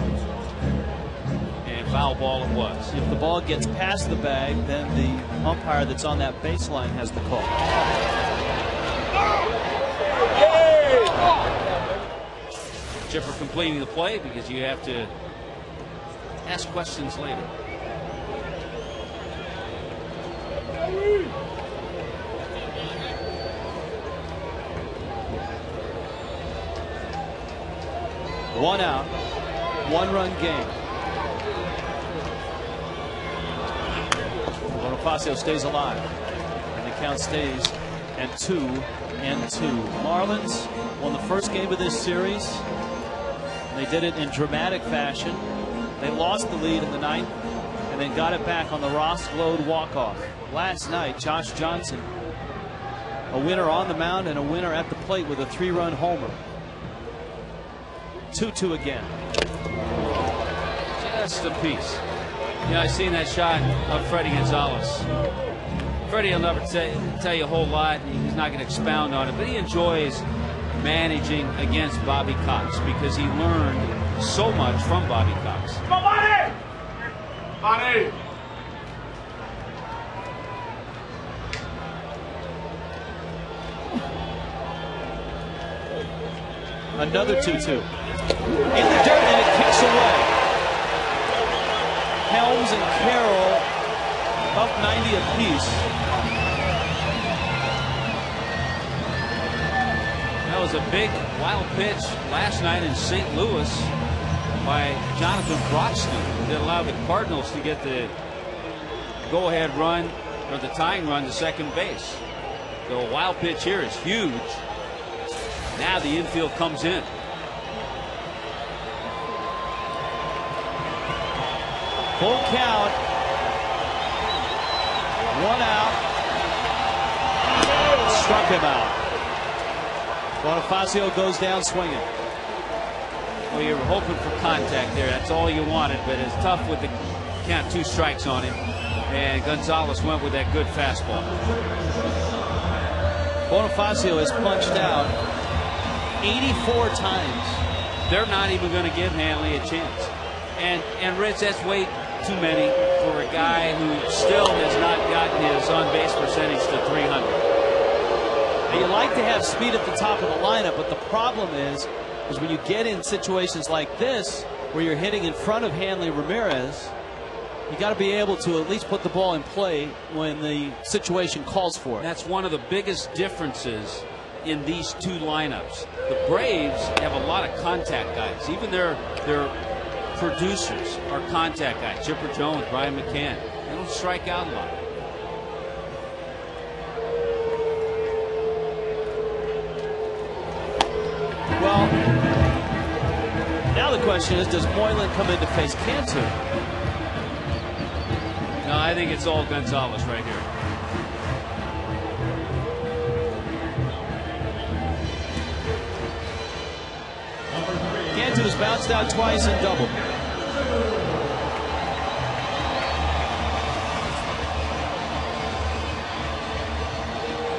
And foul ball it was. If the ball gets past the bag, then the umpire that's on that baseline has the call. Chipper completing the play because you have to ask questions later. One out, one-run game. Bonifacio stays alive, and the count stays at 2-2. Marlins won the first game of this series. They did it in dramatic fashion. They lost the lead in the ninth and then got it back on the Ross Glode walk-off. Last night, Josh Johnson, a winner on the mound and a winner at the plate with a 3-run homer. 2-2 again. Just a piece. Yeah, I seen that shot of Freddie Gonzalez. Freddie will never tell you a whole lot. He's not going to expound on it, but he enjoys managing against Bobby Cox because he learned so much from Bobby Cox. Come on, Bonnie! Bonnie! Another 2-2. In the dirt, and it kicks away. Helms and Carroll up 90 apiece. That was a big wild pitch last night in St. Louis by Jonathan Broxton that allowed the Cardinals to get the go-ahead run or the tying run to second base. So a wild pitch here is huge. Now the infield comes in. Full count. One out. Struck him out. Bonifacio goes down swinging. Well, you were hoping for contact there. That's all you wanted, but it's tough with the count 2 strikes on him. And Gonzalez went with that good fastball. Bonifacio has punched out 84 times. They're not even going to give Hanley a chance. And Rich, that's way too many for a guy who still has not gotten his on-base percentage to 300. Now, you like to have speed at the top of the lineup, but the problem is when you get in situations like this where you're hitting in front of Hanley Ramirez, you got to be able to at least put the ball in play when the situation calls for it. That's one of the biggest differences in these two lineups. The Braves have a lot of contact guys. Even their producers are contact guys. Chipper Jones, Brian McCann. They don't strike out a lot. Well, now the question is, does Moylan come in to face Cantu? No, I think it's all Gonzalez right here. Cantu has bounced out twice and doubled.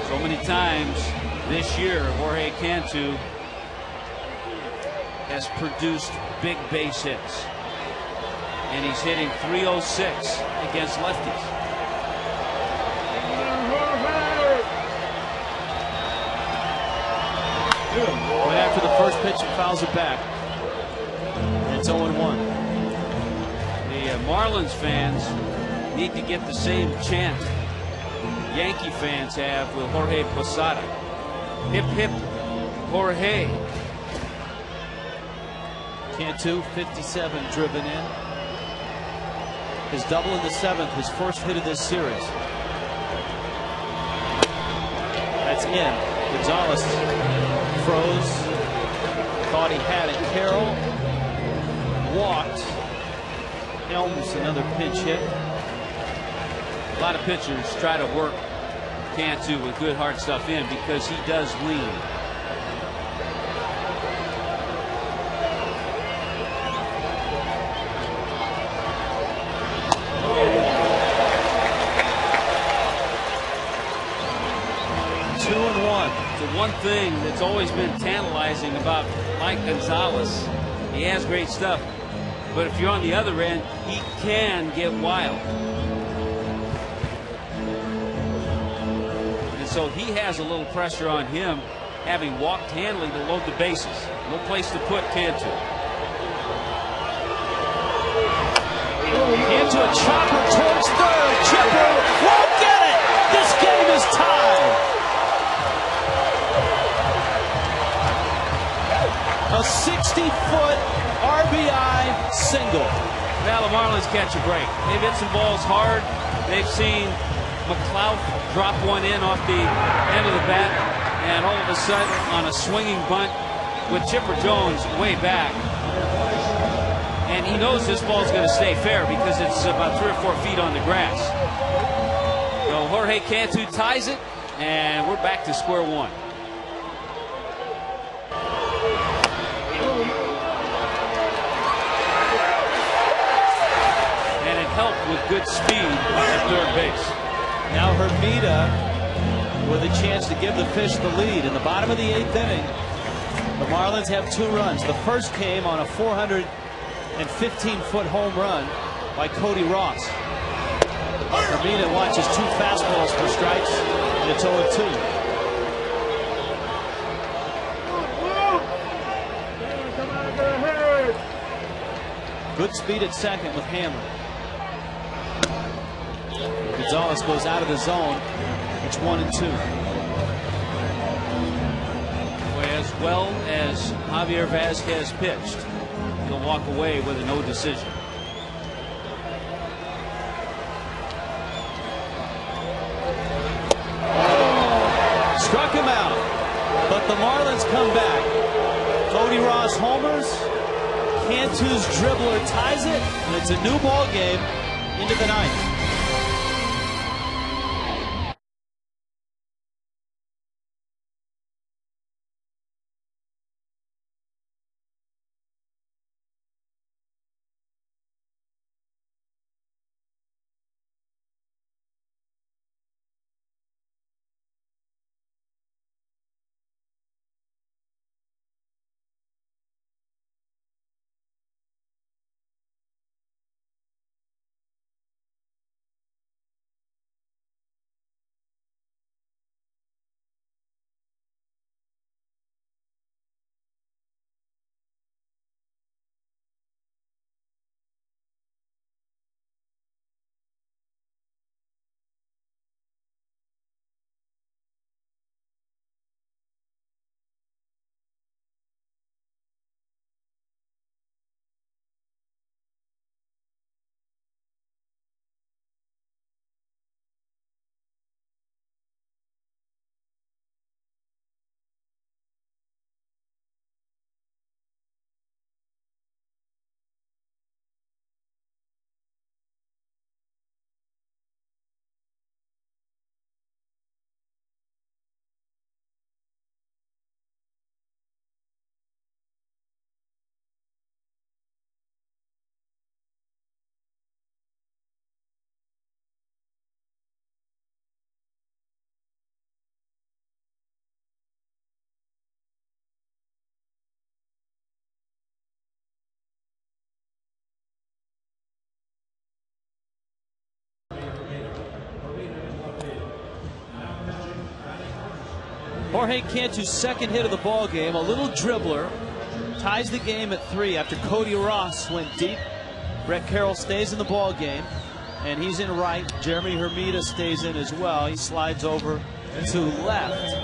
So many times this year, Jorge Cantu has produced big base hits. And he's hitting .306 against lefties. Right after the first pitch, he fouls it back. And it's 0-1. The Marlins fans need to get the same chant Yankee fans have with Jorge Posada. Hip, hip, Jorge. Cantu, 57 driven in. His double in the 7th, his first hit of this series. That's in. Gonzalez froze. Thought he had it. Carroll walked. Helms another pinch hit. A lot of pitchers try to work Cantu with good hard stuff in because he does lean. One thing that's always been tantalizing about Mike Gonzalez, he has great stuff, but if you're on the other end, he can get wild. And so he has a little pressure on him, having walked Hanley to load the bases. No place to put Cantu. Into a chopper towards third. Chipper won't get it. This game is tied. A 60-foot RBI single. Now the Marlins catch a break. They've hit some balls hard. They've seen McLeod drop one in off the end of the bat, and all of a sudden on a swinging bunt with Chipper Jones way back. And he knows this ball's going to stay fair because it's about 3 or 4 feet on the grass. So Jorge Cantu ties it, and we're back to square one. Help with good speed at third base. Now Hermida with a chance to give the Fish the lead. In the bottom of the 8th inning, the Marlins have 2 runs. The first came on a 415-foot home run by Cody Ross. Hermida watches 2 fastballs for strikes, and it's 0-2. Good speed at second with Hamlin. Gonzalez goes out of the zone. It's 1-2. As well as Javier Vazquez pitched, he'll walk away with a no decision. Struck him out, but the Marlins come back. Cody Ross homers. Cantu's dribbler ties it, and it's a new ball game into the 9th. Jorge Cantu's second hit of the ball game, a little dribbler, ties the game at 3 after Cody Ross went deep. Brett Carroll stays in the ball game, and he's in right. Jeremy Hermida stays in as well. He slides over to left.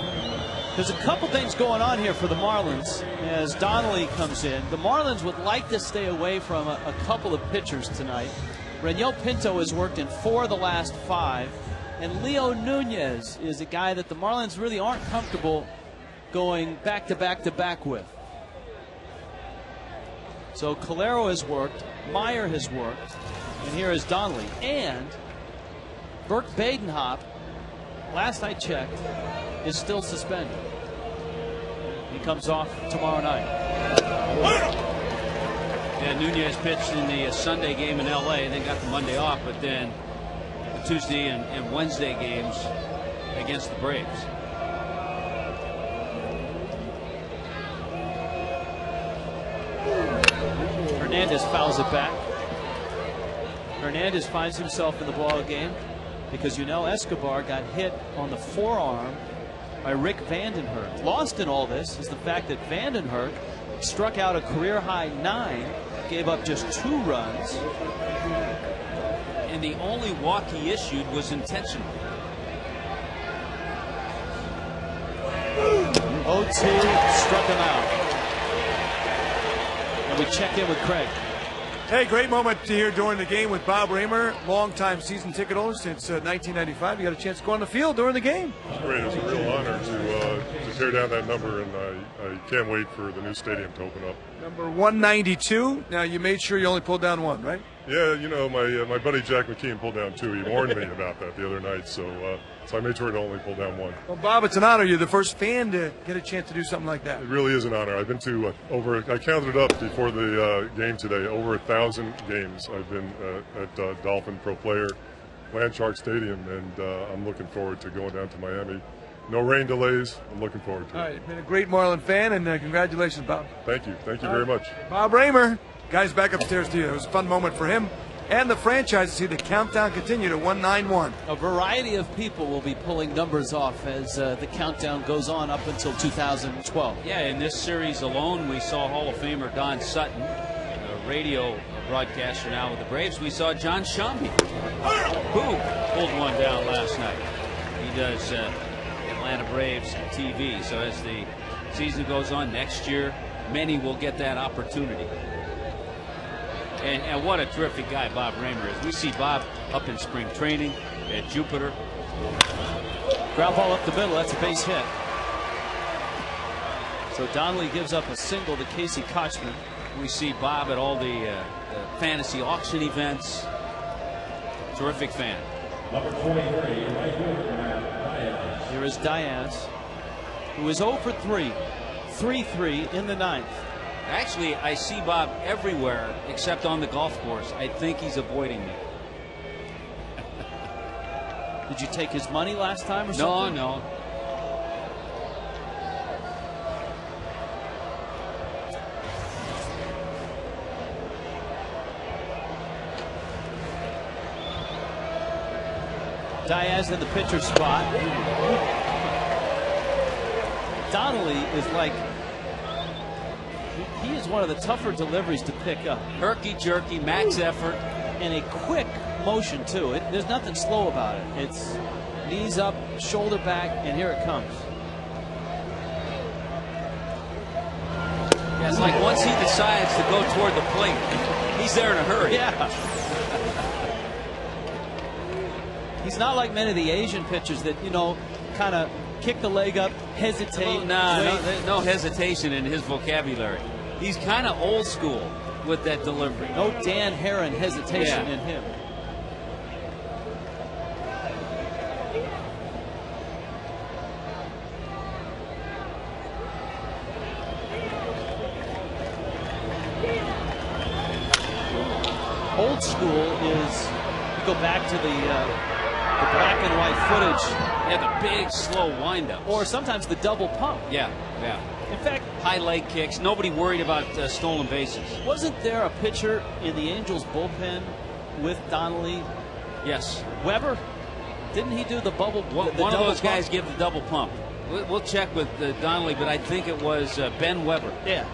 There's a couple things going on here for the Marlins as Donnelly comes in. The Marlins would like to stay away from a couple of pitchers tonight. Reniel Pinto has worked in 4 of the last 5. And Leo Nunez is a guy that the Marlins really aren't comfortable going back to back to back with. So Calero has worked, Meyer has worked, and here is Donnelly. And Burke Badenhop, last I checked, is still suspended. He comes off tomorrow night. Yeah, Nunez pitched in the Sunday game in L.A. and then got the Monday off, but then the Tuesday and Wednesday games against the Braves. Hernandez fouls it back. Hernandez finds himself in the ball game because Escobar got hit on the forearm by Rick Vandenhurst. Lost in all this is the fact that Vandenhurst struck out a career-high 9, gave up just 2 runs. And the only walk he issued was intentional. 0-2, struck him out. And we check in with Craig. Hey, great moment here during the game with Bob Raymer, longtime season ticket holder since 1995. You got a chance to go on the field during the game. It's great. It's a real honor to tear down that number, and I can't wait for the new stadium to open up. Number 192. Now, you made sure you only pulled down 1, right? Yeah, my buddy Jack McKeon pulled down 2. He warned me about that the other night, so I made sure to only pull down 1. Well, Bob, it's an honor. You're the first fan to get a chance to do something like that. It really is an honor. I've been to I counted it up before the game today, over 1,000 games I've been at Dolphin Pro Player, Landshark Stadium, and I'm looking forward to going down to Miami. No rain delays. I'm looking forward to it. All right, been a great Marlin fan, and congratulations, Bob. Thank you. Thank you very much. Bob Raymer. Guys, back upstairs to you. It was a fun moment for him and the franchise to see the countdown continue to 191. A variety of people will be pulling numbers off as the countdown goes on up until 2012. Yeah, in this series alone, we saw Hall of Famer Don Sutton, a radio broadcaster now with the Braves. We saw John Shambi, who pulled one down last night. He does Atlanta Braves TV. So as the season goes on next year, many will get that opportunity. And what a terrific guy Bob Raymer is. We see Bob up in spring training at Jupiter. Ground ball up the middle. That's a base hit. So Donnelly gives up a single to Casey Kochman. We see Bob at all the fantasy auction events. Terrific fan. Here is Diaz, who is 0 for 3. 3-3 in the 9th. Actually, I see Bob everywhere except on the golf course. I think he's avoiding me. Did you take his money last time or something? No. Diaz in the pitcher spot. Donnelly is like, he is one of the tougher deliveries to pick up. Herky-jerky, max effort. And a quick motion, too. There's nothing slow about it. It's knees up, shoulder back, and here it comes. Yeah, it's like once he decides to go toward the plate, he's there in a hurry. Yeah. He's not like many of the Asian pitchers that, kind of kick the leg up, hesitate. No hesitation in his vocabulary. He's kind of old school with that delivery. No Dan Heron hesitation in him. Old school is, you go back to the black and white footage. Yeah, the big, slow windup. Or sometimes the double pump. Yeah. In fact, high leg kicks. Nobody worried about stolen bases. Wasn't there a pitcher in the Angels bullpen with Donnelly? Yes. Weber? Didn't he do the bubble? One of those guys give the double pump. We'll check with Donnelly, but I think it was Ben Weber. Yeah.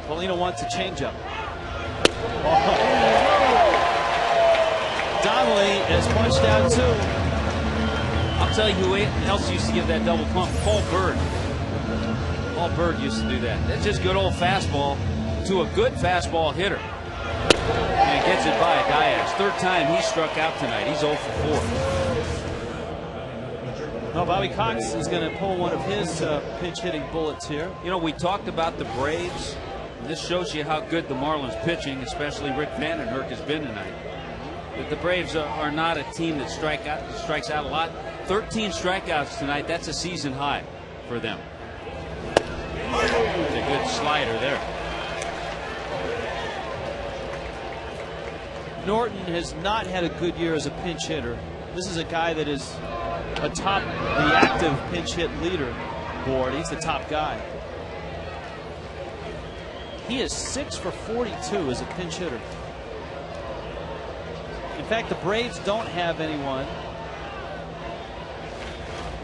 Paulino wants a changeup. Donnelly is punched out too. I'll tell you who else used to give that double pump. Paul Bird. Paul Bird used to do that. That's just good old fastball to a good fastball hitter. And gets it by Diaz. Third time he struck out tonight. He's 0 for 4. Well, Bobby Cox is going to pull one of his pinch hitting bullets here. You know, we talked about the Braves. This shows you how good the Marlins pitching, especially Rick Vandenberg, has been tonight. But the Braves are not a team that strikes out a lot. 13 strikeouts tonight. That's a season high for them. It's a good slider there. Norton has not had a good year as a pinch hitter. This is a guy that is atop the active pinch hit leader board. He's the top guy. He is 6 for 42 as a pinch hitter. In fact, the Braves don't have anyone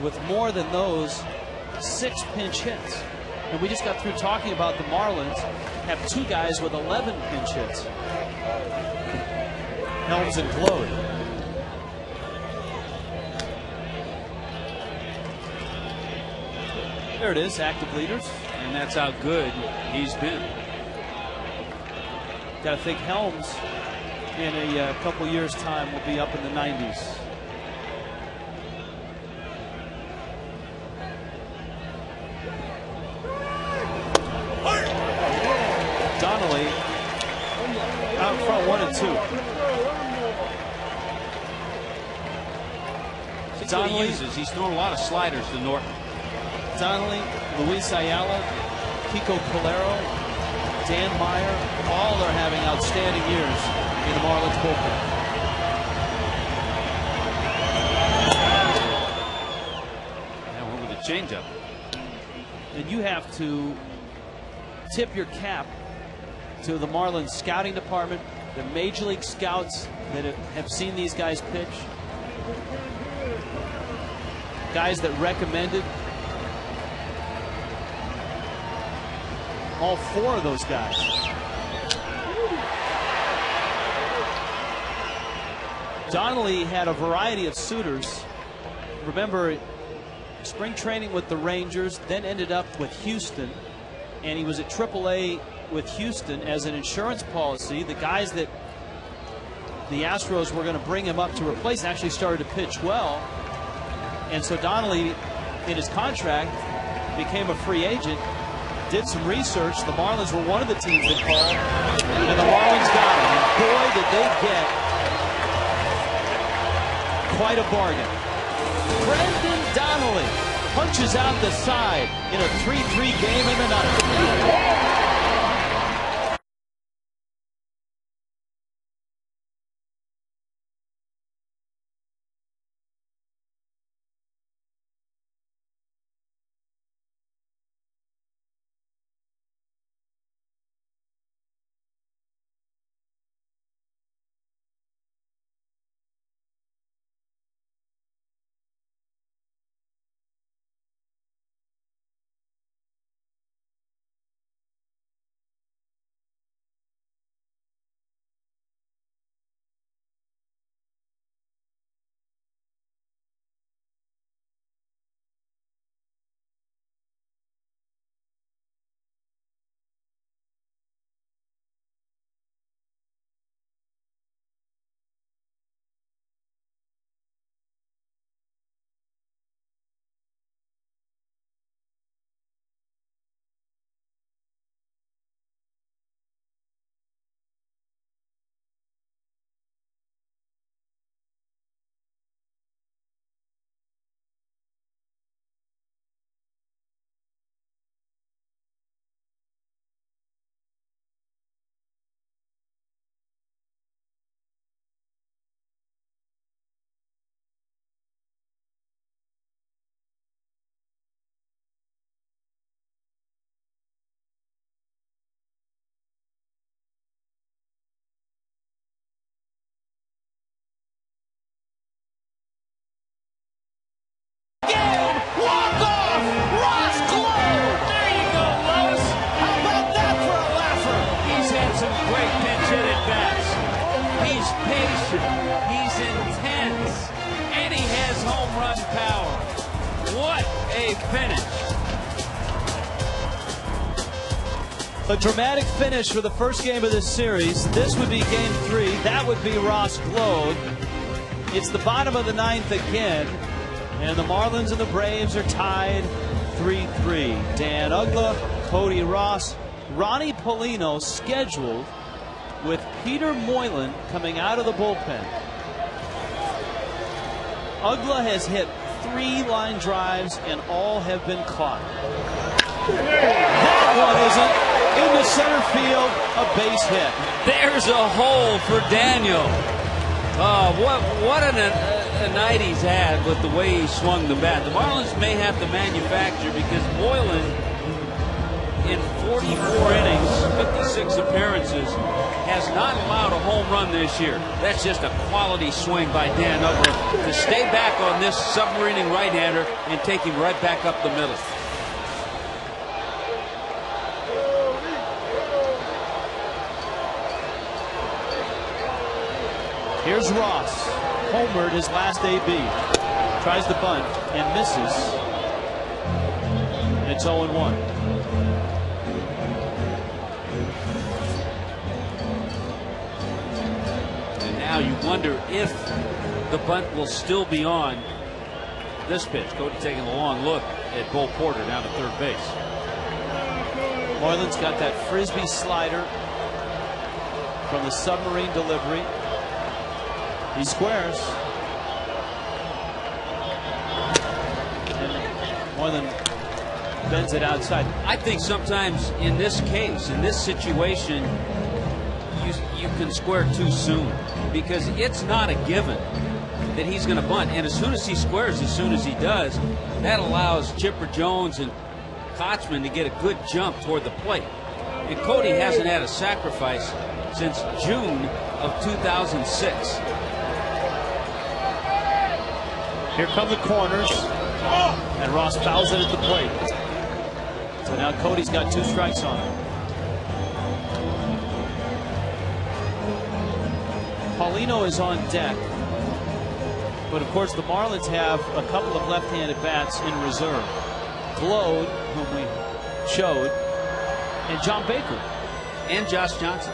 with more than those 6 pinch hits. And we just got through talking about the Marlins have 2 guys with 11 pinch hits. Helms and Glode. There it is, active leaders. And that's how good he's been. Got to think Helms in a couple years' time will be up in the 90s. Donnelly out front 1-2. Donnelly he's thrown a lot of sliders to Norton. Donnelly, Luis Ayala, Kiko Calero, Dan Meyer, all are having outstanding years in the Marlins bullpen. Now went with a changeup. And you have to tip your cap to the Marlins scouting department, the major league scouts that have seen these guys pitch, guys that recommended. All 4 of those guys. Donnelly had a variety of suitors. Remember, spring training with the Rangers, then ended up with Houston, and he was at AAA with Houston as an insurance policy. The guys that the Astros were going to bring him up to replace actually started to pitch well, and so Donnelly, in his contract, became a free agent. Did some research. The Marlins were one of the teams that called, and the Marlins got him. And boy, did they get quite a bargain. Brendan Donnelly punches out the side in a 3-3 game in the ninth. What a finish. A dramatic finish for the first game of this series. This would be game 3. That would be Ross Globe. It's the bottom of the 9th again, and the Marlins and the Braves are tied 3-3. Dan Uggla, Cody Ross, Ronnie Paulino scheduled with Peter Moylan coming out of the bullpen. Uggla has hit 3 line drives and all have been caught. That one isn't. Into center field, a base hit. There's a hole for Daniel. What a night he's had with the way he swung the bat. The Marlins may have to manufacture, because Moylan, in 44 innings, 56 appearances, has not allowed a home run this year. That's just a quality swing by Dan Uggla to stay back on this submarining right-hander and take him right back up the middle. Here's Ross, homered his last AB. Tries to bunt and misses. And it's 0-1. And now you wonder if the bunt will still be on this pitch. Cody taking a long look at Bo Porter down to third base. Moylan's got that frisbee slider from the submarine delivery. He squares. And Moylan bends it outside. I think sometimes in this case, in this situation, you can square too soon, because it's not a given that he's going to bunt. And as soon as he squares, as soon as he does, that allows Chipper Jones and Kotzman to get a good jump toward the plate. And Cody hasn't had a sacrifice since June of 2006. Here come the corners, and Ross fouls it at the plate. So now Cody's got 2 strikes on him. Paulino is on deck, but of course the Marlins have a couple of left-handed bats in reserve. Glode, whom we showed, and John Baker. And Josh Johnson.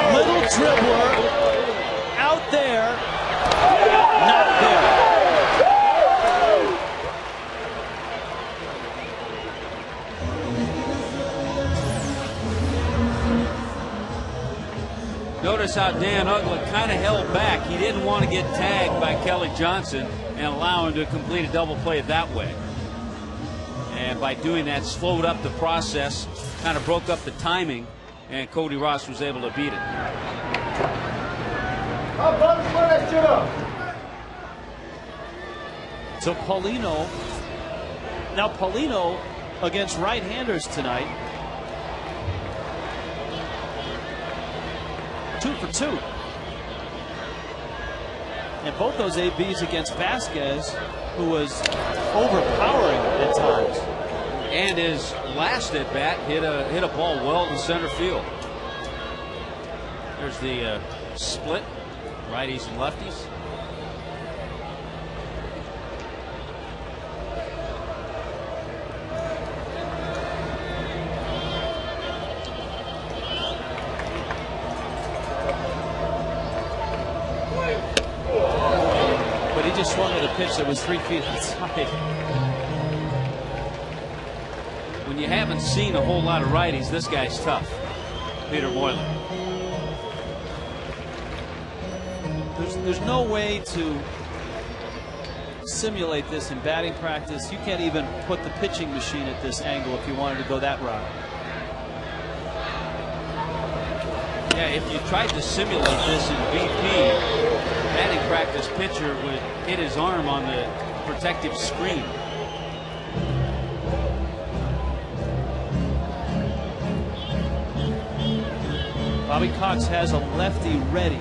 Little dribbler out there, not there. Notice how Dan Uggla kind of held back. He didn't want to get tagged by Kelly Johnson and allow him to complete a double play that way. And by doing that, slowed up the process, kind of broke up the timing, and Cody Ross was able to beat it. So Paulino, now Paulino against right-handers tonight, 2 for 2. And both those ABs against Vasquez, who was overpowering at times. And his last at bat hit a ball well in center field. There's the split, righties and lefties. But he just swung at a pitch that was 3 feet outside. When you haven't seen a whole lot of righties, this guy's tough. Peter Moylan. There's no way to simulate this in batting practice. You can't even put the pitching machine at this angle if you wanted to go that route. Yeah, if you tried to simulate this in BP, batting practice pitcher would hit his arm on the protective screen. Bobby Cox has a lefty ready.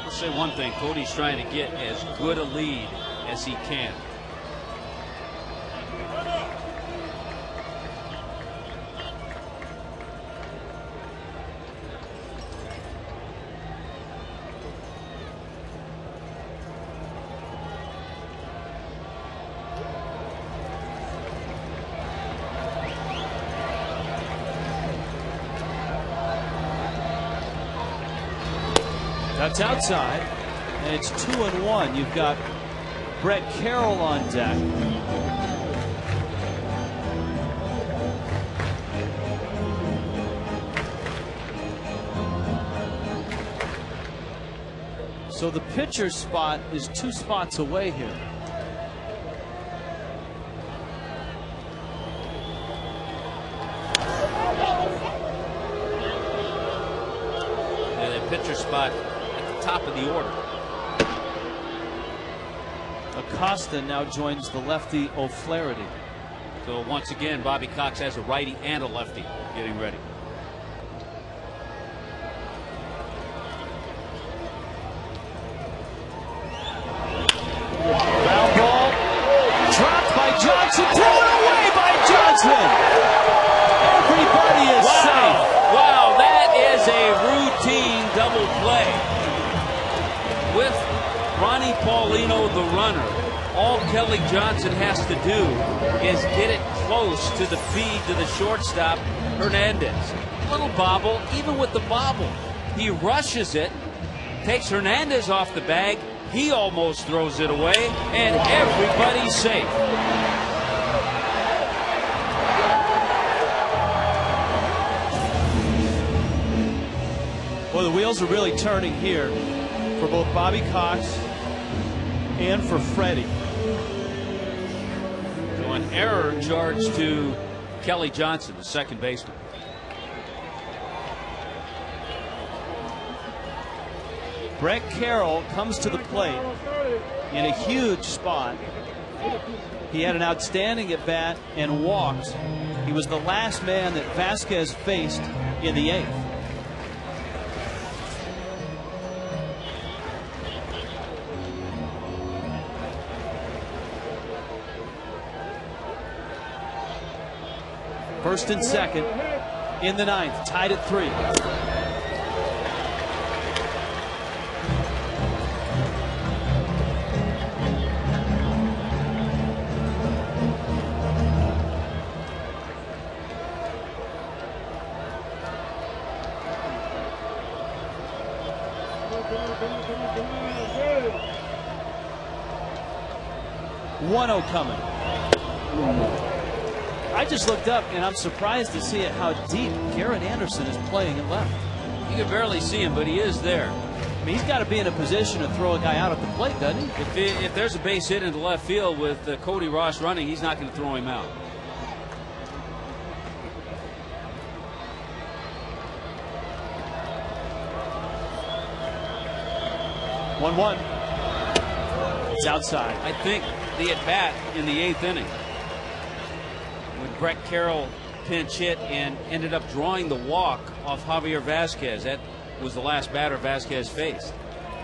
I'll say one thing, Cody's trying to get as good a lead as he can. That's outside, and it's 2-1. You've got Brett Carroll on deck. So the pitcher spot is 2 spots away here. Yeah, the pitcher spot top of the order. Acosta now joins the lefty O'Flaherty. So once again, Bobby Cox has a righty and a lefty getting ready. Foul ball dropped by Johnson, thrown away by Johnson. Everybody is safe. Wow, that is a routine double play. With Ronnie Paulino, the runner, all Kelly Johnson has to do is get it close to the feed to the shortstop, Hernandez. Little bobble, even with the bobble, he rushes it, takes Hernandez off the bag, he almost throws it away, and everybody's safe. Well, the wheels are really turning here for both Bobby Cox and for Freddie. So an error charged to Kelly Johnson, the second baseman. Brett Carroll comes to the plate in a huge spot. He had an outstanding at bat and walked. He was the last man that Vasquez faced in the 8th. First and second in the 9th, tied at 3. Coming. I just looked up and I'm surprised to see how deep Garrett Anderson is playing at left. You can barely see him, but he is there. I mean, he's got to be in a position to throw a guy out at the plate, doesn't he? If there's a base hit into left field with Cody Ross running, he's not going to throw him out. One. It's outside. I think the at-bat in the 8th inning when Brett Carroll pinch hit and ended up drawing the walk off Javier Vasquez. That was the last batter Vasquez faced.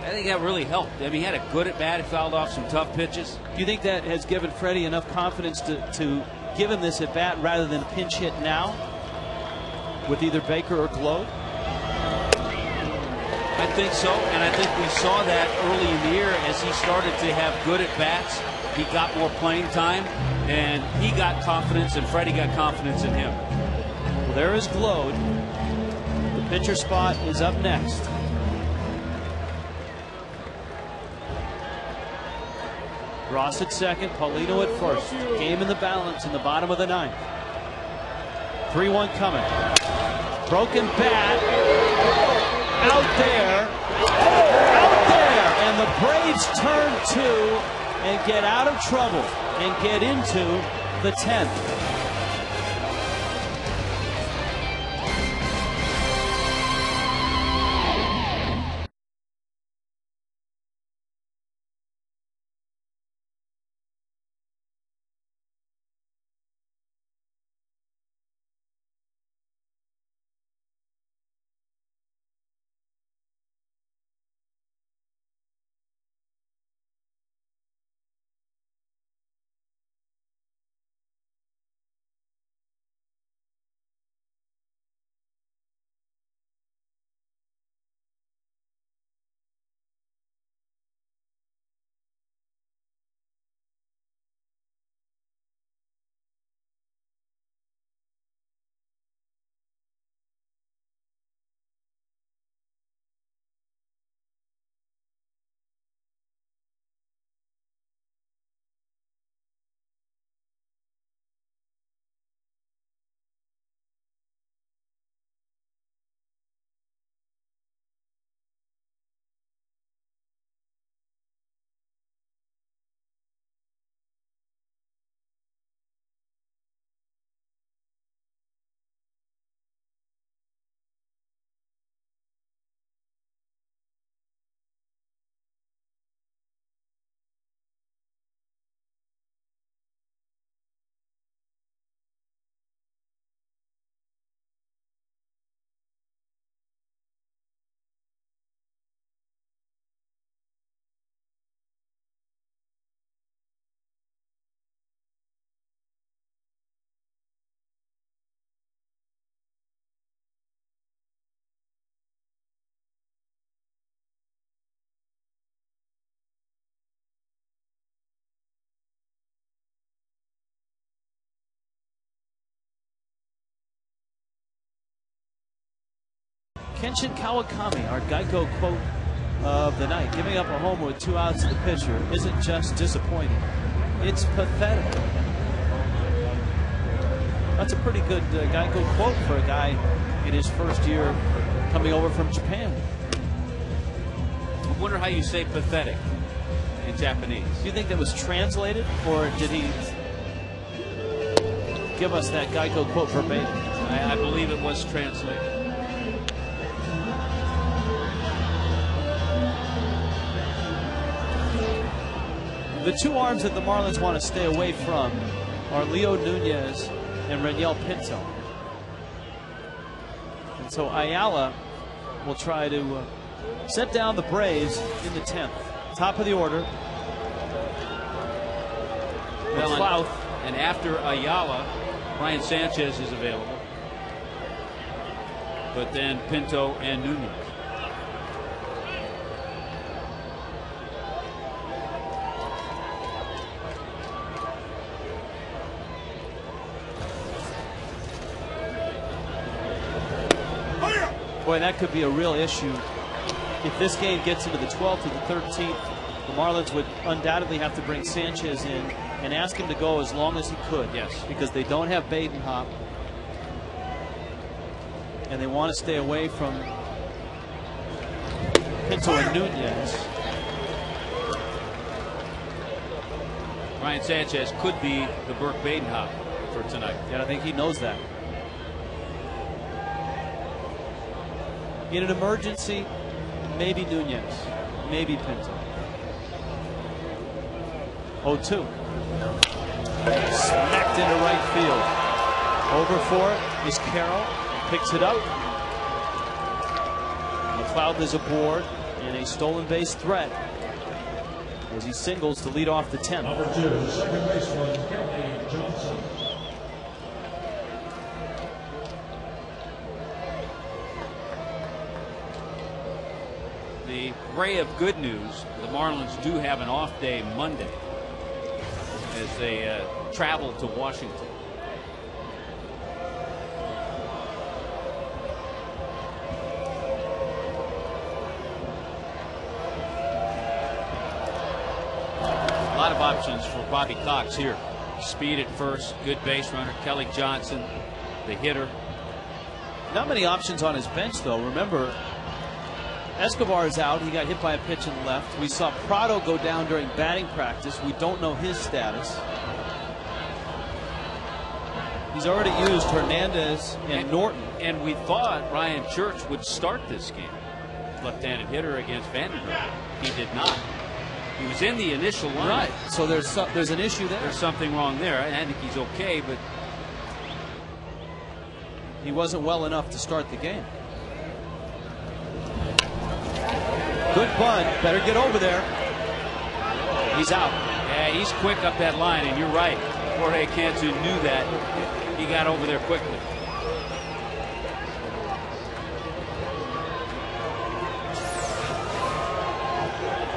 I think that really helped. I mean, he had a good at-bat. He fouled off some tough pitches. Do you think that has given Freddie enough confidence to give him this at-bat rather than pinch hit now with either Baker or Globe? I think so, and I think we saw that early in the year as he started to have good at-bats. He got more playing time, and he got confidence, and Freddie got confidence in him. Well, there is Glode. The pitcher spot is up next. Ross at second, Paulino at first. Game in the balance in the bottom of the 9th. 3-1 coming. Broken bat. Out there, and the Braves turn 2 and get out of trouble and get into the 10th. Kenshin Kawakami, our Geico quote of the night. Giving up a homer with 2 outs to the pitcher isn't just disappointing, it's pathetic. That's a pretty good Geico quote for a guy in his first year coming over from Japan. I wonder how you say pathetic in Japanese. Do you think that was translated, or did he give us that Geico quote verbatim? I believe it was translated. The 2 arms that the Marlins want to stay away from are Leo Nunez and Reniel Pinto. And so Ayala will try to set down the Braves in the 10th. Top of the order. Well, and after Ayala, Ryan Sanchez is available. But then Pinto and Nunez. Boy, that could be a real issue. If this game gets into the 12th or the 13th, the Marlins would undoubtedly have to bring Sanchez in and ask him to go as long as he could. Yes. Because they don't have Badenhop. And they want to stay away from Pinto and Nunez. Ryan Sanchez could be the Burke Badenhop for tonight. Yeah, I think he knows that. In an emergency, maybe Nunez, maybe Pinto. 0-2. Smacked into right field. Over for it is Carroll. Picks it up. McLeod is aboard in a stolen base threat as he singles to lead off the 10th. Number 2, second baseman, Kelly Johnson. The ray of good news, the Marlins do have an off day Monday as they travel to Washington. A lot of options for Bobby Cox here. Speed at first, good base runner, Kelly Johnson, the hitter. Not many options on his bench, though. Remember, Escobar is out. He got hit by a pitch in the left. We saw Prado go down during batting practice. We don't know his status. He's already used Hernandez and Norton. And we thought Ryan Church would start this game. Left-handed hitter against Vanderbilt. He did not. He was in the initial line. Right. So there's an issue there. There's something wrong there. I think he's okay, but he wasn't well enough to start the game. Good bunt. Better get over there. He's out. Yeah, he's quick up that line, and you're right. Jorge Cantu knew that. He got over there quickly.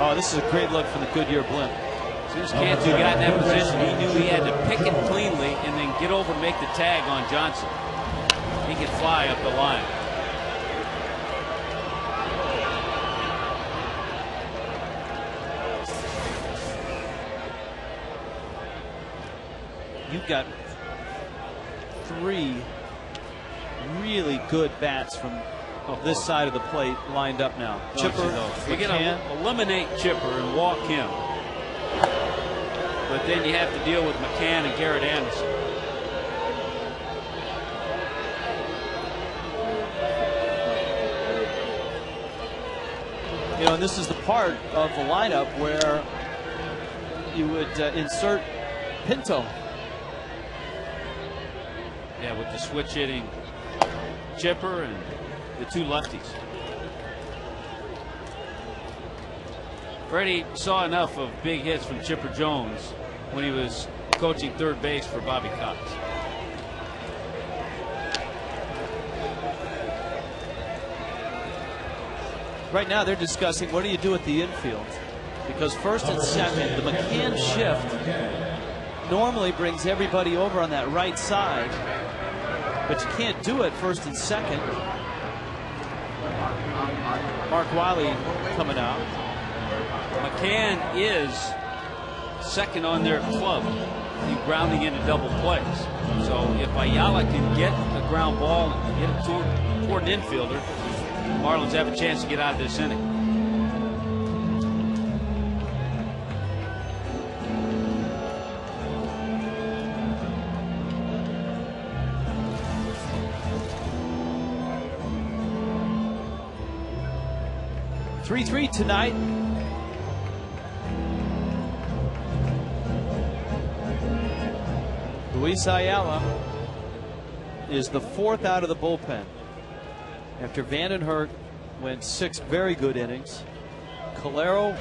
Oh, this is a great look from the Goodyear blimp. As soon as Cantu got in that position, he knew he had to pick it cleanly and then get over and make the tag on Johnson. He could fly up the line. You've got 3 really good bats from this side of the plate lined up now. Chipper, we're going to eliminate Chipper and walk him. But then you have to deal with McCann and Garrett Anderson. You know, and this is the part of the lineup where you would insert Pinto. Yeah, with the switch hitting Chipper and the 2 lefties. Freddie saw enough of big hits from Chipper Jones when he was coaching third base for Bobby Cox. Right now they're discussing what do you do at the infield, because first and second, the McCann shift normally brings everybody over on that right side, but you can't do it first and second. Mark Wiley coming out. McCann is second on their club in grounding into double plays. So if Ayala can get a ground ball and get it toward an infielder, the Marlins have a chance to get out of this inning. Three tonight. Luis Ayala is the fourth out of the bullpen after Vandenhert went 6 very good innings. Calero,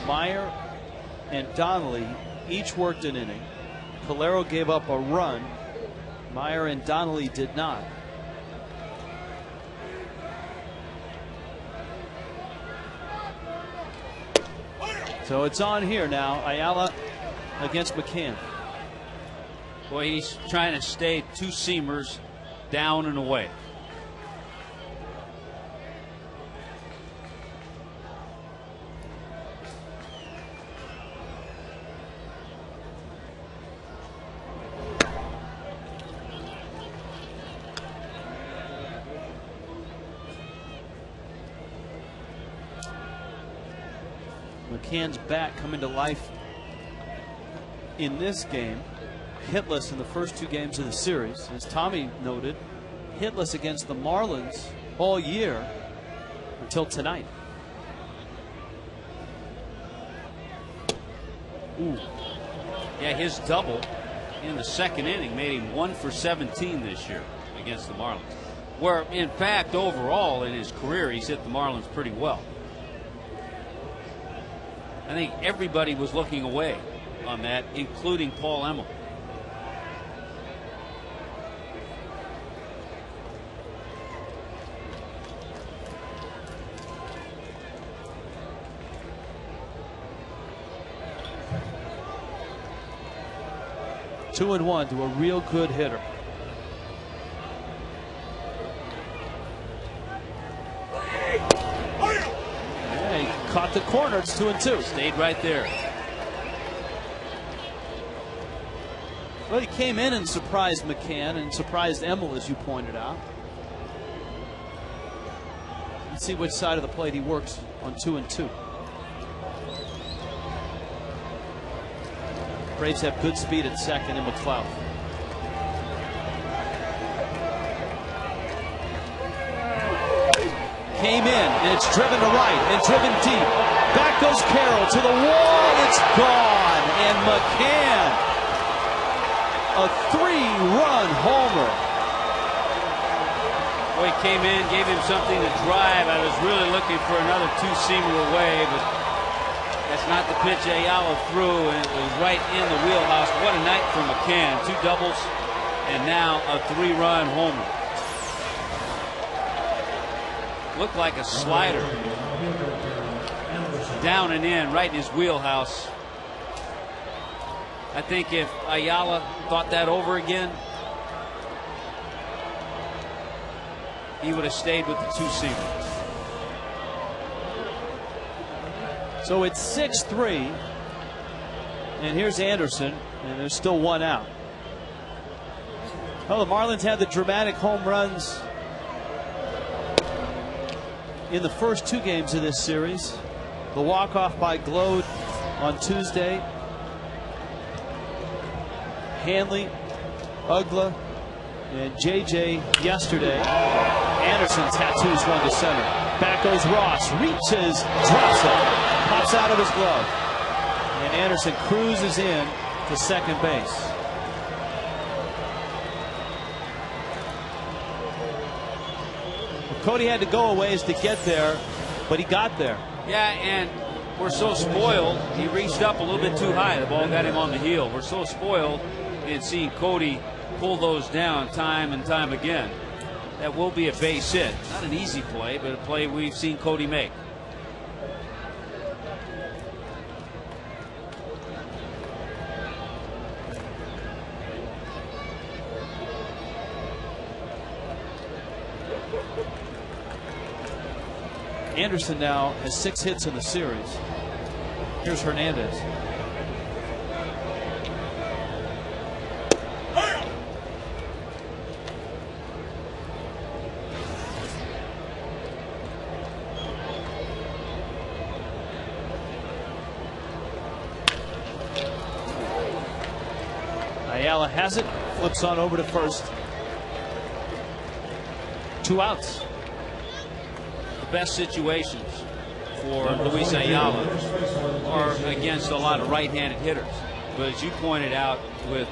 Meyer, and Donnelly each worked an inning. Calero gave up a run. Meyer and Donnelly did not. So it's on here now. Ayala against McCann. Boy, he's trying to stay 2 seamers down and away. McCann's bat coming to life in this game. Hitless in the first 2 games of the series. As Tommy noted, hitless against the Marlins all year until tonight. Ooh. Yeah, his double in the second inning made him 1 for 17 this year against the Marlins. Where, in fact, overall in his career, he's hit the Marlins pretty well. I think everybody was looking away on that, including Paul Emmel. Two and one to a real good hitter. Yeah, he caught the corner. It's 2-2. Stayed right there. Well, he came in and surprised McCann and surprised Emmel, as you pointed out. Let's see which side of the plate he works on 2-2. Braves have good speed at second in McLeod. Came in, and it's driven to right and driven deep. Back goes Carroll to the wall. It's gone. And McCann, a 3-run homer. Boy, he came in, gave him something to drive. I was really looking for another 2-seamer away, but that's not the pitch Ayala threw, and it was right in the wheelhouse. What a night for McCann. 2 doubles, and now a 3-run homer. Looked like a slider. Down and in, right in his wheelhouse. I think if Ayala thought that over again, he would have stayed with the 2-seamer. So it's 6-3, and here's Anderson, and there's still 1 out. Well, the Marlins had the dramatic home runs in the first 2 games of this series. The walk-off by Glode on Tuesday. Hanley, Ugla, and JJ yesterday. Anderson tattoos one to center. Back goes Ross, reaches, drops it. Pops out of his glove. And Anderson cruises in to second base. Cody had to go a ways to get there, but he got there. Yeah, and we're so spoiled. He reached up a little bit too high. The ball got him on the heel. We're so spoiled in seeing Cody pull those down time and time again. That will be a base hit. Not an easy play, but a play we've seen Cody make. Anderson now has 6 hits in the series. Here's Hernandez. Ayala has it, flips on over to first. 2 outs. The best situations for Luis Ayala are against a lot of right-handed hitters. But as you pointed out, with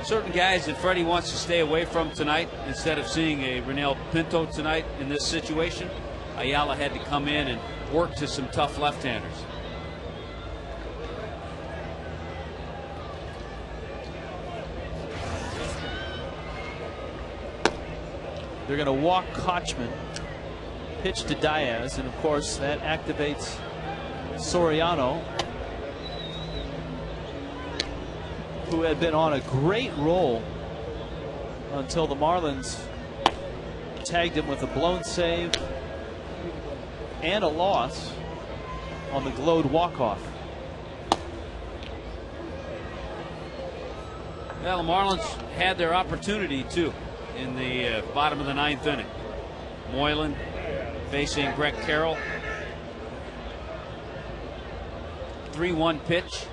certain guys that Freddie wants to stay away from tonight, instead of seeing a Renel Pinto tonight in this situation, Ayala had to come in and work to some tough left-handers. They're going to walk Kochman, pitch to Diaz, and of course that activates Soriano, who had been on a great roll until the Marlins tagged him with a blown save and a loss on the Glode walk-off. Well, the Marlins had their opportunity too in the bottom of the 9th inning. Moylan facing Brett Carroll. 3-1 pitch.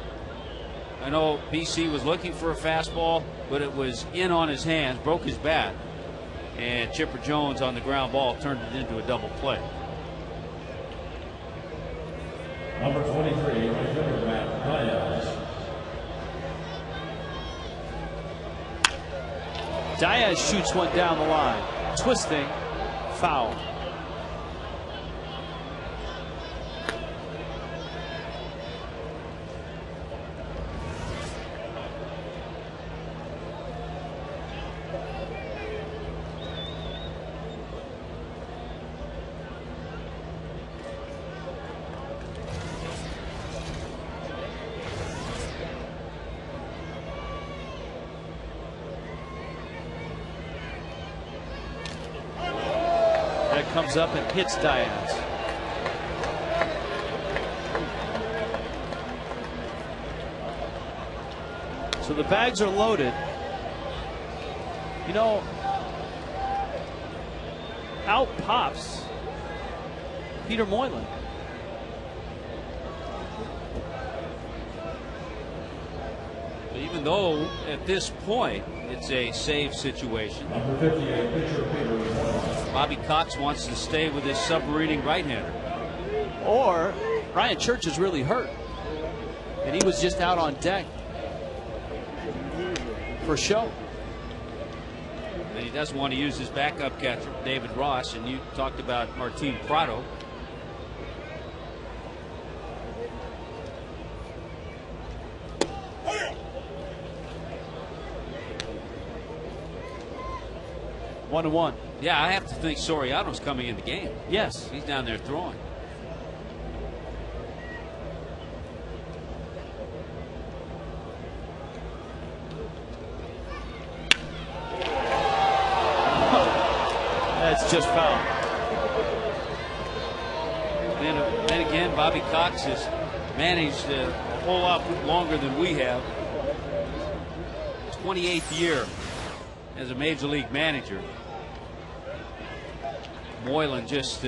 I know BC was looking for a fastball, but it was in on his hands, broke his bat, and Chipper Jones on the ground ball turned it into a double play. Number 23, right fielder Matt Diaz. Diaz shoots one down the line, twisting, foul. Comes up and hits Diaz. So the bags are loaded. You know, out pops Peter Moylan. Even though at this point it's a save situation, Number 58, pitcher Peter Moylan. Bobby Cox wants to stay with his submarining right-hander. Or Ryan Church is really hurt, and he was just out on deck for show. And he doesn't want to use his backup catcher, David Ross, and you talked about Martin Prado. One to one. Yeah, I have to think Soriano's coming in the game. Yes. He's down there throwing. That's just foul. Then again, Bobby Cox has managed a whole lot longer than we have. 28th year as a major league manager. Moylan just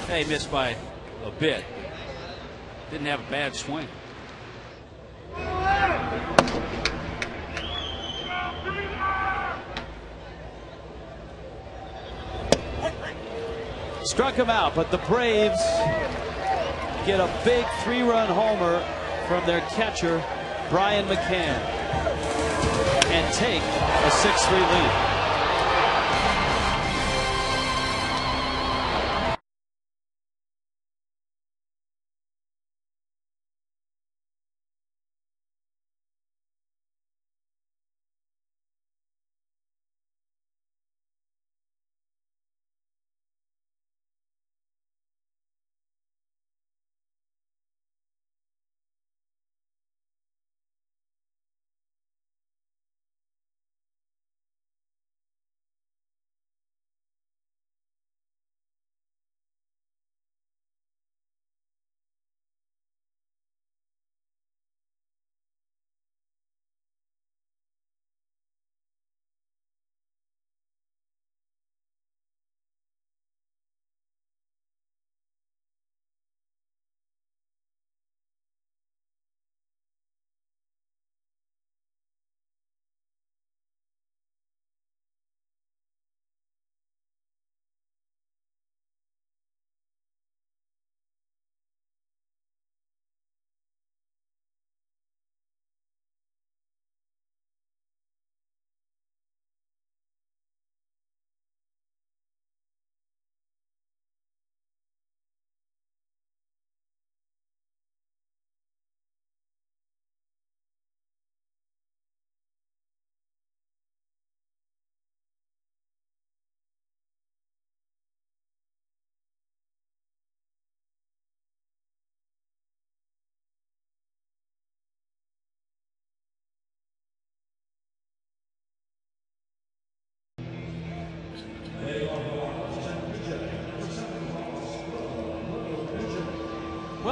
missed by a bit. Didn't have a bad swing. Struck him out, but the Braves get a big 3-run homer from their catcher, Brian McCann, and take a 6-3 lead.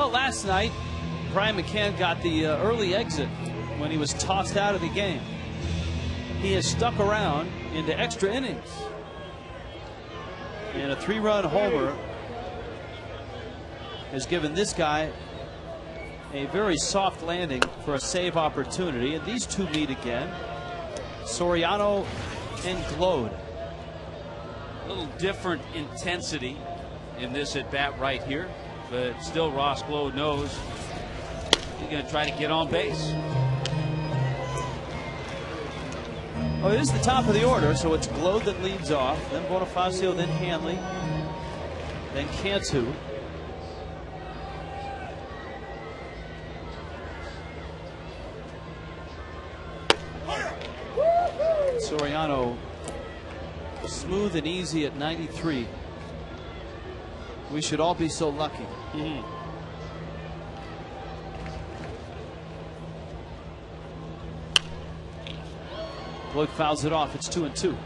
Well, last night, Brian McCann got the early exit when he was tossed out of the game. He has stuck around into extra innings. And a 3-run homer has given this guy a very soft landing for a save opportunity. And these two meet again. Soriano and Glode. A little different intensity in this at bat right here, but still Ross Glode knows he's going to try to get on base. Oh, it is the top of the order, so it's Glode that leads off, then Bonifacio, then Hanley, then Cantu. Soriano smooth and easy at 93. We should all be so lucky. Glode fouls it off. It's 2-2.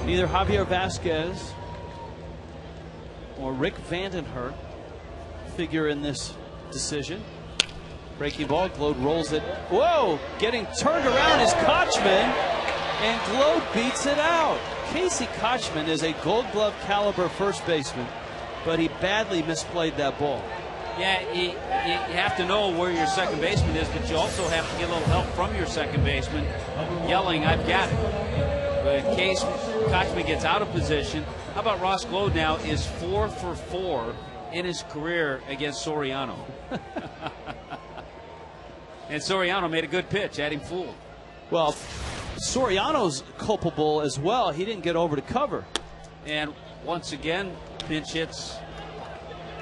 Neither Javier Vasquez or Rick Vandenhert figure in this decision. Breaking ball, Glode rolls it. Whoa! Getting turned around is Kochman, and Glode beats it out. Casey Kochman is a Gold Glove caliber first baseman, but he badly misplayed that ball. Yeah, you have to know where your second baseman is, but you also have to get a little help from your second baseman yelling, "I've got it." But in case Kochman gets out of position, how about Ross Glode now is 4 for 4 in his career against Soriano. And Soriano made a good pitch, had him fooled. Well, Soriano's culpable as well. He didn't get over to cover. And once again, pinch hits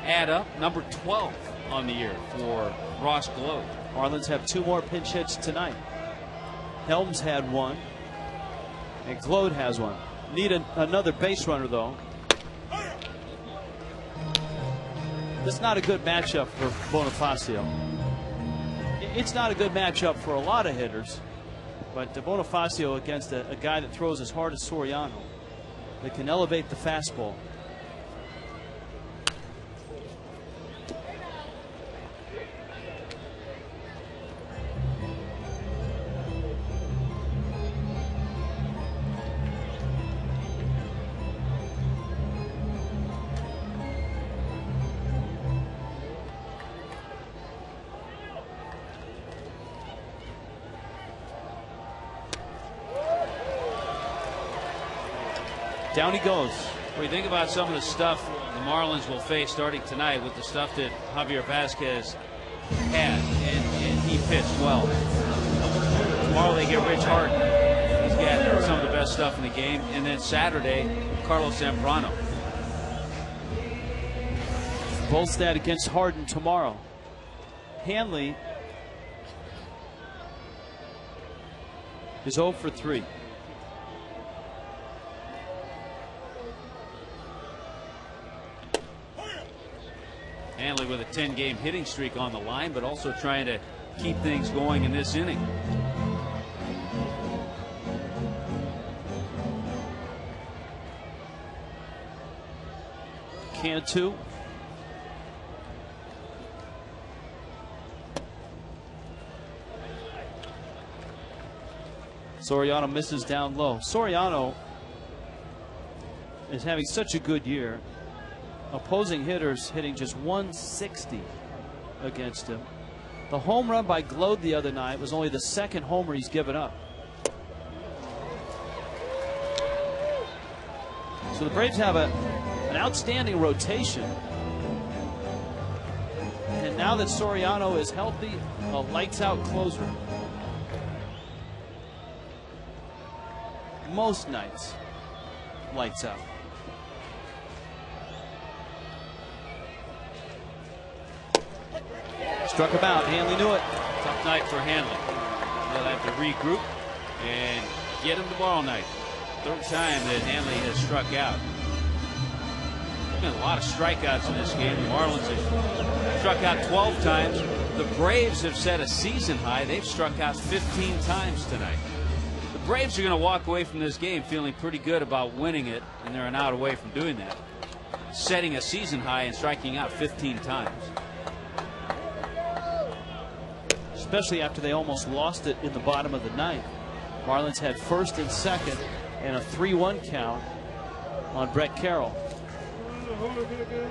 add up. Number 12 on the year for Ross Glode. Marlins have 2 more pinch hits tonight. Helms had 1, and Glode has 1. Need another base runner, though. This is not a good matchup for Bonifacio. It's not a good matchup for a lot of hitters, but Bonifacio against a guy that throws as hard as Soriano, that can elevate the fastball. Down he goes. When you think about some of the stuff the Marlins will face starting tonight with the stuff that Javier Vasquez had, and he pitched well. Tomorrow they get Rich Hart. He's got some of the best stuff in the game. And then Saturday, Carlos Zambrano. Bolstad against Harden tomorrow. Hanley is 0 for 3. Hanley with a 10-game hitting streak on the line, but also trying to keep things going in this inning. Cantu. Soriano misses down low. Soriano is having such a good year. Opposing hitters hitting just 160 against him. The home run by Glode the other night was only the second homer he's given up. So the Braves have an outstanding rotation. And now that Soriano is healthy, a lights-out closer. Most nights, lights out. Struck him out. Hanley knew it. Tough night for Hanley. They'll have to regroup and get him tomorrow night. Third time that Hanley has struck out. There's been a lot of strikeouts in this game. The Marlins have struck out 12 times. The Braves have set a season high. They've struck out 15 times tonight. The Braves are going to walk away from this game feeling pretty good about winning it, and they're an out away from doing that. Setting a season high and striking out 15 times. Especially after they almost lost it in the bottom of the ninth. Marlins had first and second and a 3-1 count on Brett Carroll.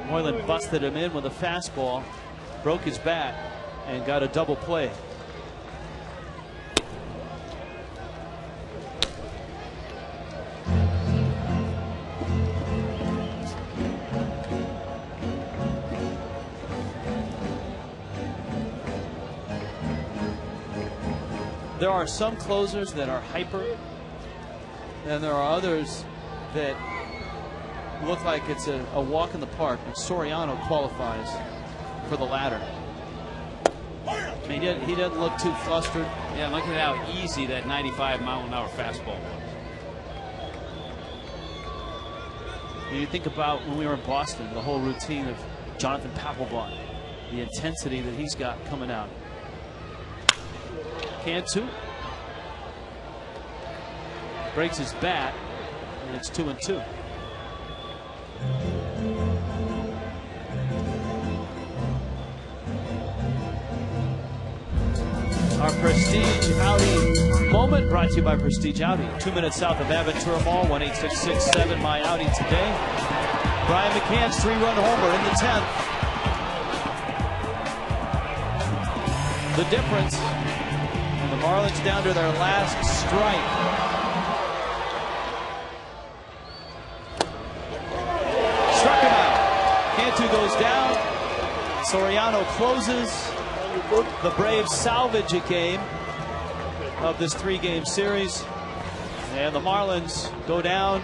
Moylan busted him in with a fastball, broke his bat, and got a double play. There are some closers that are hyper, and there are others that look like it's a walk in the park, and Soriano qualifies for the latter. I mean, he doesn't look too flustered. Yeah, look at how easy that 95-mile-an-hour fastball was. You think about when we were in Boston, the whole routine of Jonathan Papelbon, the intensity that he's got coming out. Cantu breaks his bat, and it's 2-2. Our Prestige Audi moment brought to you by Prestige Audi. 2 minutes south of Aventura Mall, 1-866-7 My Audi today. Brian McCann's 3-run homer in the 10th. The difference, and the Marlins down to their last strike. Struck him out. Cantu goes down. Soriano closes. The Braves salvage a game of this 3-game series, and the Marlins go down